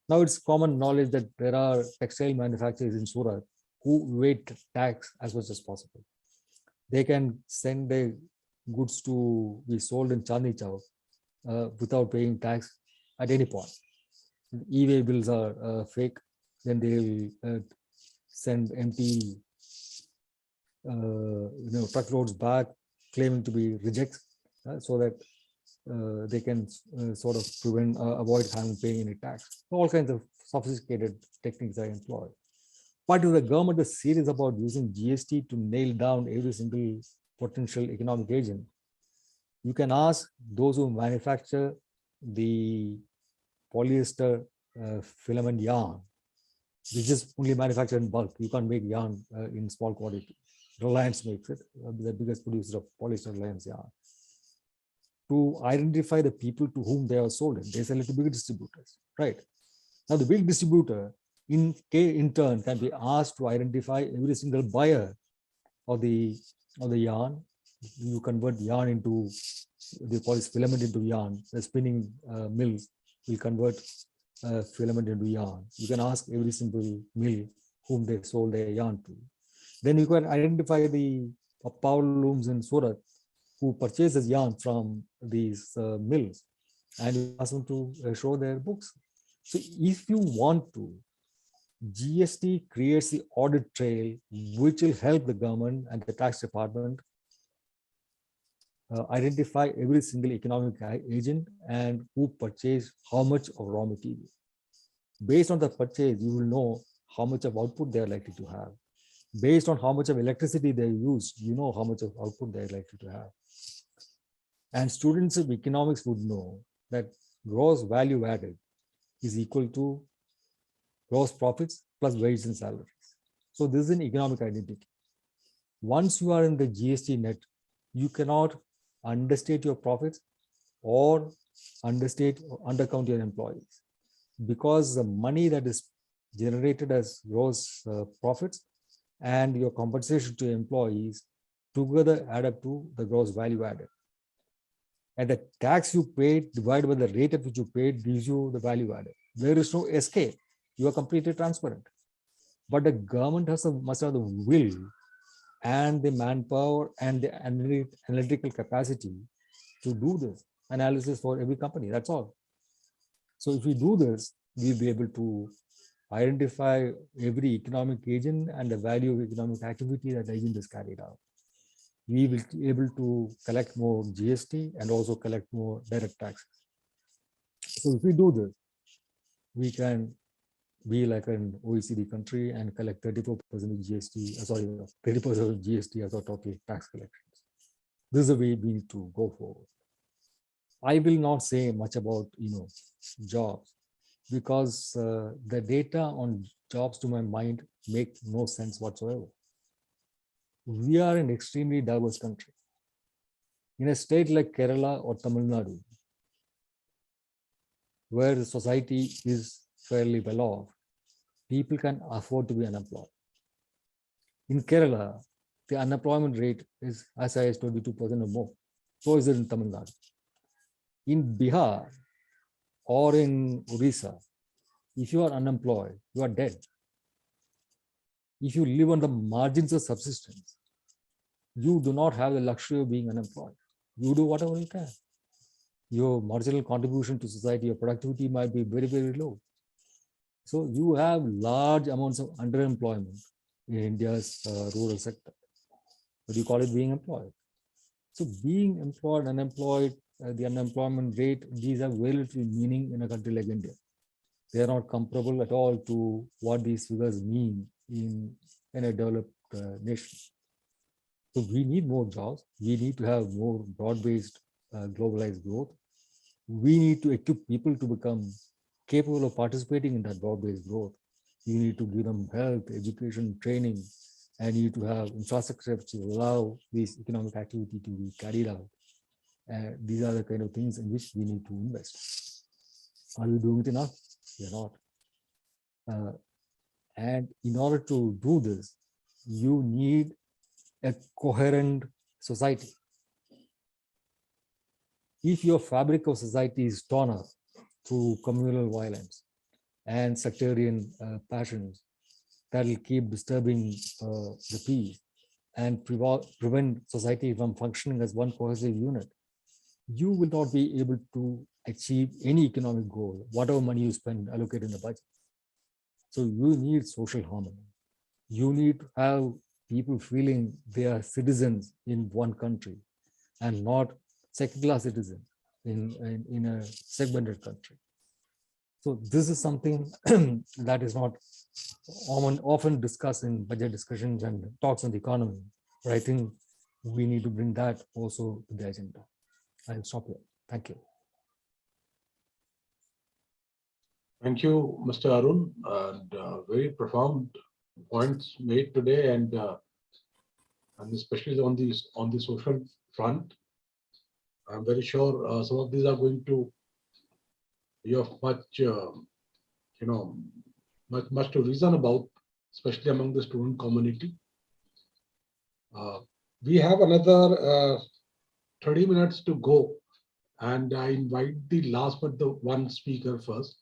Now, it's common knowledge that there are textile manufacturers in Surat who evade tax as much as possible. They can send their goods to be sold in Chandni Chowk without paying tax at any point. E-way bills are fake. Then they will send empty truckloads back, claiming to be rejects, so that they can sort of avoid having paying any tax. All kinds of sophisticated techniques are employed. But if the government is serious about using GST to nail down every single potential economic agent, you can ask those who manufacture the polyester filament yarn, which is only manufactured in bulk. You can't make yarn in small quantity. Relevance makes it, the biggest producer of polyester Reliance yarn. To identify the people to whom they are sold, they sell it to big distributors, right? Now, the big distributor in turn can be asked to identify every single buyer of the yarn. You convert yarn into the polyester filament into yarn. The spinning mills will convert filament into yarn. You can ask every single mill whom they sold their yarn to. Then you can identify the power looms in Surat who purchases yarn from these mills, and you ask them to show their books. So if you want to, GST creates the audit trail, which will help the government and the tax department identify every single economic agent and who purchased how much of raw material. Based on the purchase, you will know how much of output they are likely to have. Based on how much of electricity they use, you know how much of output they are likely to have. And students of economics would know that gross value added is equal to gross profits plus wages and salaries. So this is an economic identity. Once you are in the GST net, you cannot understate your profits or undercount your employees, because the money that is generated as gross profits and your compensation to employees together add up to the gross value added. And the tax you paid divided by the rate at which you paid gives you the value added. There is no escape. You are completely transparent. But the government must have the will and the manpower and the analytical capacity to do this analysis for every company. That's all. So if we do this, we'll be able to identify every economic agent and the value of economic activity that the agent is carried out. We will be able to collect more GST and also collect more direct taxes. So if we do this, we can be like an OECD country and collect 34% of GST, 30% of GST as our total tax collections. This is the way we need to go forward. I will not say much about jobs, because the data on jobs to my mind make no sense whatsoever. We are an extremely diverse country. In a state like Kerala or Tamil Nadu, where the society is fairly well off, people can afford to be unemployed. In Kerala, the unemployment rate is as high as 22% or more. So is it in Tamil Nadu. In Bihar or in Orissa, if you are unemployed, you are dead. If you live on the margins of subsistence, you do not have the luxury of being unemployed. You do whatever you can. Your marginal contribution to society, your productivity might be very, very low. So you have large amounts of underemployment in India's rural sector. But you call it being employed. So being employed, unemployed, the unemployment rate, these have very little meaning in a country like India. They are not comparable at all to what these figures mean in a developed nation. So we need more jobs. We need to have more broad-based globalized growth. We need to equip people to become capable of participating in that broad-based growth. You need to give them health, education, training, and you need to have infrastructure to allow this economic activity to be carried out. These are the kind of things in which we need to invest. Are we doing it enough? We are not. And in order to do this, you need a coherent society. If your fabric of society is torn up through communal violence and sectarian passions that will keep disturbing the peace and prevent society from functioning as one cohesive unit, you will not be able to achieve any economic goal, whatever money you spend allocate in the budget. So you need social harmony. You need to have people feeling they are citizens in one country and not second-class citizens in a segmented country. So this is something that is not often discussed in budget discussions and talks on the economy. But I think we need to bring that also to the agenda. I'll stop here. Thank you. Thank you, Mr. Arun, and very profound points made today, and especially on the social front. I'm very sure some of these are going to be of much, much to reason about, especially among the student community. We have another 30 minutes to go, and I invite the last but the one speaker first,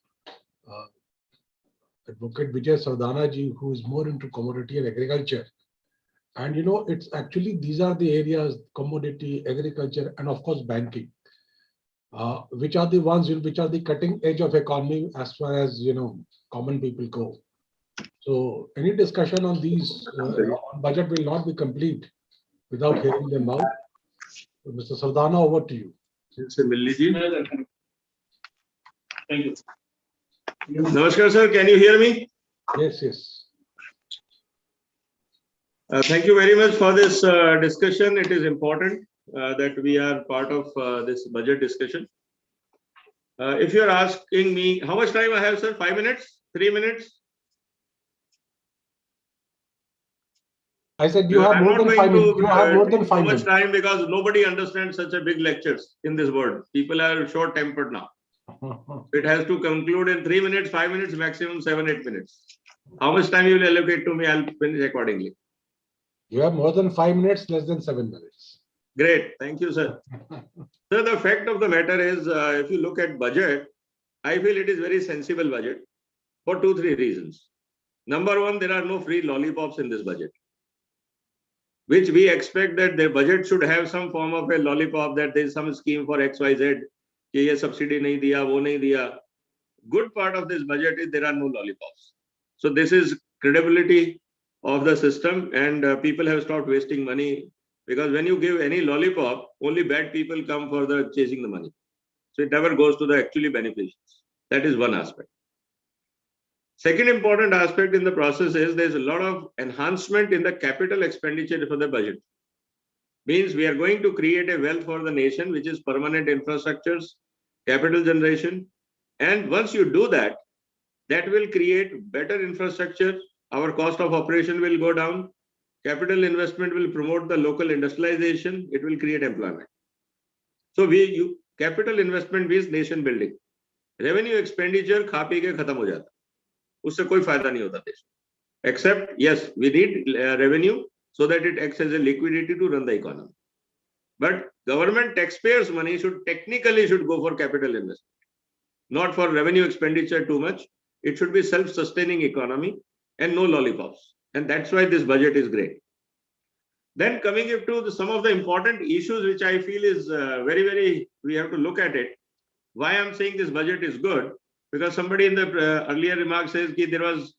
Advocate Vijay Sardana ji, who is more into commodity and agriculture. And it's actually these are the areas: commodity, agriculture, and of course banking, which are the ones which are the cutting edge of economy as far as common people go. So any discussion on these on budget will not be complete without hearing them out. So Mr. Sardana, over to you. Thank you. Namaskar, sir. Can you hear me? Yes, yes. Thank you very much for this discussion. It is important that we are part of this budget discussion. If you are asking me how much time I have, sir, 5 minutes, 3 minutes? I said you have I'm more not than going 5 minutes. to You have more than take 5 so much minutes. time because nobody understands such a big lectures in this world. People are short-tempered now. It has to conclude in 3 minutes, 5 minutes, maximum 7-8 minutes. How much time you will allocate to me? I'll finish accordingly. You have more than 5 minutes, less than 7 minutes. Great. Thank you, sir. So the fact of the matter is, if you look at budget, I feel it is very sensible budget for 2-3 reasons. Number one, there are no free lollipops in this budget, which we expect that the budget should have some form of a lollipop, that there is some scheme for XYZ, कि ये subsidy नहीं दिया, वो नहीं दिया. Good part of this budget is there are no lollipops. So this is credibility of the system, and people have stopped wasting money, because when you give any lollipop, only bad people come for the chasing the money. So it never goes to the actually beneficiaries. That is one aspect. Second important aspect in the process is there's a lot of enhancement in the capital expenditure for the budget. Means we are going to create a wealth for the nation, which is permanent infrastructures, capital generation. And once you do that, that will create better infrastructure. Our cost of operation will go down. Capital investment will promote the local industrialization. It will create employment. So capital investment means nation building. Revenue expenditure खा P के खत्म हो जाता, उससे कोई फायदा नहीं होता देश. Except yes, we need revenue so that it acts as a liquidity to run the economy. But government taxpayers' money should go for capital investment, not for revenue expenditure too much. It should be self-sustaining economy and no lollipops. And that's why this budget is great. Then coming to some of the important issues which I feel is very, we have to look at it. Why I'm saying this budget is good? Because somebody in the earlier remark says that there was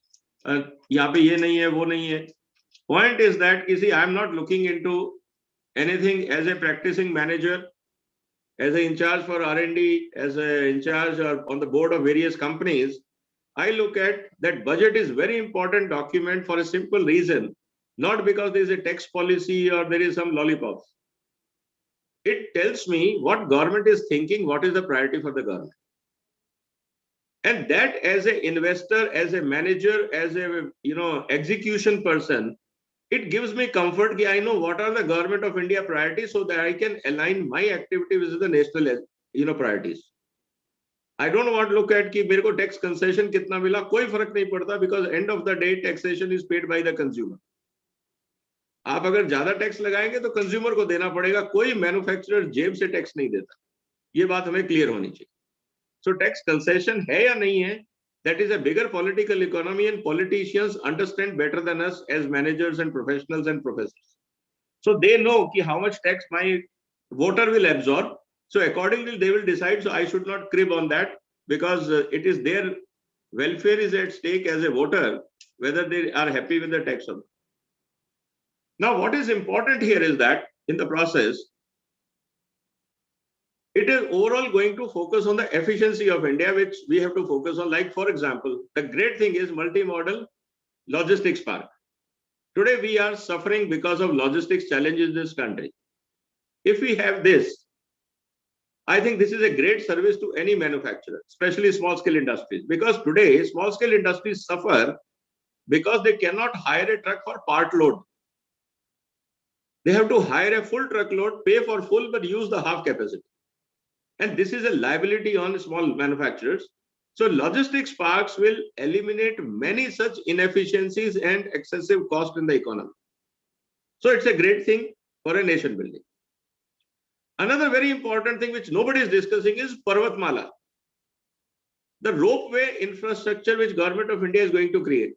यहाँ पे ये नहीं है, वो नहीं है. Point is that, you see, I'm not looking into anything as a practicing manager, as an in charge for R&D, as an in charge or on the board of various companies. I look at that budget is very important document for a simple reason, not because there is a tax policy or there is some lollipops. It tells me what government is thinking, what is the priority for the government. And that as an investor, as a manager, as a execution person, it gives me comfort that I know what are the government of India priorities so that I can align my activity with the national priorities. I don't want to look at कि मेरे को tax concession कितना मिला, कोई फर्क नहीं पड़ता, because end of the day taxation is paid by the consumer. आप अगर ज्यादा टैक्स लगाएंगे तो कंज्यूमर को देना पड़ेगा, कोई मैन्युफैक्चरर जेब से टैक्स नहीं देता. ये बात हमें क्लियर होनी चाहिए. So tax concession है या नहीं है, that is a bigger political economy, and politicians understand better than us as managers and professionals and professors. So they know how much tax my voter will absorb. So accordingly, they will decide. So I should not crib on that, because it is their welfare is at stake as a voter, whether they are happy with the tax or not. Now, what is important here is that in the process, it is overall going to focus on the efficiency of India, which we have to focus on. Like, for example, the great thing is multimodal logistics park. Today, we are suffering because of logistics challenges in this country. If we have this, I think this is a great service to any manufacturer, especially small-scale industries. Because today, small-scale industries suffer because they cannot hire a truck for part load. They have to hire a full truckload, pay for full, but use the half capacity. And this is a liability on small manufacturers. So logistics parks will eliminate many such inefficiencies and excessive cost in the economy. So it's a great thing for a nation building. Another very important thing which nobody is discussing is Parvatmala, the ropeway infrastructure which Government of India is going to create.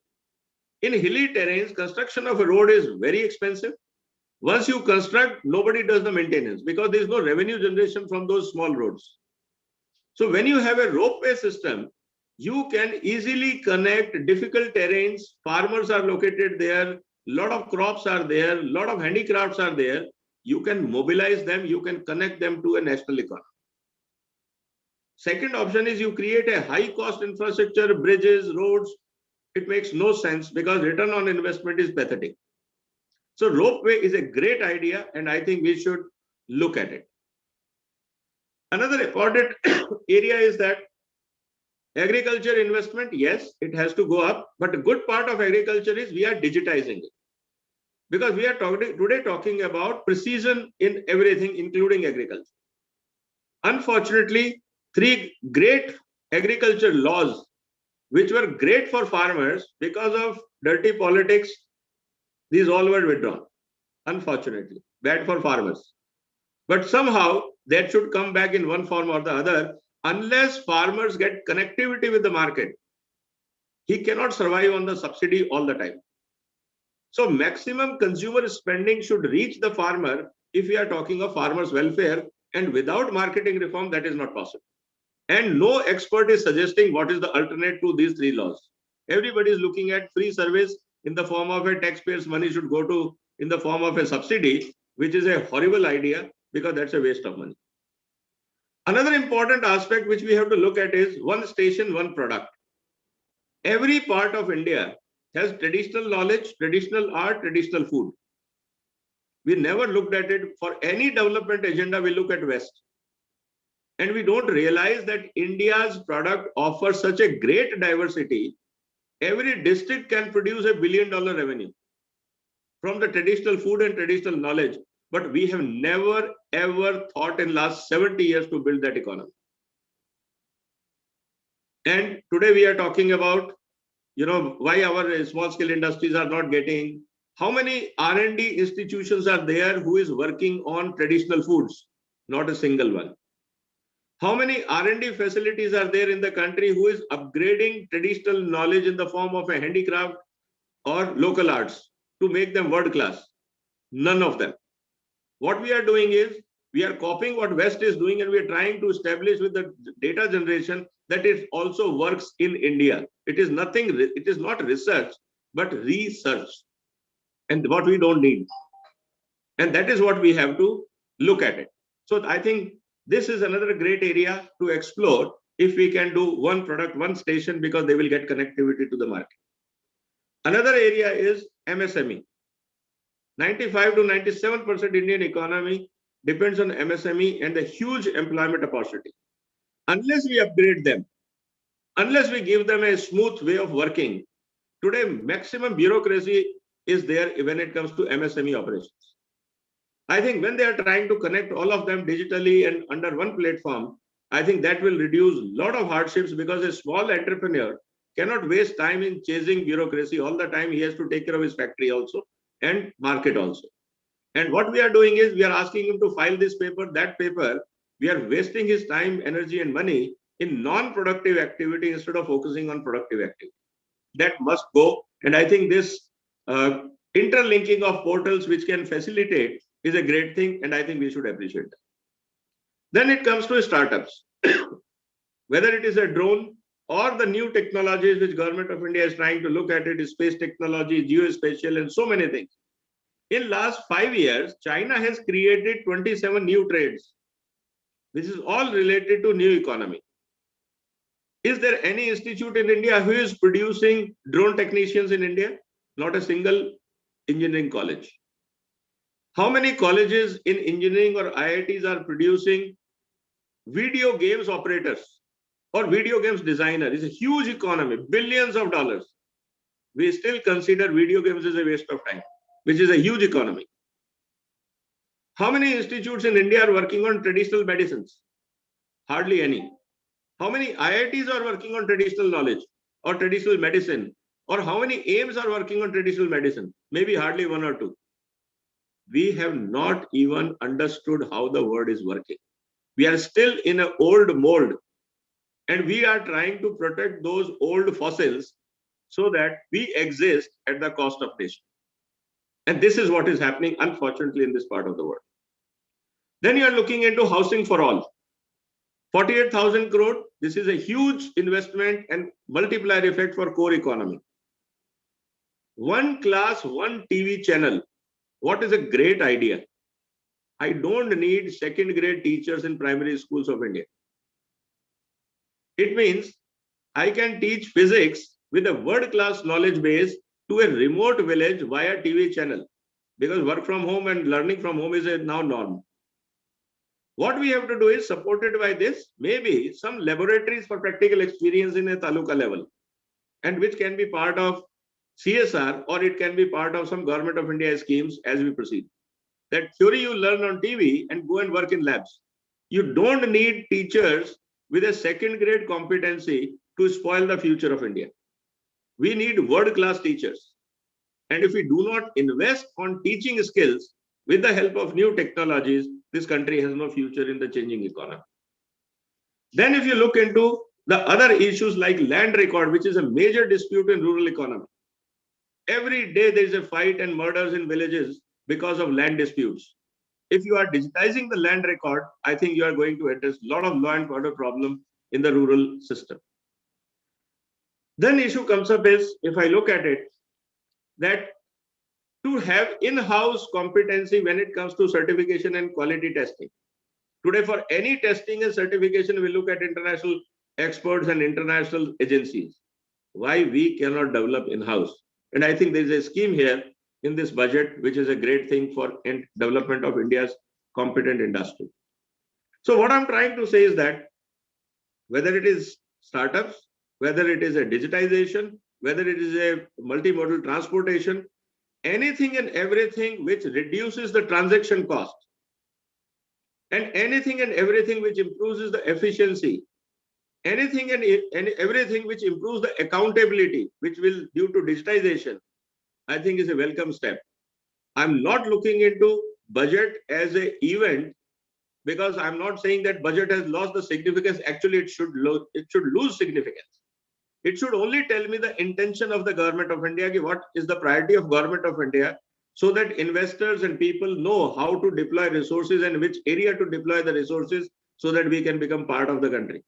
In hilly terrains, construction of a road is very expensive. Once you construct, nobody does the maintenance because there is no revenue generation from those small roads. So when you have a ropeway system, you can easily connect difficult terrains. Farmers are located there. A lot of crops are there. A lot of handicrafts are there. You can mobilize them. You can connect them to a national economy. Second option is you create a high cost infrastructure, bridges, roads. It makes no sense because return on investment is pathetic. So ropeway is a great idea, and I think we should look at it. Another important area is that agriculture investment, yes, it has to go up, but a good part of agriculture is we are digitizing it. Because we are today talking about precision in everything, including agriculture. Unfortunately, 3 great agriculture laws, which were great for farmers, because of dirty politics, these all were withdrawn. Unfortunately, bad for farmers. But somehow that should come back in one form or the other. Unless farmers get connectivity with the market, he cannot survive on the subsidy all the time. So maximum consumer spending should reach the farmer if we are talking of farmers' welfare, and without marketing reform, that is not possible. And no expert is suggesting what is the alternate to these 3 laws. Everybody is looking at free service in the form of a taxpayer's money should go to in the form of a subsidy, which is a horrible idea because that's a waste of money. Another important aspect which we have to look at is one station, one product. Every part of India has traditional knowledge, traditional art, traditional food. We never looked at it. For any development agenda, we look at West. And we don't realize that India's product offers such a great diversity. Every district can produce $1 billion revenue from the traditional food and traditional knowledge. But we have never, ever thought in last 70 years to build that economy. And today we are talking about, why our small scale industries are not getting. How many R&D institutions are there who is working on traditional foods? Not a single one. How many R&D facilities are there in the country who is upgrading traditional knowledge in the form of a handicraft or local arts to make them world class? None of them. What we are doing is we are copying what West is doing, and we are trying to establish with the data generation that it also works in India. It is nothing, it is not research, but research. And what we don't need. And that is what we have to look at it. So I think this is another great area to explore if we can do one product, one station, because they will get connectivity to the market. Another area is MSME. 95 to 97% Indian economy depends on MSME and the huge employment opportunity. Unless we upgrade them, unless we give them a smooth way of working, today maximum bureaucracy is there when it comes to MSME operations. I think when they are trying to connect all of them digitally and under one platform, I think that will reduce a lot of hardships, because a small entrepreneur cannot waste time in chasing bureaucracy all the time. He has to take care of his factory also and market also. And what we are doing is we are asking him to file this paper, that paper. We are wasting his time, energy, and money in non-productive activity instead of focusing on productive activity. That must go. And I think this interlinking of portals which can facilitate is a great thing, and I think we should appreciate that. Then it comes to startups. Whether it is a drone or the new technologies which Government of India is trying to look at, it is space technology, geospatial, and so many things. In last 5 years, China has created 27 new trades. This is all related to new economy. Is there any institute in India who is producing drone technicians in India? Not a single engineering college. How many colleges in engineering or IITs are producing video games operators or video games designer? It's a huge economy, billions of dollars. We still consider video games as a waste of time, which is a huge economy. How many institutes in India are working on traditional medicines? Hardly any. How many IITs are working on traditional knowledge or traditional medicine? Or how many AIMS are working on traditional medicine? Maybe hardly 1 or 2. We have not even understood how the world is working. We are still in an old mold, and we are trying to protect those old fossils so that we exist at the cost of nation. And this is what is happening, unfortunately, in this part of the world. Then you are looking into housing for all. 48,000 crore. This is a huge investment and multiplier effect for core economy. One class, one TV channel. What is a great idea? I don't need second grade teachers in primary schools of India. It means I can teach physics with a world-class knowledge base to a remote village via TV channel, because work from home and learning from home is now norm. What we have to do is, supported by this, maybe some laboratories for practical experience in a taluka level, and which can be part of CSR, or it can be part of some Government of India schemes as we proceed. That theory you learn on TV and go and work in labs. You don't need teachers with a second grade competency to spoil the future of India. We need world-class teachers. And if we do not invest on teaching skills with the help of new technologies, this country has no future in the changing economy. Then if you look into the other issues like land record, which is a major dispute in rural economy. Every day there is a fight and murders in villages because of land disputes. If you are digitizing the land record, I think you are going to address a lot of law and order problem in the rural system. Then issue comes up is, if I look at it, that to have in-house competency when it comes to certification and quality testing. Today, for any testing and certification, we look at international experts and international agencies. Why we cannot develop in-house? And I think there is a scheme here in this budget, which is a great thing for development of India's competent industry. So what I'm trying to say is that whether it is startups, whether it is a digitization, whether it is a multimodal transportation, anything and everything which reduces the transaction cost, and anything and everything which improves the efficiency, anything and everything which improves the accountability, which will due to digitization, I think is a welcome step. I'm not looking into budget as an event, because I'm not saying that budget has lost the significance. Actually, it should lose significance. It should only tell me the intention of the Government of India, what is the priority of Government of India, so that investors and people know how to deploy resources and which area to deploy the resources, so that we can become part of the country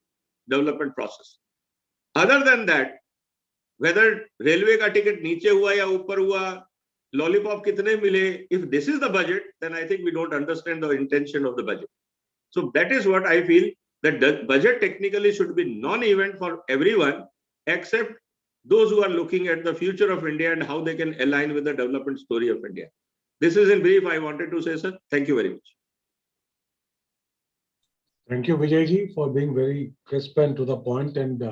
development process. Other than that, whether railway ka ticket niche hua ya upar hua, lollipop kitne mile, if this is the budget, then I think we don't understand the intention of the budget. So that is what I feel, that the budget technically should be non-event for everyone, except those who are looking at the future of India and how they can align with the development story of India. This is in brief I wanted to say, sir. Thank you very much. Thank you, Vijayji, for being very crisp and to the point. And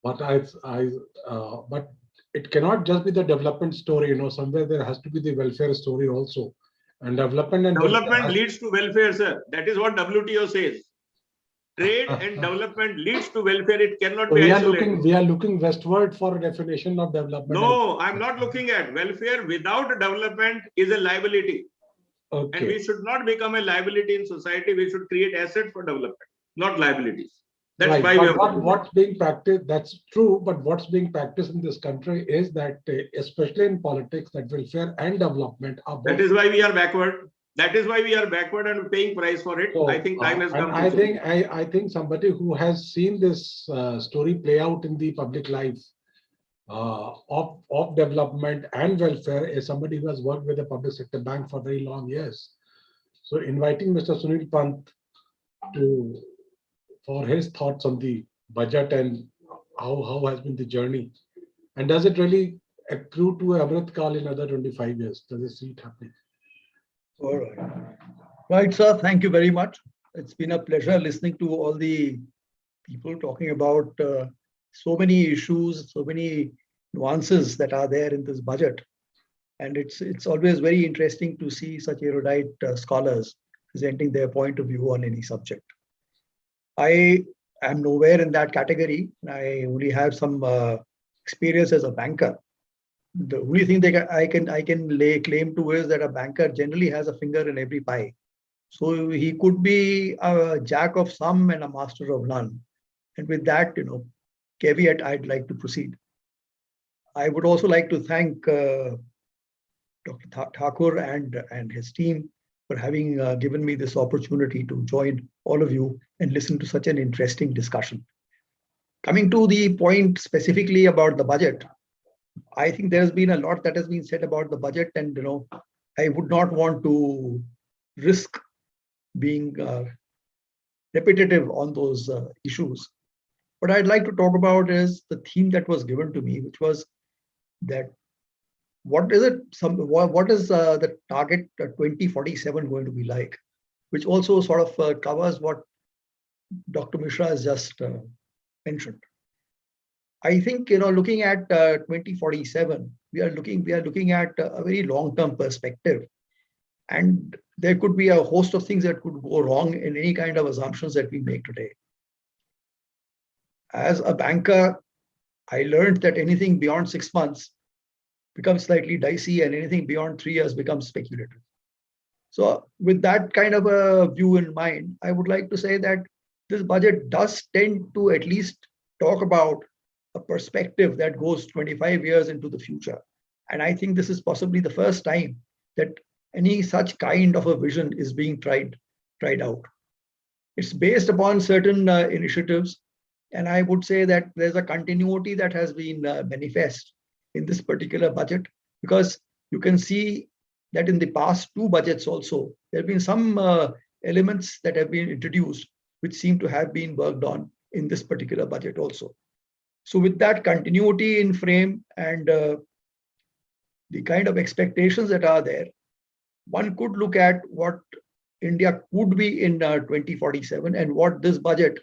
but it cannot just be the development story. You know, somewhere there has to be the welfare story also. And development leads to welfare, sir. That is what WTO says. Trade and development leads to welfare. It cannot be isolated. We are looking westward for a definition of development. No, I'm not looking at welfare without development is a liability. Okay. And we should not become a liability in society. We should create assets for development, not liabilities. That's right. my way of what's being practiced, that's true, but what's being practiced in this country is that, especially in politics, that welfare and development are both. That is why we are backward. That is why we are backward and paying price for it. So, I think time has come. I think somebody who has seen this story play out in the public life of development and welfare is somebody who has worked with the public sector bank for very long years. So inviting Mr. Sunil Pant for his thoughts on the budget and how has been the journey, and does it really accrue to Amrit Kal in another 25 years? Does it see it happening? All right. Right, sir. Thank you very much. It's been a pleasure listening to all the people talking about so many issues, so many nuances that are there in this budget. And it's always very interesting to see such erudite scholars presenting their point of view on any subject. I am nowhere in that category. I only have some experience as a banker. The only thing that I can lay claim to is that a banker generally has a finger in every pie. So he could be a jack of some and a master of none. And with that, caveat, I'd like to proceed. I would also like to thank Dr. Thakur and his team for having given me this opportunity to join all of you and listen to such an interesting discussion. Coming to the point specifically about the budget, I think there's been a lot that has been said about the budget, and I would not want to risk being repetitive on those issues. What I'd like to talk about is the theme that was given to me, which was that what is the target 2047 going to be like, which also sort of covers what Dr. Mishra has just mentioned. I think, looking at 2047, we are looking at a very long-term perspective. And there could be a host of things that could go wrong in any kind of assumptions that we make today. As a banker, I learned that anything beyond 6 months becomes slightly dicey, and anything beyond 3 years becomes speculative. So with that kind of a view in mind, I would like to say that this budget does tend to at least talk about a perspective that goes 25 years into the future. And I think this is possibly the first time that any such kind of a vision is being tried out. It's based upon certain initiatives. And I would say that there's a continuity that has been manifest in this particular budget, because you can see that in the past 2 budgets also, there have been some elements that have been introduced, which seem to have been worked on in this particular budget also. So with that continuity in frame and the kind of expectations that are there, one could look at what India could be in 2047 and what this budget,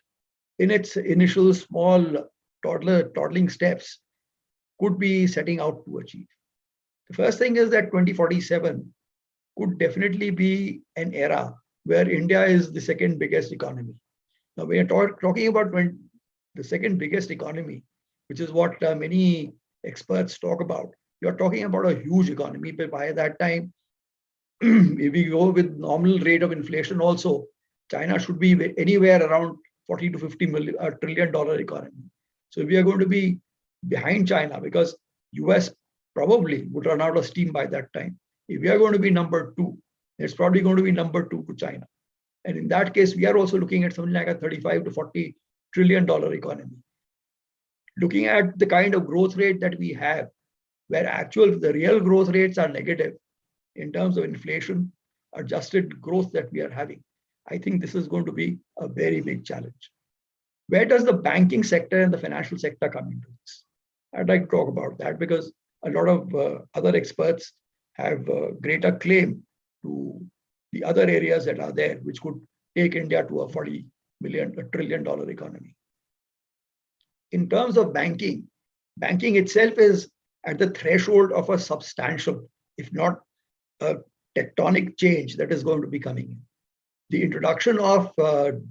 in its initial small toddling steps, could be setting out to achieve. The first thing is that 2047 could definitely be an era where India is the second biggest economy. Now, we are talking about the second biggest economy, which is what many experts talk about. You're talking about a huge economy, but by that time, if we go with nominal rate of inflation also, China should be anywhere around 40 to 50 trillion dollar economy. So we are going to be behind China, because US probably would run out of steam by that time. If we are going to be number 2, it's probably going to be number 2 to China. And in that case, we are also looking at something like a 35 to 40 trillion dollar economy. Looking at the kind of growth rate that we have, where the real growth rates are negative in terms of inflation adjusted growth that we are having, I think this is going to be a very big challenge. Where does the banking sector and the financial sector come into this? I'd like to talk about that, because a lot of other experts have greater claim to the other areas that are there, which could take India to a $40 trillion economy. In terms of banking itself is at the threshold of a substantial, if not a tectonic change that is going to be coming in. The introduction of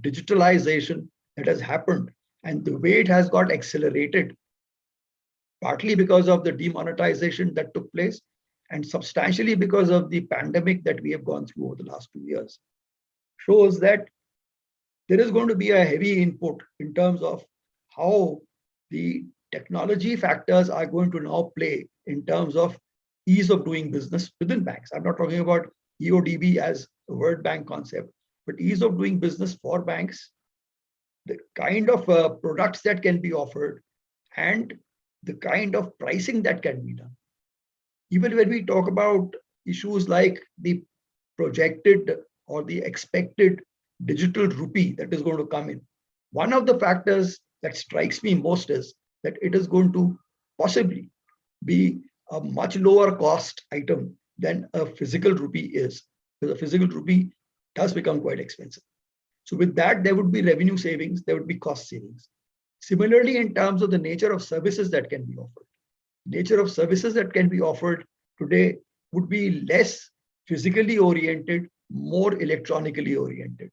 digitalization that has happened, and the way it has got accelerated, partly because of the demonetization that took place, and substantially because of the pandemic that we have gone through over the last 2 years, shows that there is going to be a heavy input in terms of how the technology factors are going to now play in terms of ease of doing business within banks. I'm not talking about EODB as a World Bank concept, but ease of doing business for banks, the kind of products that can be offered, and the kind of pricing that can be done. Even when we talk about issues like the projected or the expected digital rupee that is going to come in, one of the factors that strikes me most is that it is going to possibly be a much lower cost item than a physical rupee is, because a physical rupee does become quite expensive. So with that, there would be revenue savings, there would be cost savings. Similarly, in terms of the nature of services that can be offered, nature of services that can be offered today would be less physically oriented, more electronically oriented.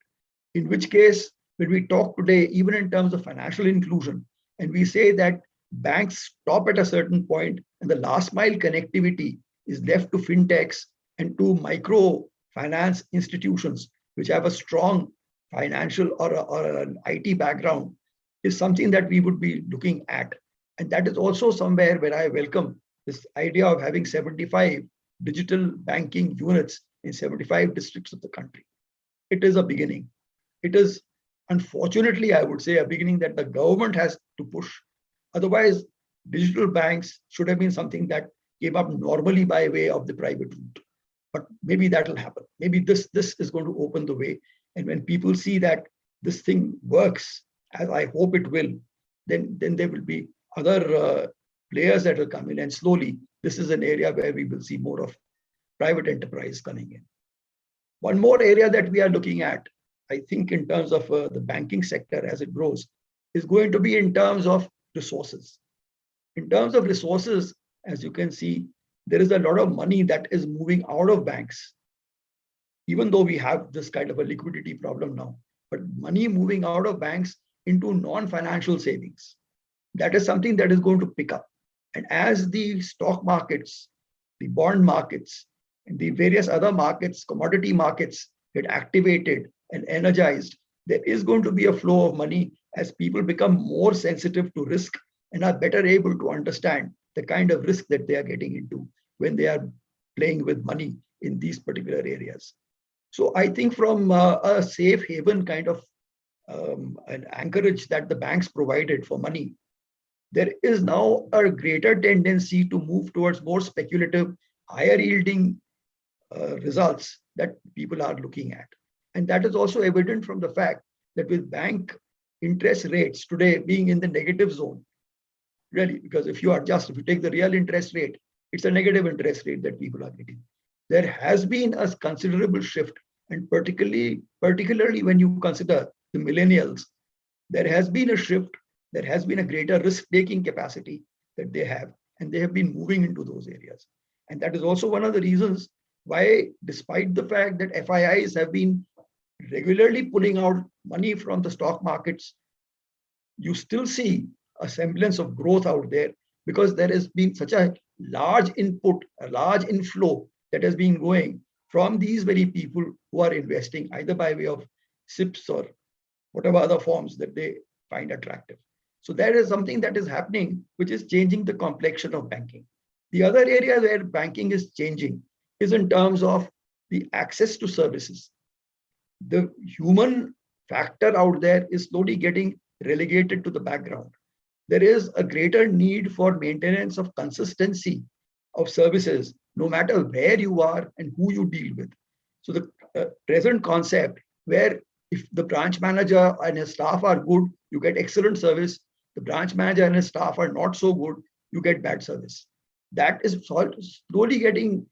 In which case, when we talk today, even in terms of financial inclusion, and we say that banks stop at a certain point and the last mile connectivity is left to fintechs and to micro finance institutions, which have a strong financial or an IT background, is something that we would be looking at. And that is also somewhere where I welcome this idea of having 75 digital banking units in 75 districts of the country. It is a beginning. It is, unfortunately, I would say, a beginning that the government has to push. Otherwise, digital banks should have been something that came up normally by way of the private route. But maybe that will happen. Maybe this is going to open the way. And when people see that this thing works, as I hope it will, then there will be other players that will come in. And slowly, this is an area where we will see more of private enterprise coming in. One more area that we are looking at, I think, in terms of the banking sector as it grows, is going to be in terms of resources. In terms of resources, as you can see, there is a lot of money that is moving out of banks, even though we have this kind of a liquidity problem now, but money moving out of banks into non-financial savings. That is something that is going to pick up. And as the stock markets, the bond markets, and the various other markets, commodity markets get activated and energized, there is going to be a flow of money as people become more sensitive to risk and are better able to understand the kind of risk that they are getting into when they are playing with money in these particular areas. So I think from a safe haven kind of an anchorage that the banks provided for money, there is now a greater tendency to move towards more speculative, higher yielding results that people are looking at. And that is also evident from the fact that with bank interest rates today being in the negative zone, really, because if you take the real interest rate, it's a negative interest rate that people are getting. There has been a considerable shift, and particularly when you consider the millennials, there has been a shift, there has been a greater risk-taking capacity that they have, and they have been moving into those areas. And that is also one of the reasons why, despite the fact that FIIs have been regularly pulling out money from the stock markets, you still see a semblance of growth out there, because there has been such a large input, a large inflow that has been going from these very people who are investing either by way of SIPs or whatever other forms that they find attractive. So that is something that is happening, which is changing the complexion of banking. The other area where banking is changing is in terms of the access to services. The human factor out there is slowly getting relegated to the background. There is a greater need for maintenance of consistency of services, no matter where you are and who you deal with. So the present concept where if the branch manager and his staff are good, you get excellent service. The branch manager and his staff are not so good, you get bad service. That is slowly getting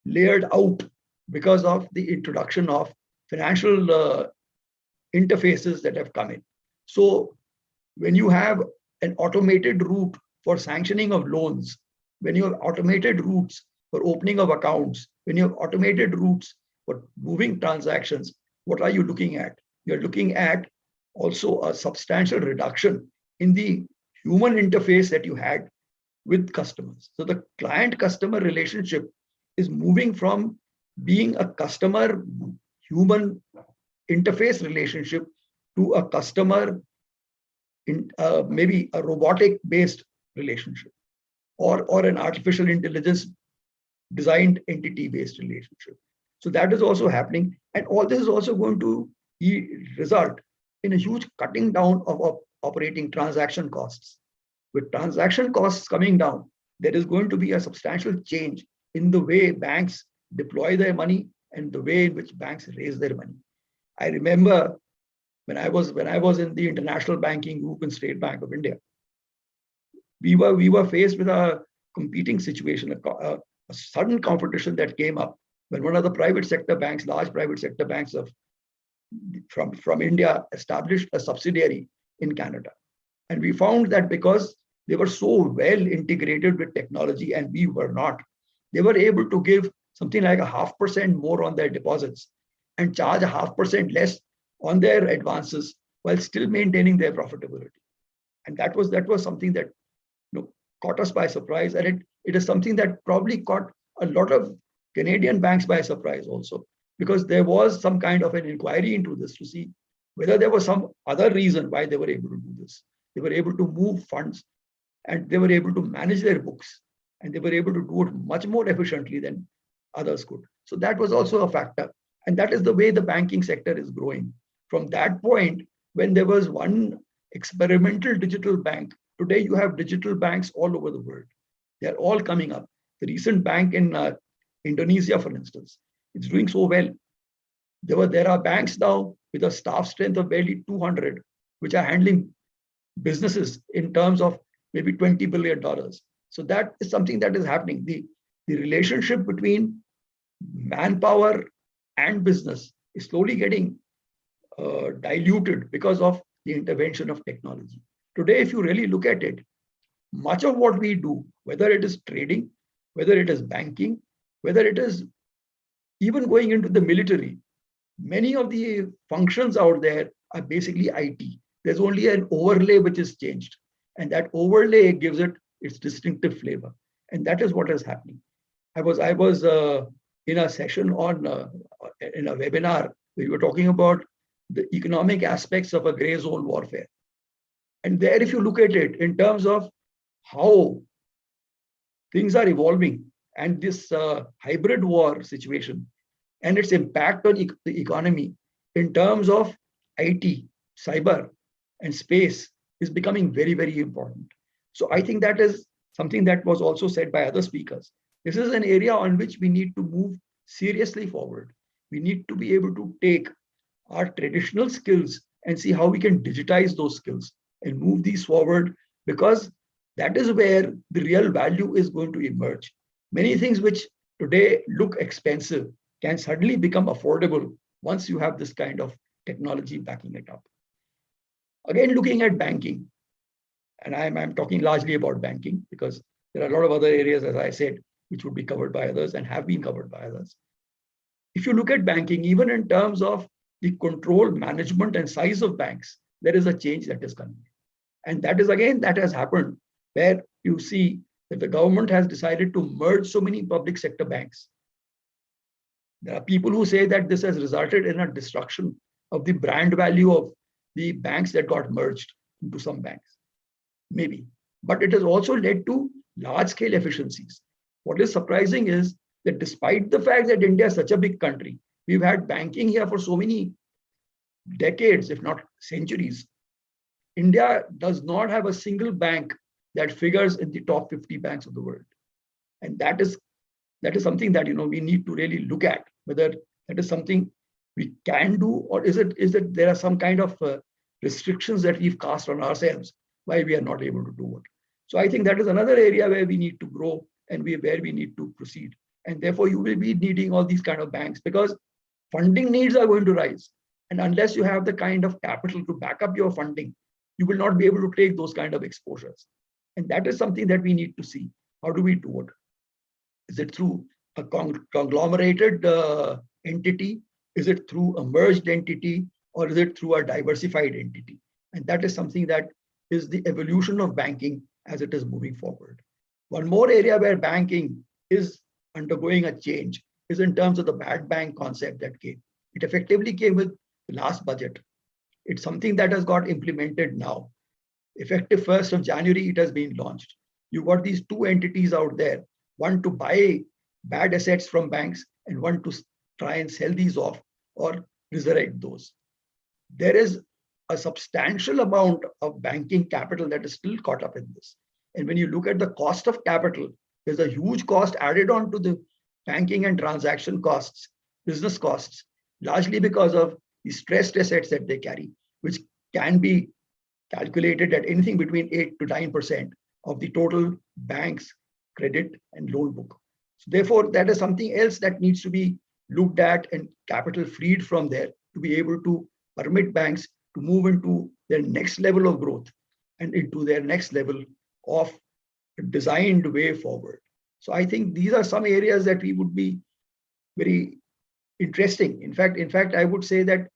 layered out because of the introduction of financial interfaces that have come in. So when you have an automated route for sanctioning of loans, when you have automated routes for opening of accounts, when you have automated routes for moving transactions, what are you looking at? You're looking at also a substantial reduction in the human interface that you had with customers. So the client-customer relationship is moving from being a customer-human interface relationship to a customer, maybe a robotic-based relationship, or an artificial intelligence designed entity-based relationship. So that is also happening. And all this is also going to result in a huge cutting down of operating transaction costs. With transaction costs coming down, there is going to be a substantial change in the way banks deploy their money and the way in which banks raise their money. I remember when I was in the international banking group in State Bank of India, we were faced with a competing situation, a sudden competition that came up when one of the private sector banks, large private sector banks from India, established a subsidiary in Canada. And we found that because they were so well integrated with technology and we were not, they were able to give something like 0.5% more on their deposits and charge 0.5% less on their advances while still maintaining their profitability. And that was something that caught us by surprise. And it is something that probably caught a lot of Canadian banks by surprise also, because there was some kind of an inquiry into this to see whether there was some other reason why they were able to do this. They were able to move funds and they were able to manage their books and they were able to do it much more efficiently than others could. So that was also a factor. And that is the way the banking sector is growing. From that point, when there was one experimental digital bank, today you have digital banks all over the world. They're all coming up. The recent bank in Indonesia, for instance, it's doing so well. There are banks now with a staff strength of barely 200, which are handling businesses in terms of maybe $20 billion. So that is something that is happening. The relationship between manpower and business is slowly getting diluted because of the intervention of technology. Today, if you really look at it, much of what we do, whether it is trading, whether it is banking, whether it is even going into the military, many of the functions out there are basically IT. There's only an overlay which is changed, and that overlay gives it its distinctive flavor. And that is what is happening. I was in a session on in a webinar where we were talking about the economic aspects of a gray zone warfare. And there, if you look at it in terms of how things are evolving and this hybrid war situation and its impact on the economy in terms of IT, cyber, and space is becoming very, very important. So I think that is something that was also said by other speakers. This is an area on which we need to move seriously forward. We need to be able to take our traditional skills and see how we can digitize those skills and move these forward, because that is where the real value is going to emerge. Many things which today look expensive can suddenly become affordable once you have this kind of technology backing it up. Again, looking at banking, and I'm talking largely about banking because there are a lot of other areas, as I said, which would be covered by others and have been covered by others. If you look at banking, even in terms of the control, management, and size of banks, there is a change that is coming. And that is, again, that has happened where you see that the government has decided to merge so many public sector banks. There are people who say that this has resulted in a destruction of the brand value of the banks that got merged into some banks. Maybe. But it has also led to large-scale efficiencies. What is surprising is that despite the fact that India is such a big country, we've had banking here for so many decades, if not centuries. India does not have a single bank that figures in the top 50 banks of the world. And that is something that we need to really look at, whether that is something we can do, or is it there are some kind of restrictions that we've cast on ourselves why we are not able to do it. So I think that is another area where we need to grow and where we need to proceed. And therefore, you will be needing all these kind of banks because funding needs are going to rise. And unless you have the kind of capital to back up your funding, you will not be able to take those kind of exposures. And that is something that we need to see. How do we do it? Is it through a conglomerated entity? Is it through a merged entity? Or is it through a diversified entity? And that is something that is the evolution of banking as it is moving forward. One more area where banking is undergoing a change is in terms of the bad bank concept that came. It effectively came with the last budget. It's something that has got implemented now. Effective 1st of January, it has been launched. You've got these two entities out there, one to buy bad assets from banks and one to try and sell these off or resurrect those. There is a substantial amount of banking capital that is still caught up in this. And when you look at the cost of capital, there's a huge cost added on to the banking and transaction costs, business costs, largely because of the stressed assets that they carry, which can be calculated at anything between 8 to 9% of the total bank's credit and loan book. So therefore, that is something else that needs to be looked at and capital freed from there to be able to permit banks to move into their next level of growth and into their next level of designed way forward. So I think these are some areas that we would be very interesting. In fact, I would say that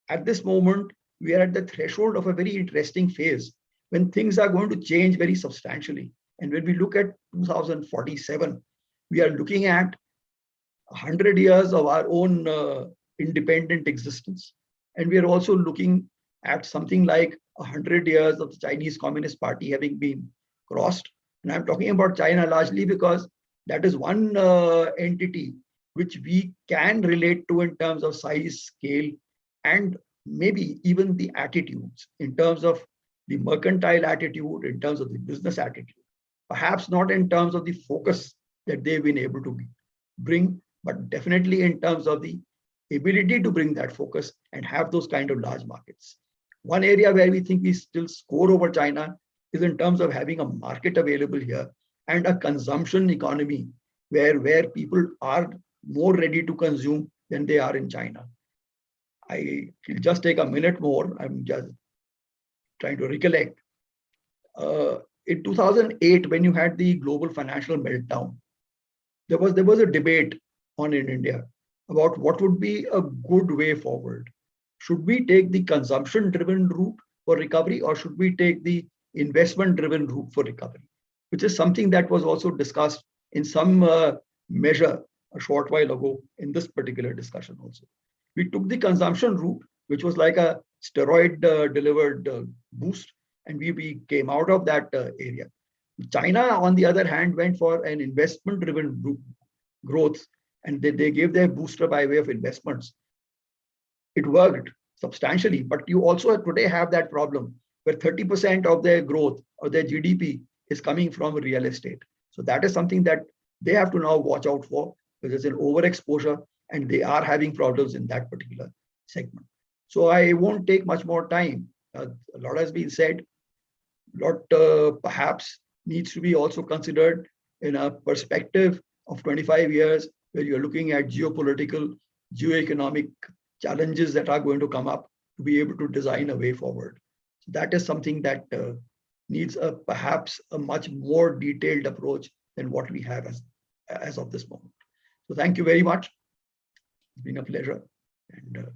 at this moment, we are at the threshold of a very interesting phase when things are going to change very substantially. And when we look at 2047, we are looking at 100 years of our own independent existence. And we are also looking at something like 100 years of the Chinese Communist Party having been crossed. And I'm talking about China largely because that is one entity which we can relate to in terms of size, scale, and maybe even the attitudes in terms of the mercantile attitude, in terms of the business attitude. Perhaps not in terms of the focus that they've been able to bring, but definitely in terms of the ability to bring that focus and have those kind of large markets. One area where we think we still score over China is in terms of having a market available here and a consumption economy where people are more ready to consume than they are in China. I will just take a minute more. I'm just trying to recollect. in 2008, when you had the global financial meltdown, there was a debate on in India about what would be a good way forward. Should we take the consumption-driven route for recovery, or should we take the investment-driven route for recovery? Which is something that was also discussed in some measure a short while ago in this particular discussion also. We took the consumption route, which was like a steroid delivered boost, and we came out of that area. China, on the other hand, went for an investment-driven growth, and they gave their booster by way of investments. It worked substantially, but you also today have that problem where 30% of their growth or their GDP is coming from real estate. So that is something that they have to now watch out for, because there's an overexposure and they are having problems in that particular segment. So I won't take much more time. A lot has been said. A lot perhaps needs to be also considered in a perspective of 25 years, where you're looking at geopolitical, geoeconomic challenges that are going to come up to be able to design a way forward. So that is something that needs perhaps a much more detailed approach than what we have as of this moment. So thank you very much. It's been a pleasure. And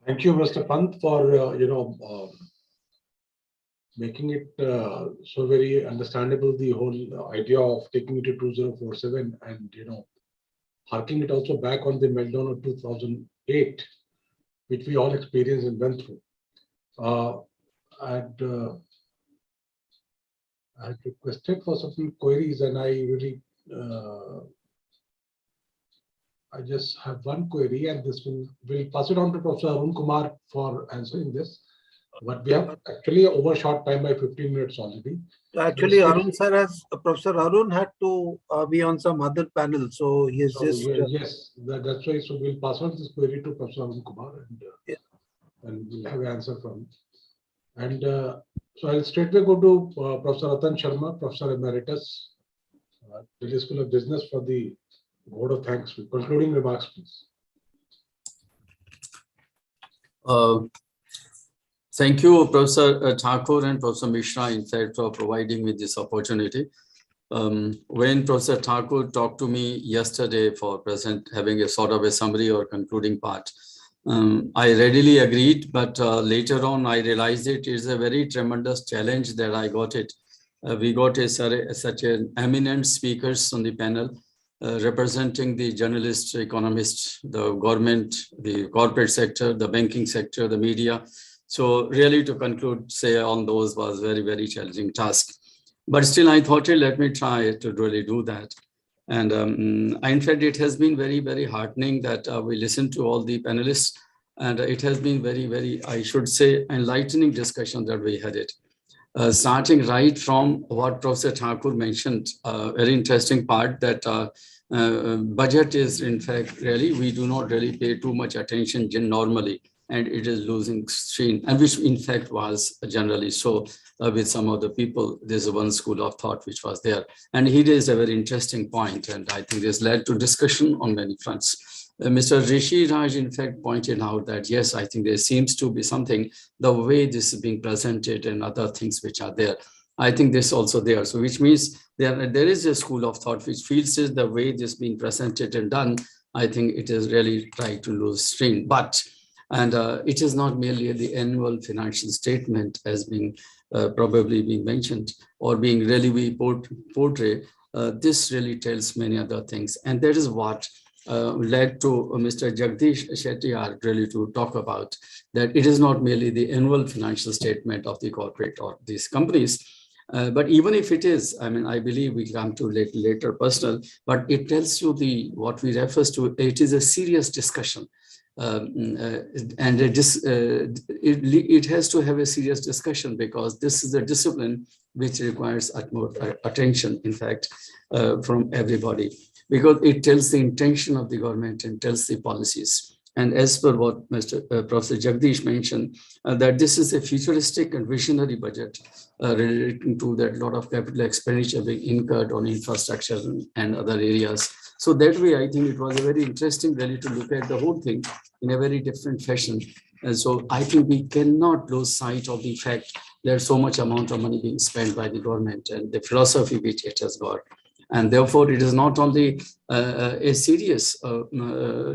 thank you, Mr. Pant, for making it so very understandable, the whole idea of taking it to 2047 and harking it also back on the meltdown of 2008, which we all experienced and went through. I had requested for some queries, and I really I just have one query, and this we'll pass it on to Professor Arun Kumar for answering this. But we have actually overshot time by 15 minutes already. Actually, Arun sir has, Professor Arun had to be on some other panel, so he is just. Yes, that's why. So we'll pass on this query to Professor Arun Kumar, and we'll have an answer from. And so I'll straightway go to Professor Ratan Sharma, Professor Emeritus, Delhi School of Business, for the vote of thanks. Concluding remarks, please. Thank you, Professor Thakur and Professor Mishra, in fact, for providing me this opportunity. When Professor Thakur talked to me yesterday for having a sort of a summary or concluding part, I readily agreed, but later on I realized it is a very tremendous challenge that I got it. We got such an eminent speakers on the panel, representing the journalists, economists, the government, the corporate sector, the banking sector, the media. So really to conclude, say on those was very, very challenging task. But still I thought, let me try to really do that. And in fact, it has been very, very heartening that we listened to all the panelists, and it has been very, very, I should say, enlightening discussion that we had it. Starting right from what Professor Thakur mentioned, a very interesting part that budget is, in fact, really, we do not really pay too much attention normally, and it is losing strain, and which in fact was generally so with some of the people. There's one school of thought which was there, and he raised a very interesting point, and I think this led to discussion on many fronts. Mr. Rishi Raj, in fact, pointed out that, yes, I think there seems to be something, the way this is being presented and other things which are there. I think this also there. So which means there is a school of thought which feels is the way this being presented and done, I think it is really trying to lose strain. But and it is not merely the annual financial statement as being probably being mentioned or being really we portray. This really tells many other things. And that is what led to Mr. Jagdish Shetty really to talk about that it is not merely the annual financial statement of the corporate or these companies. But even if it is, I mean, I believe we come to later personal, but it tells you what we refer to, it is a serious discussion. And it has to have a serious discussion because this is a discipline which requires utmost attention, in fact, from everybody, because it tells the intention of the government and tells the policies. And as per what Professor Jagdish mentioned, that this is a futuristic and visionary budget relating to that lot of capital expenditure being incurred on infrastructure and other areas. So that way, I think it was a very interesting really to look at the whole thing in a very different fashion. And so I think we cannot lose sight of the fact there's so much amount of money being spent by the government and the philosophy which it has got. And therefore, it is not only a serious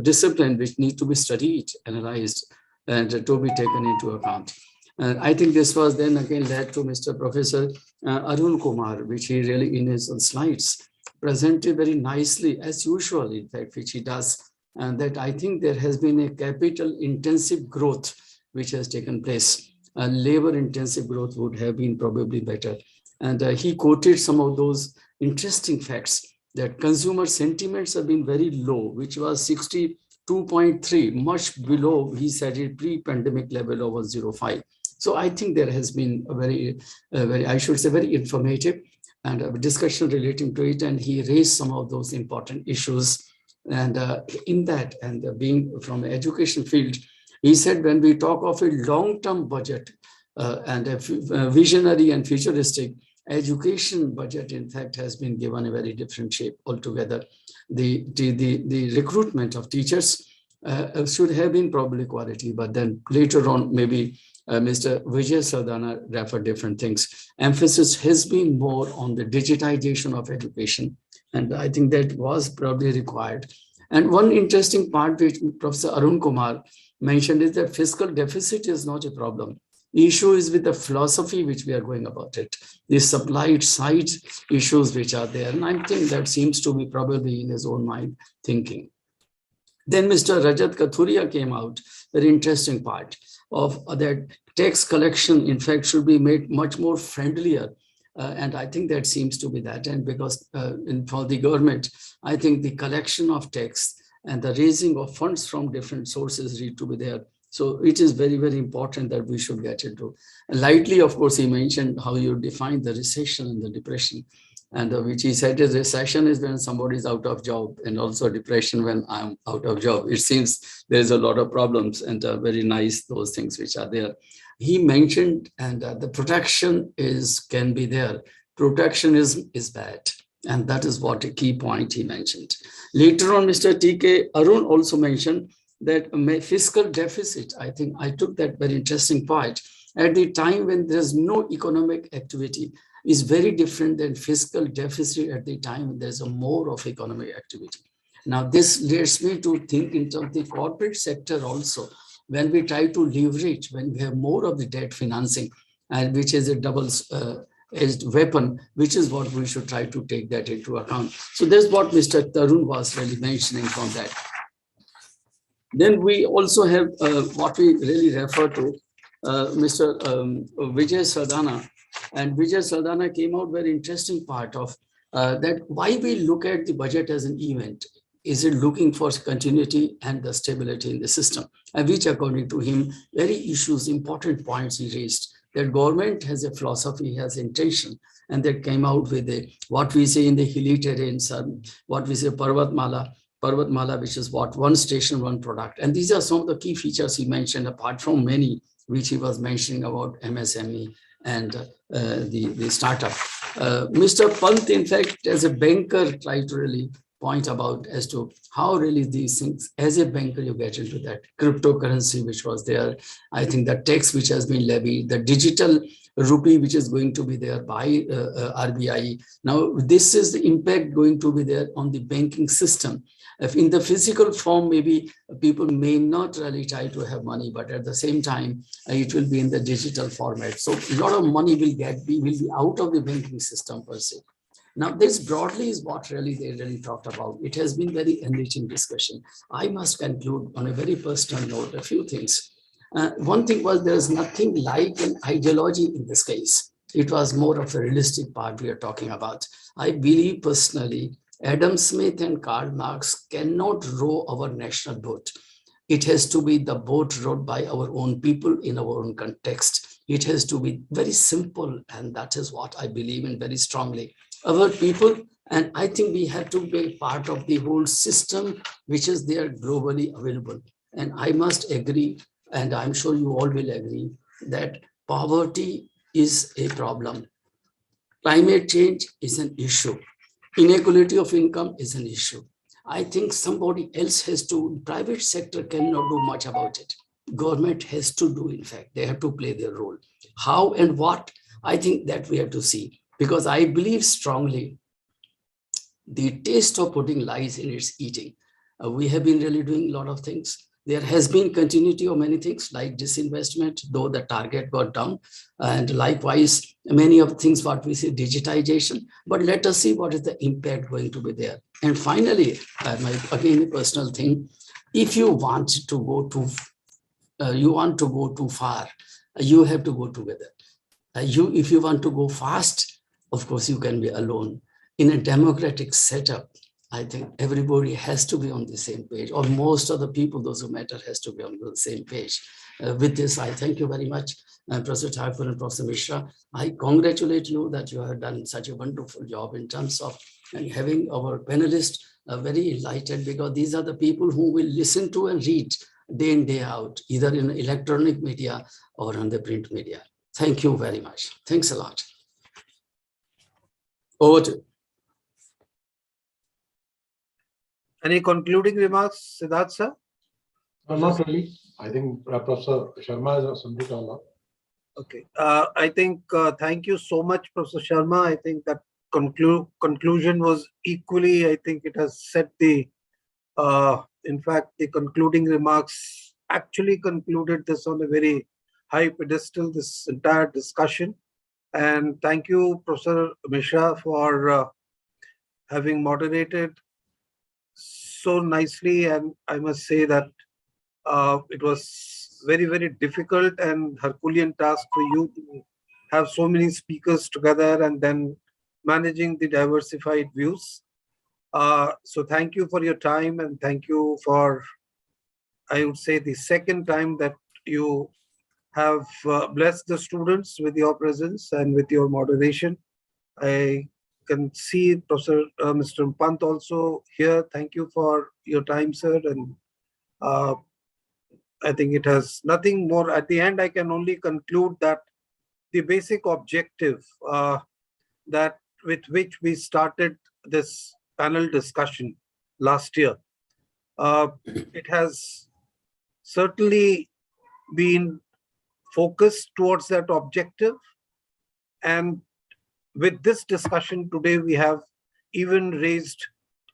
discipline which needs to be studied, analyzed, and to be taken into account. I think this was then again led to Mr. Professor Arun Kumar, which he really in his slides presented very nicely, as usual, in fact, which he does. And that I think there has been a capital intensive growth which has taken place. Labor intensive growth would have been probably better. And he quoted some of those interesting facts that consumer sentiments have been very low, which was 62.3, much below, he said, it pre-pandemic level over 0.5. So I think there has been a very, I should say, very informative and a discussion relating to it. And he raised some of those important issues. And in that, and being from the education field, he said, when we talk of a long-term budget and a visionary and futuristic, education budget, in fact, has been given a very different shape altogether. The recruitment of teachers should have been probably quality, but then later on, maybe Mr. Vijay Sardana referred different things. Emphasis has been more on the digitization of education. And I think that was probably required. And one interesting part which Professor Arun Kumar mentioned is that fiscal deficit is not a problem. The issue is with the philosophy which we are going about it, the supply side issues which are there. And I think that seems to be probably in his own mind thinking. Then Mr. Rajat Kathuria came out, very interesting part of that tax collection, in fact, should be made much more friendlier. And I think that seems to be that. And because for the government, I think the collection of tax and the raising of funds from different sources need to be there. So it is very, very important that we should get into. Lightly, of course, he mentioned how you define the recession and the depression. And which he said is recession is when somebody is out of job, and also depression when I'm out of job. It seems there's a lot of problems, and very nice those things which are there. He mentioned, and the protection can be there. Protectionism is bad. And that is what a key point he mentioned. Later on, Mr. T.K. Arun also mentioned that fiscal deficit, I think I took that very interesting point. At the time when there's no economic activity, is very different than fiscal deficit at the time when there's a more of economic activity. Now, this leads me to think in terms of the corporate sector also, when we try to leverage, when we have more of the debt financing, and which is a double-edged weapon, which is what we should try to take that into account. So that's what Mr. Tarun was really mentioning from that. Then we also have what we really refer to, Mr. Vijay Sardana. And Vijay Sardana came out very interesting part of that why we look at the budget as an event. Is it looking for continuity and the stability in the system? And which, according to him, very issues, important points he raised, that government has a philosophy, has intention, and that came out with what we say in the hilly terrains, what we say Parvatmala, which is what one station, one product. And these are some of the key features he mentioned, apart from many, which he was mentioning about MSME and the startup. Mr. Pant, in fact, as a banker, tried to really point about as to how really these things, as a banker, you get into that cryptocurrency, which was there. I think the tax which has been levied, the digital rupee, which is going to be there by RBI. Now, this is the impact going to be there on the banking system. If in the physical form, maybe people may not really try to have money, but at the same time, it will be in the digital format. So a lot of money will be out of the banking system per se. Now, this broadly is what really they really talked about. It has been very enriching discussion. I must conclude on a very personal note, a few things. One thing was there's nothing like an ideology in this case. It was more of a realistic part we are talking about. I believe personally, Adam Smith and Karl Marx cannot row our national boat. It has to be the boat rowed by our own people in our own context. It has to be very simple, and that is what I believe in very strongly. Our people, and I think we have to be part of the whole system which is there globally available. And I must agree, and I'm sure you all will agree, that poverty is a problem. Climate change is an issue. Inequality of income is an issue. I think somebody else has to, private sector cannot do much about it. government has to do, in fact, they have to play their role. How and what, I think that we have to see, because I believe strongly the taste of pudding lies in its eating. We have been really doing a lot of things. There has been continuity of many things like disinvestment, though the target got down, and likewise many of the things what we see, digitization, but let us see what is the impact going to be there. And finally, again a personal thing, if you want to go too far, you have to go together. If you want to go fast, of course you can be alone. In a democratic setup, I think everybody has to be on the same page, or most of the people, those who matter, has to be on the same page. With this, I thank you very much, Professor Thakur and Professor Mishra. I congratulate you that you have done such a wonderful job in terms of having our panelists very enlightened, because these are the people who will listen to and read day in, day out, either in electronic media or on the print media. Thank you very much. Thanks a lot. Over to you. Any concluding remarks, Siddharth sir? Not really. I think Professor Sharma has summed it all up. Okay. I think thank you so much, Professor Sharma. I think that conclusion was equally, I think it has set the, in fact, the concluding remarks actually concluded this on a very high pedestal, this entire discussion. And thank you, Professor Mishra, for having moderated so nicely. And I must say that it was very, very difficult and Herculean task for you to have so many speakers together and then managing the diversified views. So thank you for your time, and thank you for, I would say, the second time that you have blessed the students with your presence and with your moderation. I can see Professor Mr. Pant also here. Thank you for your time, sir. And I think it has nothing more. At the end, I can only conclude that the basic objective that with which we started this panel discussion last year, it has certainly been focused towards that objective. And with this discussion today, we have even raised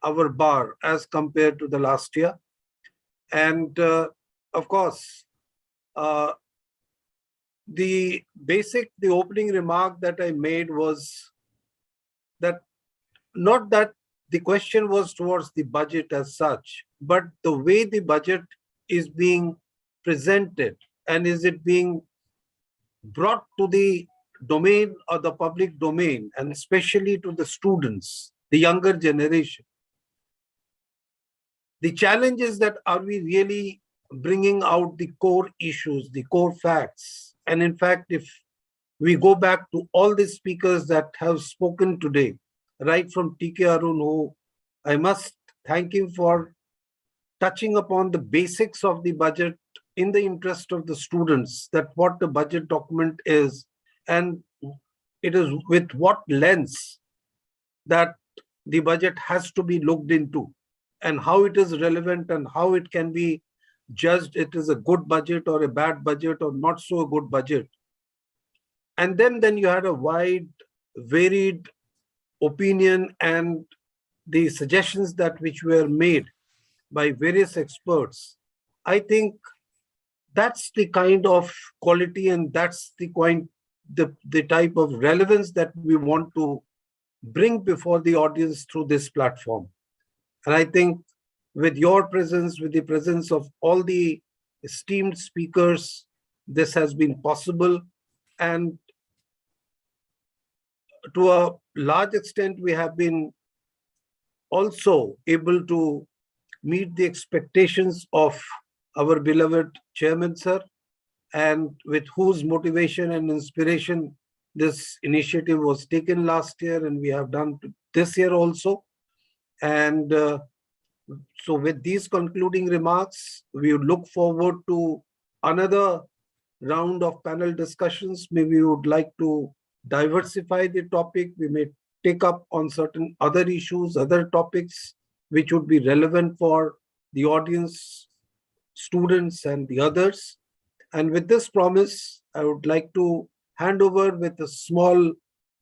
our bar as compared to the last year. And of course, the opening remark that I made was that not that the question was towards the budget as such, but the way the budget is being presented and is it being brought to the domain or the public domain, and especially to the students, the younger generation. The challenge is that are we really bringing out the core issues, the core facts? And in fact, if we go back to all the speakers that have spoken today, right from T.K. Arun, who I must thank him for touching upon the basics of the budget in the interest of the students, that what the budget document is, and it is with what lens that the budget has to be looked into, and how it is relevant and how it can be judged it is a good budget or a bad budget or not so a good budget. And then you had a wide, varied opinion and the suggestions that which were made by various experts. I think that's the kind of quality and that's the type of relevance that we want to bring before the audience through this platform. And I think with your presence, with the presence of all the esteemed speakers, this has been possible. And to a large extent, we have been also able to meet the expectations of our beloved chairman, sir, and with whose motivation and inspiration this initiative was taken last year, and we have done this year also. And so with these concluding remarks, we would look forward to another round of panel discussions. Maybe we would like to diversify the topic. We may take up on certain other issues, other topics, which would be relevant for the audience, students, and the others. And with this promise, I would like to hand over with a small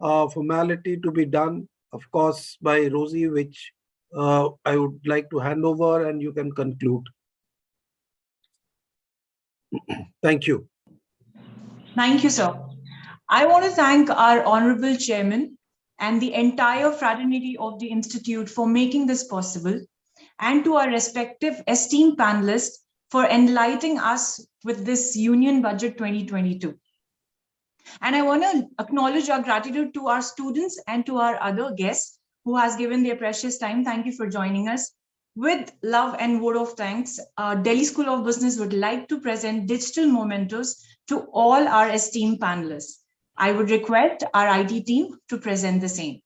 formality to be done, of course, by Rosie, which I would like to hand over and you can conclude. Thank you. Thank you, sir. I want to thank our Honorable Chairman and the entire fraternity of the Institute for making this possible, and to our respective esteemed panelists for enlightening us with this Union Budget 2022. And I want to acknowledge our gratitude to our students and to our other guests who has given their precious time. Thank you for joining us. With love and word of thanks, Delhi School of Business would like to present digital mementos to all our esteemed panelists. I would request our IT team to present the same.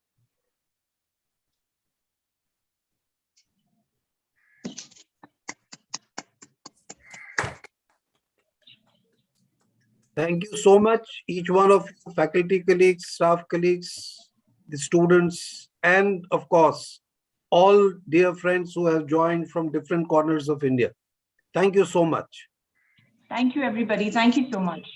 Thank you so much, each one of you, faculty colleagues, staff colleagues, the students, and of course, all dear friends who have joined from different corners of India. Thank you so much. Thank you, everybody. Thank you so much.